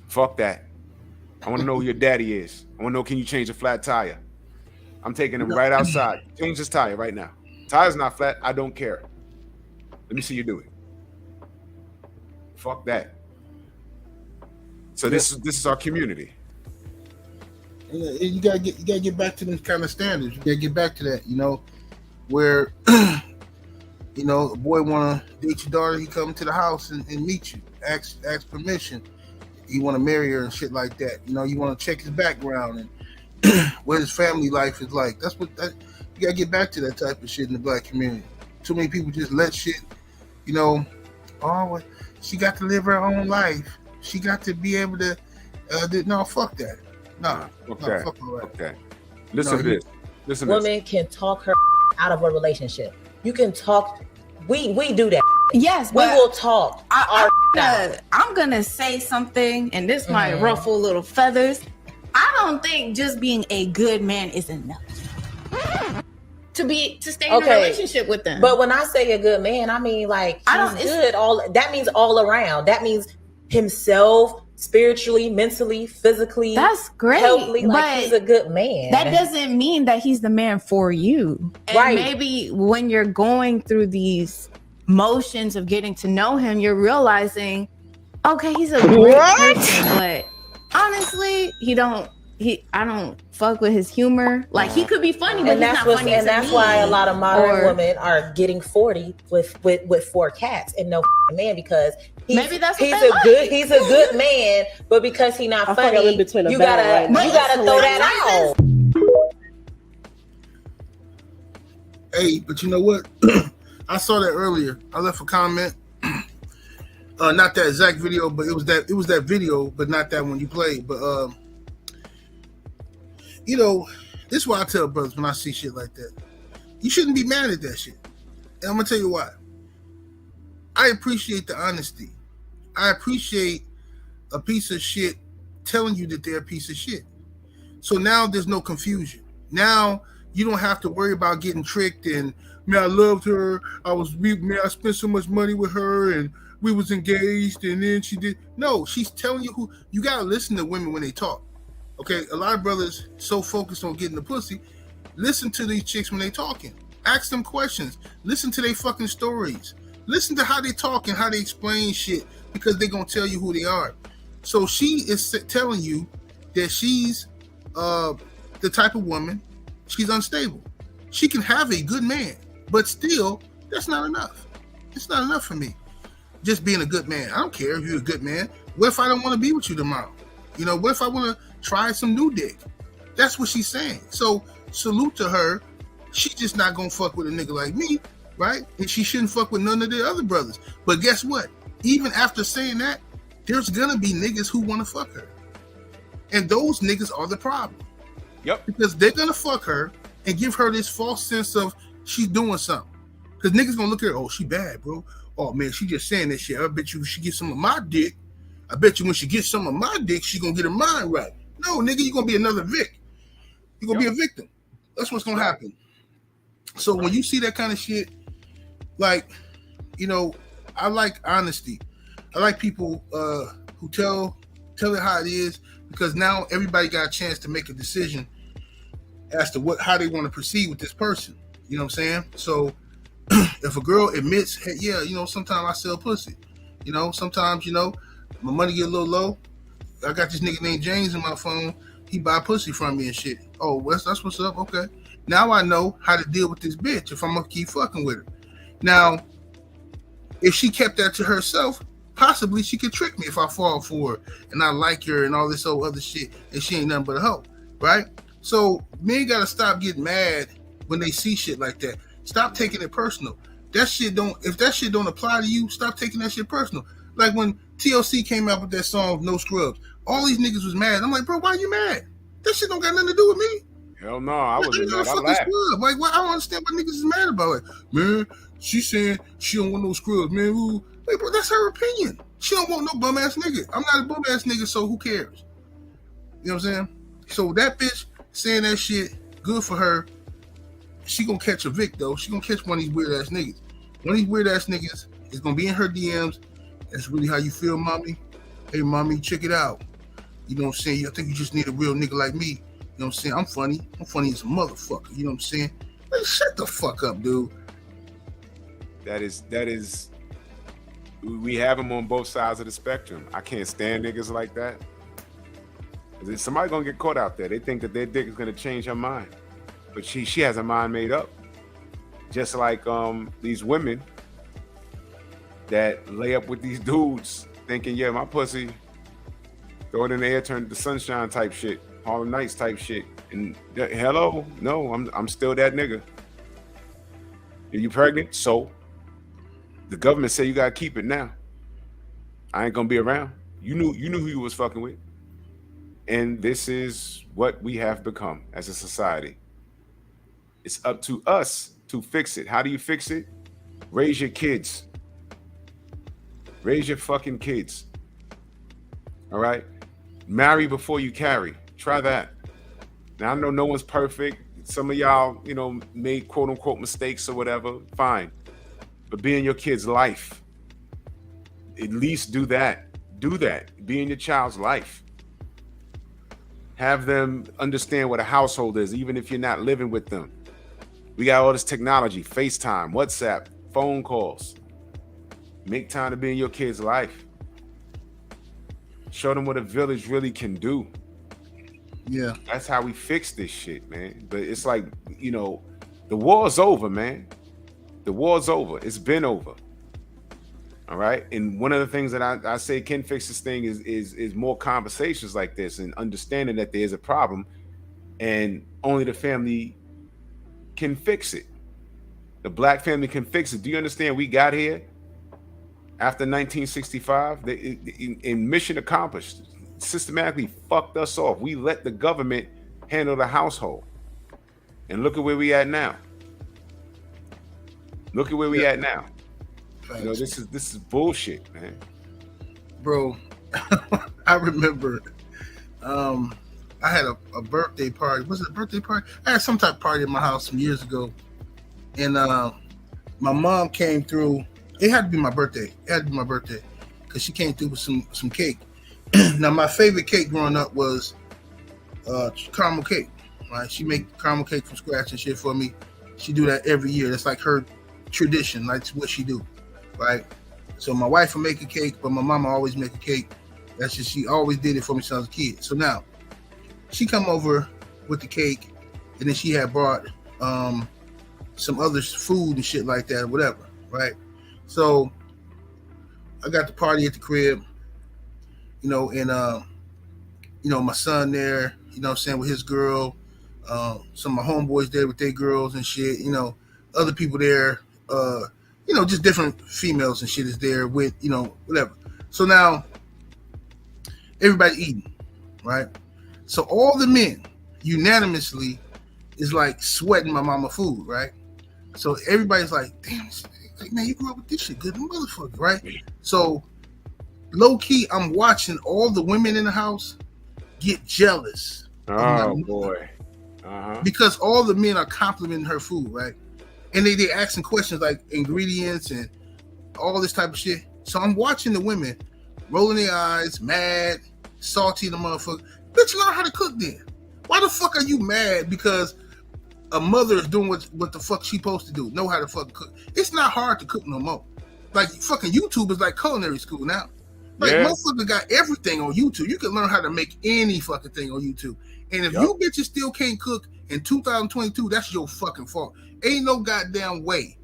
Fuck that. I want to know who your daddy is. I want to know, can you change a flat tire? I'm taking him right outside. Change this tire right now. Tire's not flat. I don't care. Let me see you do it. Fuck that. So this is our community. You gotta get back to those kind of standards. You gotta get back to that, where a boy wanna date your daughter, he come to the house and meet you, ask permission. You wanna marry her and shit like that. You wanna check his background and what his family life is like. You gotta get back to that type of shit in the black community. Too many people just let shit, she got to live her own life. She got to be able to. No, fuck that. No, okay. Fuck all that. Okay. Listen to this. Listen to Women this. can talk her out of a relationship. You can talk. We do that. Yes, we will talk. I'm gonna say something, and this might ruffle little feathers. I don't think just being a good man is enough to stay in a relationship with them. But when I say a good man, I mean like he's good. That means all around. That means himself, spiritually, mentally, physically. That's great. Healthily, like he's a good man. That doesn't mean that he's the man for you. And right. Maybe when you're going through these motions of getting to know him, you're realizing, okay, he's a great person, but honestly, I don't fuck with his humor. Like, he could be funny, but he's not funny. And that's why a lot of modern women are getting 40 with 4 cats and no man, because he's a good man, but because he's not funny, you gotta throw that out. Hey, but you know what? I saw that earlier. I left a comment. Not that exact video, but it was that video, but not that one you played. But this is why I tell brothers when I see shit like that. You shouldn't be mad at that shit. And I'm gonna tell you why. I appreciate the honesty. I appreciate a piece of shit telling you that they're a piece of shit. So now there's no confusion. Now you don't have to worry about getting tricked and, man, I loved her. I spent so much money with her and we was engaged and then she did. No, she's telling you you gotta listen to women when they talk. Okay, a lot of brothers so focused on getting the pussy. Listen to these chicks when they talking. Ask them questions. Listen to their fucking stories. Listen to how they talk and how they explain shit, because they're gonna tell you who they are. So she is telling you that she's the type of woman, she's unstable. She can have a good man, but still, that's not enough. It's not enough for me. Just being a good man. I don't care if you're a good man. What if I don't want to be with you tomorrow? You know, what if I want to try some new dick? That's what she's saying. So salute to her. She's just not gonna fuck with a nigga like me, right? And she shouldn't fuck with none of the other brothers. But guess what? Even after saying that, there's gonna be niggas who want to fuck her. And those niggas are the problem. Yep. Because they're gonna fuck her and give her this false sense of she's doing something. Because niggas gonna look at her, oh, she bad, bro. Oh man, she just saying that shit. I bet you if she gets some of my dick, I bet you when she gets some of my dick, she gonna get her mind right. No, nigga, you're gonna be another Vic. You're gonna be a victim. That's what's gonna happen. So when you see that kind of shit, like, you know, I like honesty. I like people who tell it how it is, because now everybody got a chance to make a decision as to how they want to proceed with this person. You know what I'm saying? So if a girl admits, hey, yeah, you know, sometimes I sell pussy. You know, sometimes, you know, my money get a little low. I got this nigga named James in my phone. He buy pussy from me and shit. Oh, that's what's up. Okay. Now I know how to deal with this bitch if I'm gonna keep fucking with her. Now, if she kept that to herself, possibly she could trick me if I fall for her and I like her and all this old other shit and she ain't nothing but a hoe, right? So men gotta stop getting mad when they see shit like that. Stop taking it personal. If that shit don't apply to you, stop taking that shit personal. Like when TLC came out with that song No Scrubs, all these niggas was mad. I'm like, bro, why are you mad? That shit don't got nothing to do with me. Hell no, I wasn't mad. I laughed. Like, I don't understand what niggas is mad about. Like, man, she saying she don't want no scrubs, man. Ooh. Like, bro, that's her opinion. She don't want no bum ass nigga. I'm not a bum ass nigga, so who cares? You know what I'm saying? So that bitch saying that shit, good for her. She gonna catch a Vic though. She gonna catch one of these weird ass niggas. One of these weird ass niggas is gonna be in her DMs. That's really how you feel, mommy? Hey, mommy, check it out. You know what I'm saying? I think you just need a real nigga like me. You know what I'm saying? I'm funny. I'm funny as a motherfucker. You know what I'm saying? Like, shut the fuck up, dude. That is. We have them on both sides of the spectrum. I can't stand niggas like that. Somebody gonna get caught out there. They think that their dick is gonna change her mind, but she has her mind made up. Just like these women that lay up with these dudes, thinking, yeah, my pussy, throw it in the air, turn it to sunshine type shit, Harlem Nights type shit. And hello, no, I'm still that nigga. Are you pregnant? So the government say you gotta keep it now. I ain't gonna be around. You knew who you was fucking with. And this is what we have become as a society. It's up to us to fix it. How do you fix it? Raise your kids. Raise your fucking kids. All right? Marry before you carry. Try that. Now, I know no one's perfect. Some of y'all, you know, made quote unquote mistakes or whatever. Fine. But be in your kid's life. At least do that. Do that. Be in your child's life. Have them understand what a household is, even if you're not living with them. We got all this technology, FaceTime, WhatsApp, phone calls. Make time to be in your kid's life. Show them what a village really can do. Yeah. That's how we fix this shit, man. But it's like, you know, the war's over, man. The war's over. It's been over. All right. And one of the things that I say can fix this thing is more conversations like this and understanding that there's a problem and only the family can fix it. The black family can fix it. Do you understand? We got here after 1965 in mission accomplished. Systematically fucked us off. We let the government handle the household. And look at where we at now. Look at where we at now. Thanks. You know, this is bullshit, man. Bro, I remember I had a birthday party. Was it a birthday party? I had some type of party at my house some years ago. And my mom came through. It had to be my birthday. It had to be my birthday. Because she came through with some cake. Now, my favorite cake growing up was caramel cake. Right? She make caramel cake from scratch and shit for me. She do that every year. That's like her tradition. Like, what she do. Right? So my wife will make a cake, but my mama always make a cake. That's just, she always did it for me since I was a kid. So now, she come over with the cake, and then she had brought some other food and shit like that or whatever, right? So I got the party at the crib, and my son there, what I'm saying, with his girl, some of my homeboys there with their girls and shit, other people there, just different females and shit is there with, whatever. So now everybody eating, right? So all the men unanimously is like sweating my mama food, right? So everybody's like, damn, like, man, you grew up with this shit, good motherfucker, right? So low key, I'm watching all the women in the house get jealous. Oh boy. Because all the men are complimenting her food, right? And they asking questions like ingredients and all this type of shit. So I'm watching the women rolling their eyes, mad, salty, the motherfucker. Bitch, learn how to cook then. Why the fuck are you mad because a mother is doing what the fuck she supposed to do? Know how to fucking cook. It's not hard to cook no more. Like fucking YouTube is like culinary school now. Like motherfucker got everything on YouTube. You can learn how to make any fucking thing on YouTube. And if you bitches still can't cook in 2022, that's your fucking fault. Ain't no goddamn way.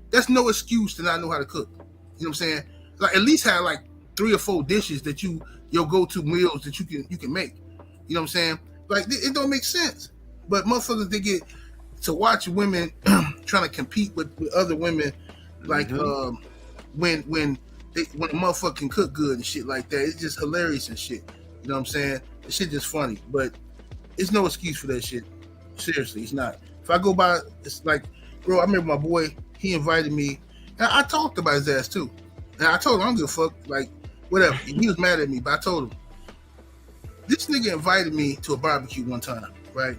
That's no excuse to not know how to cook. You know what I'm saying? Like at least have like 3 or 4 dishes that your go-to meals that you can make. You know what I'm saying? Like it don't make sense. But motherfuckers, they get to watch women trying to compete with other women, like when a motherfucker can cook good and shit like that. It's just hilarious and shit. You know what I'm saying? The shit just funny, but it's no excuse for that shit. Seriously, it's not. If I go by, it's like, bro, I remember my boy, he invited me, and I talked about his ass too. And I told him, I don't give a fuck, like, whatever. He was mad at me, but I told him, this nigga invited me to a barbecue one time, right?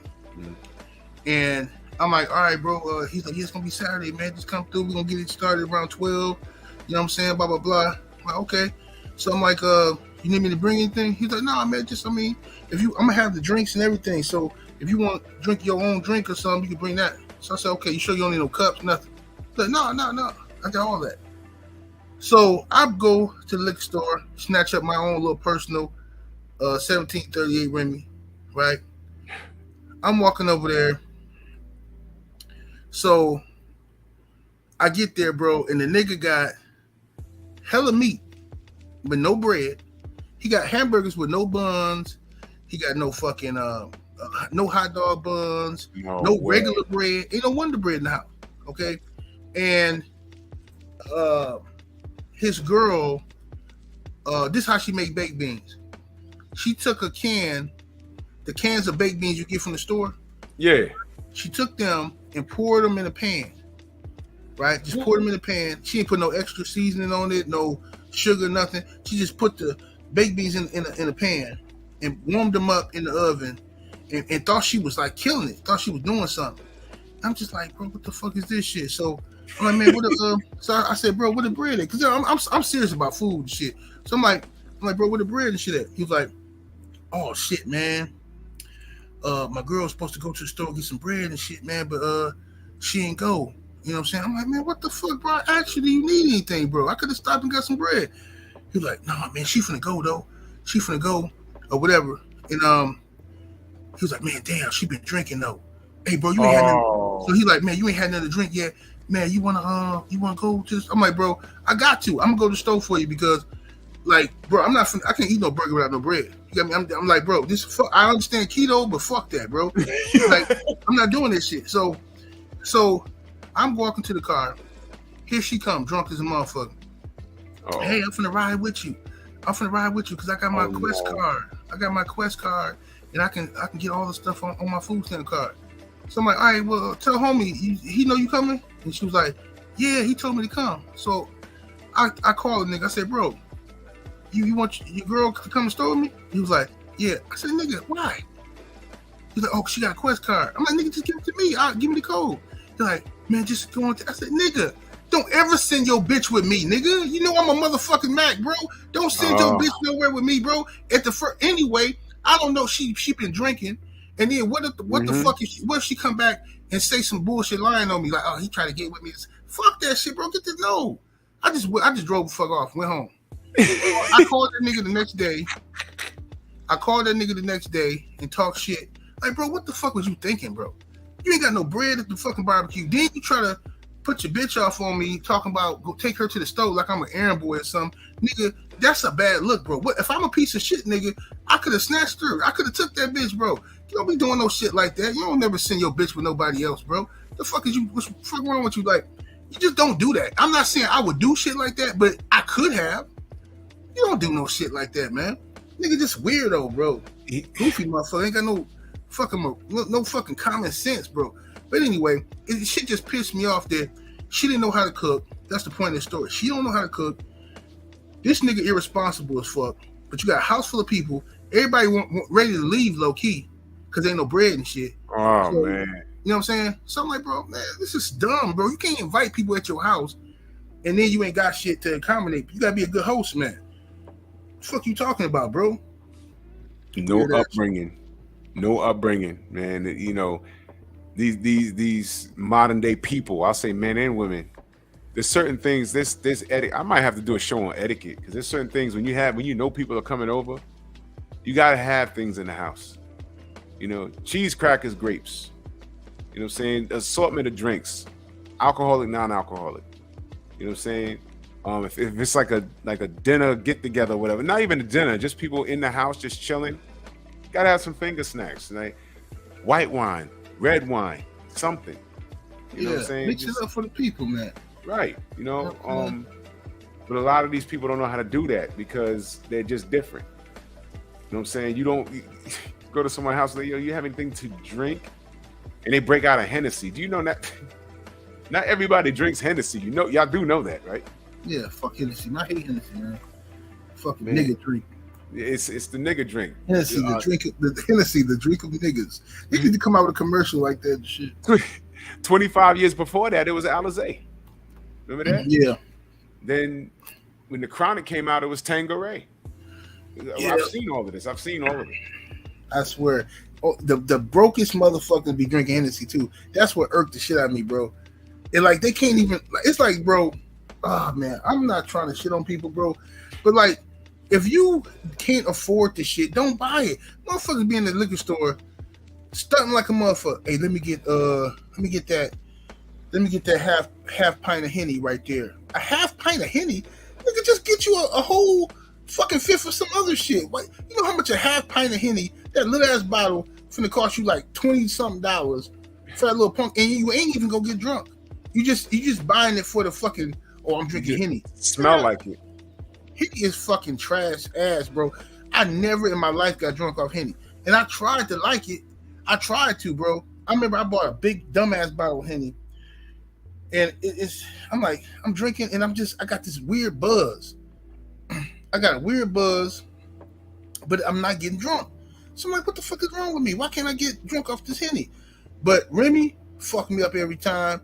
And I'm like, all right, bro. He's like, yeah, it's gonna be Saturday, man. Just come through. We're gonna get it started around 12. You know what I'm saying? Blah, blah, blah. I'm like, okay. So I'm like, you need me to bring anything? He's like, no, man, I'm gonna have the drinks and everything. So if you want to drink your own drink or something, you can bring that. So I said, okay, you sure you don't need no cups, nothing? He's like, no, I got all that. So I go to the liquor store, snatch up my own little personal 1738 Remy, right? I'm walking over there. So I get there, bro, and the nigga got hella meat, but no bread. He got hamburgers with no buns. He got no fucking no hot dog buns, no regular bread. Ain't no Wonder Bread in the house, okay? And his girl, this is how she make baked beans. She took the cans of baked beans you get from the store. Yeah. She took them and poured them in a pan, right? Just poured them in a pan. She didn't put no extra seasoning on it, no sugar, nothing. She just put the baked beans in a pan and warmed them up in the oven and thought she was like killing it, thought she was doing something. I'm just like, bro, what the fuck is this shit? So I'm like, man, so I said, bro, what the bread at? Because I'm serious about food and shit. So I'm like, bro, what the bread and shit at? He was like, oh shit, man. My girl's supposed to go to the store get some bread and shit, man, but she ain't go. You know what I'm saying? I'm like, man, what the fuck, bro? Actually, do you need anything, bro? I could have stopped and got some bread. He was like, nah, man, she finna go though. She finna go or whatever. And he was like, man, damn, she been drinking though. Hey, bro, you ain't had nothing. So he's like, man, you ain't had nothing to drink yet. Man, you wanna go to this? I'm like, bro, I got to. I'm gonna go to the store for you because, like, bro, I can't eat no burger without no bread. You got me? I'm like, bro, I understand keto, but fuck that, bro. Like, I'm not doing this shit. So I'm walking to the car. Here she come, drunk as a motherfucker. Oh. Hey, I'm finna ride with you because I got my Quest card. I got my Quest card, and I can get all the stuff on my food stamp card. So I'm like, all right, well, tell homie, he know you coming? And she was like, yeah, he told me to come. So I called the nigga. I said, bro, you want your girl to come to store with me? He was like, yeah. I said, nigga, why? He's like, oh, she got a Quest card. I'm like, nigga, just give it to me. Give me the code. He's like, man, just go on. I said, nigga, don't ever send your bitch with me, nigga. You know I'm a motherfucking Mac, bro. Don't send your bitch nowhere with me, bro. Anyway, I don't know. She been drinking, and then what the fuck if she come back and say some bullshit lying on me like, oh, he tried to get with me? Fuck that shit, bro. Get this no. I just drove the fuck off, went home. I called that nigga the next day and talked shit. Like, bro, what the fuck was you thinking, bro? You ain't got no bread at the fucking barbecue. Then you try to put your bitch off on me, talking about go take her to the stove like I'm an errand boy or something. Nigga, that's a bad look, bro. What if I'm a piece of shit, nigga? I could have snatched her. I could have took that bitch, bro. You don't be doing no shit like that. You don't never send your bitch with nobody else, bro. The fuck is you? What's the fuck wrong with you? Like, you just don't do that. I'm not saying I would do shit like that, but I could have. You don't do no shit like that, man. Nigga, just weirdo, bro. Goofy motherfucker ain't got no fucking common sense, bro. But anyway, shit just pissed me off that she didn't know how to cook. That's the point of the story. She don't know how to cook. This nigga irresponsible as fuck. But you got a house full of people. Everybody ready to leave low key because ain't no bread and shit. Oh, so, man. You know what I'm saying? So I'm like, bro, man, this is dumb, bro. You can't invite people at your house and then you ain't got shit to accommodate. You gotta be a good host, man. What the fuck you talking about, bro? No upbringing, man. You know, these modern day people, I'll say men and women, there's certain things, this etiquette, I might have to do a show on etiquette, because there's certain things when you know people are coming over, you gotta have things in the house. You know, cheese, crackers, grapes. You know what I'm saying? Assortment of drinks, alcoholic, non-alcoholic. You know what I'm saying? If it's like a dinner get together, whatever, not even a dinner, just people in the house just chilling, gotta have some finger snacks, like white wine, red wine, something. You know what I'm saying? Mix it up for the people, man. Right. You know, but a lot of these people don't know how to do that because they're just different. You know what I'm saying? You go to someone's house, you have anything to drink, and they break out a Hennessy. Do you know that? Not everybody drinks Hennessy. You know, y'all do know that, right? Yeah, fuck Hennessy. I hate Hennessy, man. Fucking nigga drink. It's the nigga drink. Hennessy, the Hennessy, the drink of niggas. They need to come out with a commercial like that and shit. 25 years before that, it was Alizé. Remember that? Yeah. Then when the Chronic came out, it was Tanqueray. Yeah. I've seen all of this. I swear. Oh, the brokest motherfuckers be drinking Hennessy too. That's what irked the shit out of me, bro. And like they can't even. It's like, bro. Oh man, I'm not trying to shit on people, bro. But like, if you can't afford the shit, don't buy it. Motherfuckers be in the liquor store, stunting like a motherfucker. Hey, let me get that half pint of Henny right there. A half pint of Henny, nigga, just get you a whole fucking fifth of some other shit. Like, you know how much a half pint of Henny, that little ass bottle, finna cost you like $20-something for that little punk, and you ain't even gonna get drunk. You just buying it for the fucking. Oh, I'm drinking Henny. Smell like it. Henny is fucking trash ass, bro. I never in my life got drunk off Henny, and I tried to like it. I tried to, bro. I remember I bought a big dumbass bottle of Henny, and I'm like, I'm drinking, and I got this weird buzz. I got a weird buzz, but I'm not getting drunk. So I'm like, what the fuck is wrong with me? Why can't I get drunk off this Henny? But Remy fucked me up every time.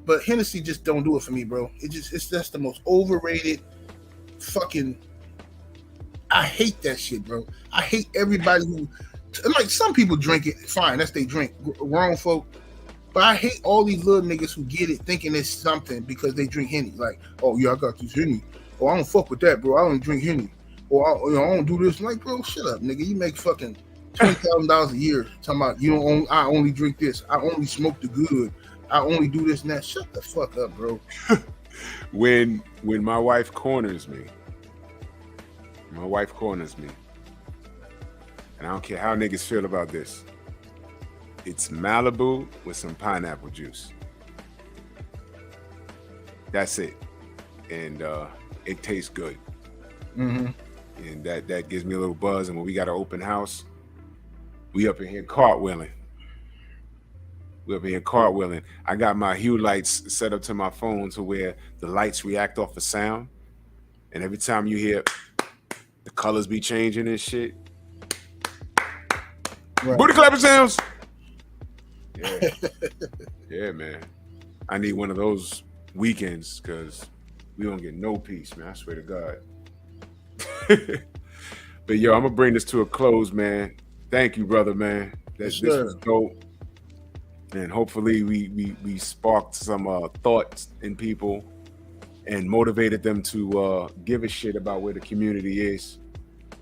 But Hennessy just don't do it for me, bro. It's just the most overrated fucking. I hate that shit, bro. I hate everybody who, like, some people drink it, fine, that's they drink, grown folk. But I hate all these little niggas who get it thinking it's something because they drink Henny. Like, oh yeah, I got this Henny. Oh, I don't fuck with that, bro. I don't drink Henny. Or I don't do this. I'm like, bro, shut up, nigga. You make fucking $20,000 a year talking about I only drink this. I only smoke the good. I only do this and that. Shut the fuck up, bro. When my wife corners me, and I don't care how niggas feel about this, it's Malibu with some pineapple juice. That's it. And it tastes good. Mm-hmm. And that gives me a little buzz. And when we got an open house, we up in here cartwheeling. I got my hue lights set up to my phone to where the lights react off the sound. And every time you hear the colors be changing and shit. Right. Booty clapping sounds. Yeah. Yeah, man. I need one of those weekends because we don't get no peace, man. I swear to God. But yo, I'm gonna bring this to a close, man. Thank you, brother, man. This was dope. And hopefully we sparked some thoughts in people and motivated them to give a shit about where the community is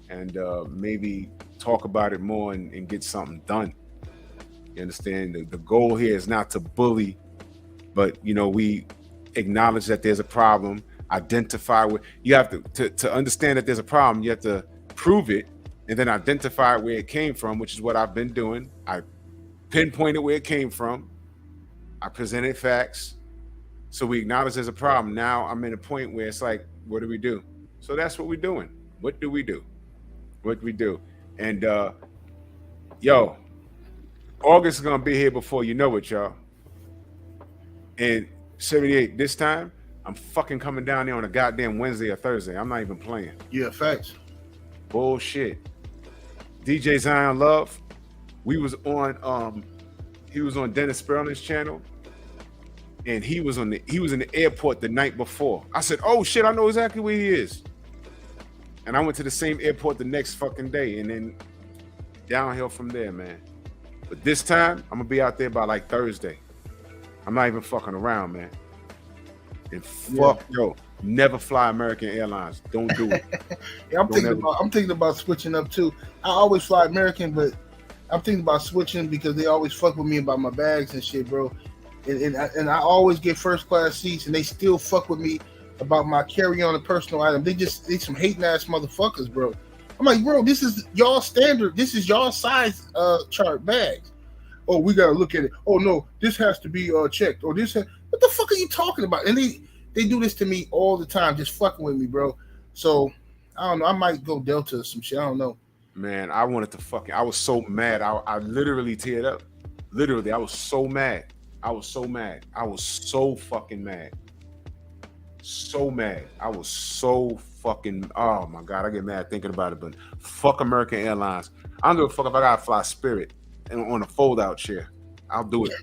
and maybe talk about it more and get something done. You understand? The goal here is not to bully, but you know, we acknowledge that there's a problem, identify what you have to understand that there's a problem. You have to prove it and then identify where it came from, which is what I've been doing. I pinpointed where it came from. I presented facts. So we acknowledge there's a problem. Now I'm in a point where it's like, what do we do? So that's what we're doing. What do we do? What do we do? And yo, August is gonna be here before you know it, y'all. And 78, this time, I'm fucking coming down there on a goddamn Wednesday or Thursday. I'm not even playing. Yeah, facts. Bullshit. DJ Zion Love, he was on Dennis Sperling's channel, and he was in the airport the night before. I said, oh shit, I know exactly where he is. And I went to the same airport the next fucking day, and then downhill from there, man. But this time, I'm gonna be out there by like Thursday. I'm not even fucking around, man. And fuck, yo, never fly American Airlines. Don't do it. Yeah, I'm thinking about switching up too. I always fly American, but I'm thinking about switching because they always fuck with me about my bags and shit, bro. And I always get first class seats, and they still fuck with me about my carry-on and personal item. They some hating ass motherfuckers, bro. I'm like, bro, this is y'all standard. This is y'all size chart bags. Oh, we gotta look at it. Oh no, this has to be checked. Or this what the fuck are you talking about? And they do this to me all the time, just fucking with me, bro. So I don't know. I might go Delta or some shit. I don't know. Man, I was so mad. I literally teared up. Literally, I was so mad. I was so fucking mad. So mad. I was so fucking, oh my God, I get mad thinking about it, but fuck American Airlines. I don't give a fuck if I gotta fly Spirit and on a fold-out chair. I'll do it.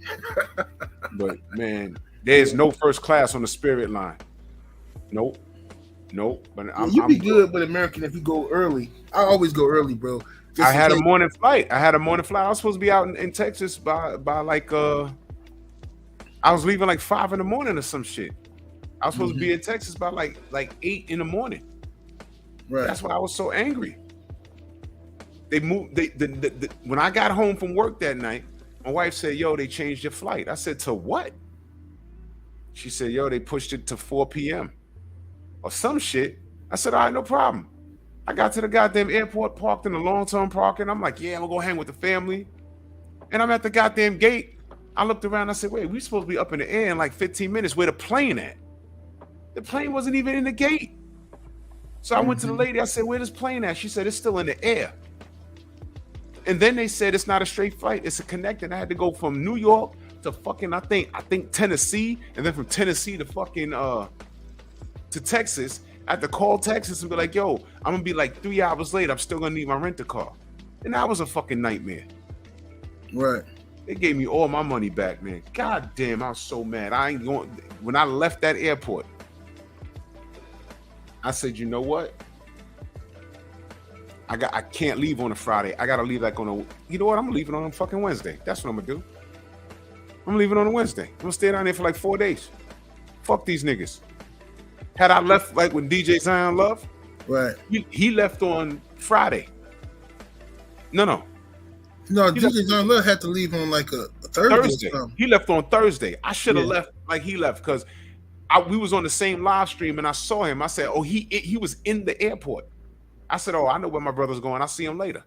But man, there's no first class on the Spirit line. Nope. But you be good with American if you go early. I always go early, bro. I had a morning flight. I was supposed to be out in Texas by like I was leaving like 5 a.m. or some shit. I was supposed to be in Texas by like 8 a.m. Right. That's why I was so angry. They moved. When I got home from work that night, my wife said, "Yo, they changed your flight." I said, "To what?" She said, "Yo, they pushed it to 4 p.m. or some shit." I said, "All right, no problem." I got to the goddamn airport, parked in the long-term parking. I'm like, "Yeah, I'm gonna go hang with the family." And I'm at the goddamn gate. I looked around. I said, "Wait, we supposed to be up in the air in like 15 minutes. Where the plane at?" The plane wasn't even in the gate. So I went to the lady. I said, "Where this plane at?" She said, "It's still in the air." And then they said it's not a straight flight. It's a connect. And I had to go from New York to fucking I think Tennessee, and then from Tennessee to fucking to Texas. I had to call Texas and be like, "Yo, I'm gonna be like 3 hours late. I'm still gonna need my rent-a-car." And that was a fucking nightmare. Right. They gave me all my money back, man. God damn, I was so mad. I ain't going. When I left that airport, I said, "You know what? I can't leave on a Friday. I gotta leave like on a, you know what? I'm gonna leave it on a fucking Wednesday. That's what I'm gonna do. I'm leaving on a Wednesday. I'm gonna stay down there for like 4 days. Fuck these niggas." Had I left like when DJ Zion Love, right? He left on Friday. No. DJ Zion Love had to leave on like a Thursday. He left on Thursday. I should have left like he left because we was on the same live stream and I saw him. I said, "Oh, he was in the airport." I said, "Oh, I know where my brother's going. I'll see him later."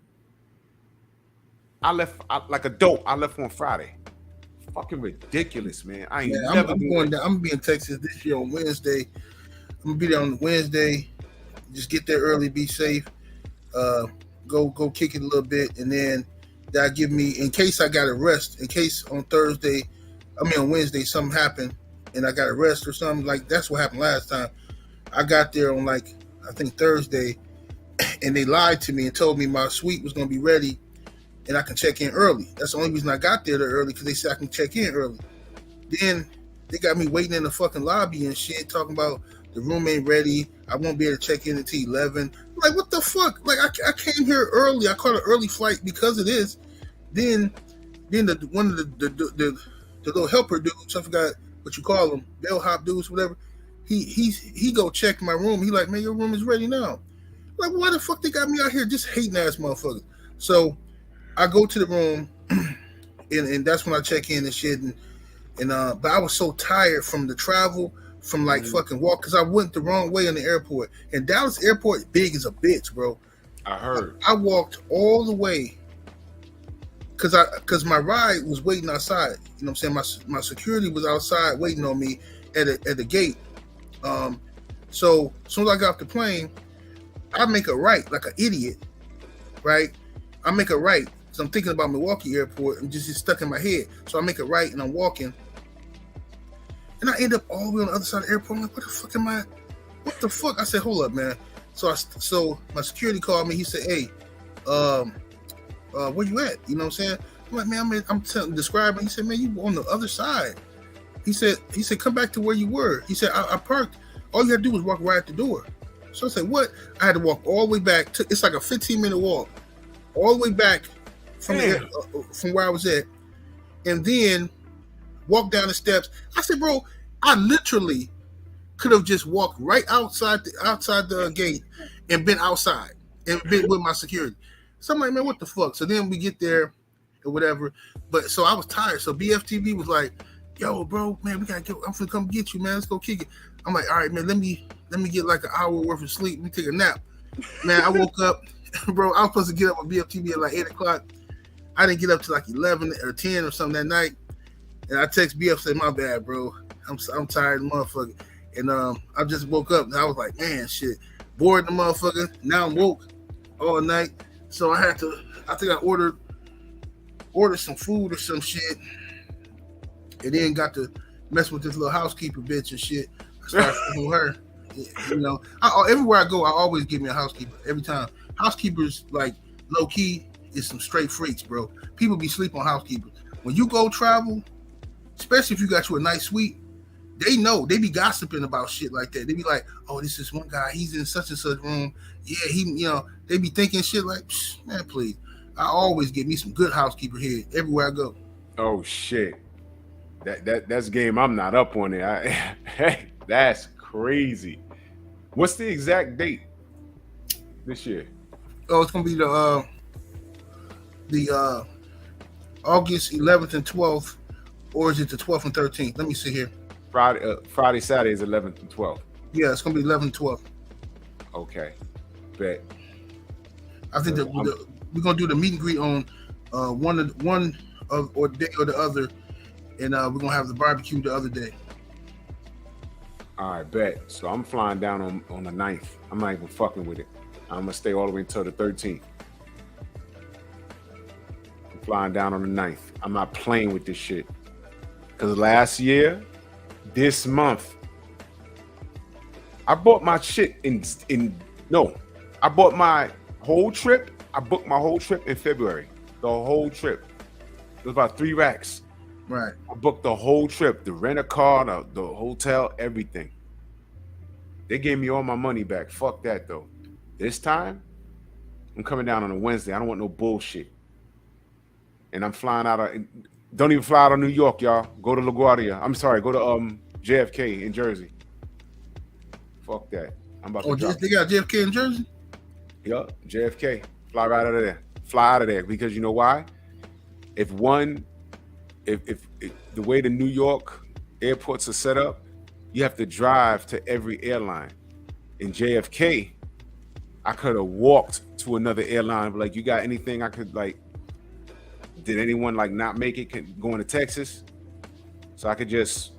I left like a dope. I left on Friday. Fucking ridiculous, man. I'm going down. I'm gonna be in Texas this year on Wednesday. I'm gonna be there on Wednesday. Just get there early, be safe. Go kick it a little bit, and then that give me, in case I got to rest, in case on Wednesday something happened and I got to rest or something. Like that's what happened last time. I got there on like I think Thursday, and they lied to me and told me my suite was gonna be ready and I can check in early. That's the only reason I got there early, because they said I can check in early. Then they got me waiting in the fucking lobby and shit, talking about the room ain't ready. I won't be able to check in until 11. I'm like, what the fuck? Like I came here early. I caught an early flight because of this. Then one of the little helper dudes, I forgot what you call them, bellhop dudes, whatever. He go check my room. He like, "Man, your room is ready now." Like, why the fuck they got me out here just hating ass motherfuckers? So I go to the room, and that's when I check in and shit. And but I was so tired from the travel from like fucking walk because I went the wrong way in the airport. And Dallas airport big as a bitch, bro. I heard. I walked all the way because my ride was waiting outside. You know what I'm saying? My security was outside waiting on me at the gate. So as soon as I got off the plane, I make a right like an idiot, right? I make a right. So I'm thinking about Milwaukee airport and just stuck in my head. So I make a right and I'm walking. And I end up all the way on the other side of the airport. I'm like, what the fuck am I? What the fuck? I said, hold up, man. So my security called me. He said, hey, where you at? You know what I'm saying? I'm like, man, I'm describing. He said, man, you on the other side. He said, come back to where you were. He said, I parked. All you had to do was walk right at the door. So I said, what? I had to walk all the way back. It's like a 15-minute walk, all the way back from where I was at, and then walk down the steps. I said, bro, I literally could have just walked right outside the gate and been outside and been with my security. So I'm like, man, what the fuck? So then we get there or whatever. But so I was tired. So BFTV was like, yo, bro, man, we gotta go. I'm gonna come get you, man. Let's go kick it. I'm like, all right, man, let me get like an hour worth of sleep. Let me take a nap. Man, I woke up, bro. I was supposed to get up on BFTV at like 8 o'clock. I didn't get up to like 11 or 10 or something that night. And I text BF, say, my bad, bro. I'm tired, motherfucker. And I just woke up and I was like, man, shit, bored the motherfucker. Now I'm woke all night. So I think I ordered some food or some shit. And then got to mess with this little housekeeper bitch and shit. I started fucking with her. You know, everywhere I go, I always give me a housekeeper every time. Housekeepers, like, low key, is some straight freaks, bro. People be sleeping on housekeepers. When you go travel, especially if you got you a nice suite, they know. They be gossiping about shit like that. They be like, oh, this is one guy. He's in such and such room. Yeah, they be thinking shit like, man, please. I always get me some good housekeeper here everywhere I go. Oh, shit. That's a game I'm not up on it. That's crazy. What's the exact date this year? Oh, it's gonna be the August 11th and 12th, or is it the 12th and 13th? Let me see here. Friday, Saturday is 11th and 12th. Yeah, it's gonna be 11th and 12th. Okay, bet. I think we're gonna do the meet and greet on one or day or the other, and we're gonna have the barbecue the other day. All right, bet. So I'm flying down on the 9th. I'm not even fucking with it. I'm gonna stay all the way until the 13th. I'm flying down on the 9th. I'm not playing with this shit. Because last year, this month, I bought my shit I bought my whole trip. I booked my whole trip in February. The whole trip. It was about 3 racks. Right. I booked the whole trip, the rent-a-car, the hotel, everything. They gave me all my money back. Fuck that, though. This time, I'm coming down on a Wednesday. I don't want no bullshit. And I'm flying out of... Don't even fly out of New York, y'all. Go to LaGuardia. I'm sorry, go to JFK in Jersey. Fuck that. I'm about to drop. They got JFK in Jersey? Yup, JFK. Fly right out of there. Fly out of there. Because you know why? If the way the New York airports are set up, you have to drive to every airline. In JFK, I could have walked to another airline, but like, you got anything I could like, did anyone like not make it going to Texas? So I could just,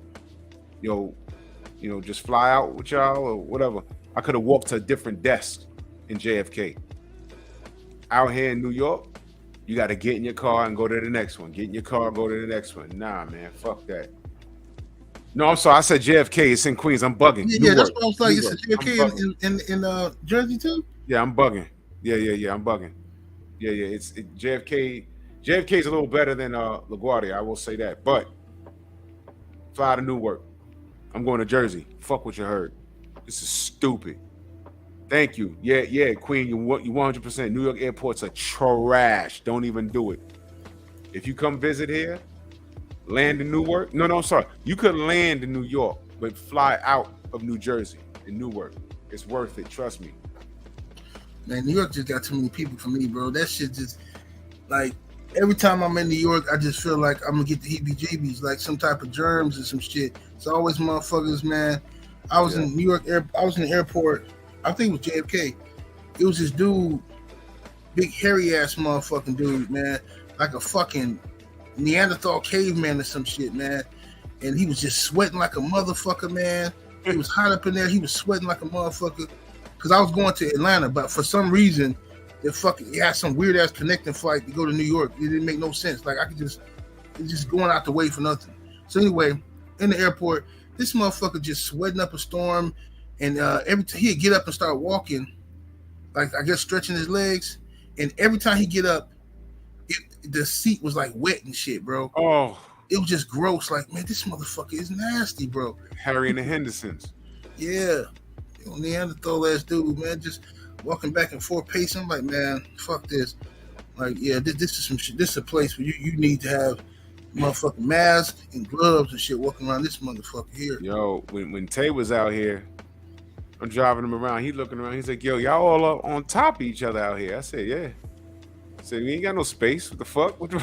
just fly out with y'all or whatever. I could have walked to a different desk in JFK. Out here in New York, you got to get in your car and go to the next one. Get in your car, go to the next one. Nah, man, fuck that. No, I'm sorry. I said JFK. It's in Queens. I'm bugging. Yeah, that's what I was like. It's JFK in Jersey too? Yeah, I'm bugging. Yeah, I'm bugging. Yeah, it's JFK. JFK is a little better than LaGuardia. I will say that. But fly to Newark. I'm going to Jersey. Fuck what you heard. This is stupid. Thank you. Yeah, Queen, you 100%. New York airports are trash. Don't even do it. If you come visit here, land in Newark. No, I'm sorry. You could land in New York, but fly out of New Jersey in Newark. It's worth it. Trust me. Man, New York just got too many people for me, bro. That shit just, like, every time I'm in New York, I just feel like I'm going to get the heebie-jeebies, like some type of germs or some shit. It's always motherfuckers, man, I was in New York. I was in the airport. I think it was JFK. It was this dude, big hairy ass motherfucking dude, man, like a fucking Neanderthal caveman or some shit, man. And he was just sweating like a motherfucker, man. It was hot up in there. He was sweating like a motherfucker. Because I was going to Atlanta, but for some reason, it had some weird ass connecting flight to go to New York. It didn't make no sense. Like it's just going out the way for nothing. So anyway, in the airport, this motherfucker just sweating up a storm, and every time he'd get up and start walking, like I guess stretching his legs, and every time he get up, the seat was like wet and shit, bro. Oh, it was just gross. Like, man, this motherfucker is nasty, bro. Harry and the Hendersons. Yeah, Neanderthal ass dude, man, just walking back and forth pacing. I'm like, man, fuck this. Like, yeah, this is some shit. This is a place where you need to have motherfucking masks and gloves and shit walking around this motherfucker here. Yo, when Tay was out here, I'm driving him around. He looking around. He's like, yo, y'all all up on top of each other out here. I said, yeah. I said, we ain't got no space. What the fuck? What the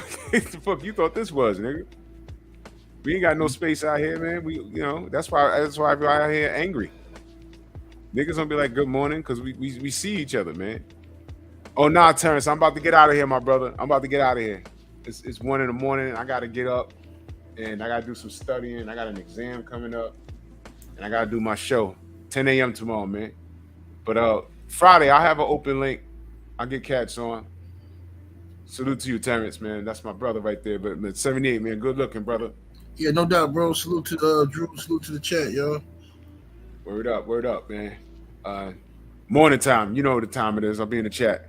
fuck you thought this was, nigga? We ain't got no space out here, man. That's why everybody out here angry. Niggas gonna be like, good morning, because we see each other, man. Oh, nah, Terrence, I'm about to get out of here, my brother. I'm about to get out of here. It's 1 a.m. I gotta get up and I gotta do some studying. I got an exam coming up and I gotta do my show. 10 a.m. tomorrow, man. But Friday, I have an open link. I'll get cats on. Salute to you, Terrence, man. That's my brother right there. But 78, man, good looking, brother. Yeah, no doubt, bro. Salute to Drew. Salute to the chat, yo. Word up, man. Morning time. You know what the time it is. I'll be in the chat.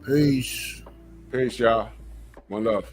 Peace. Peace, y'all. One love.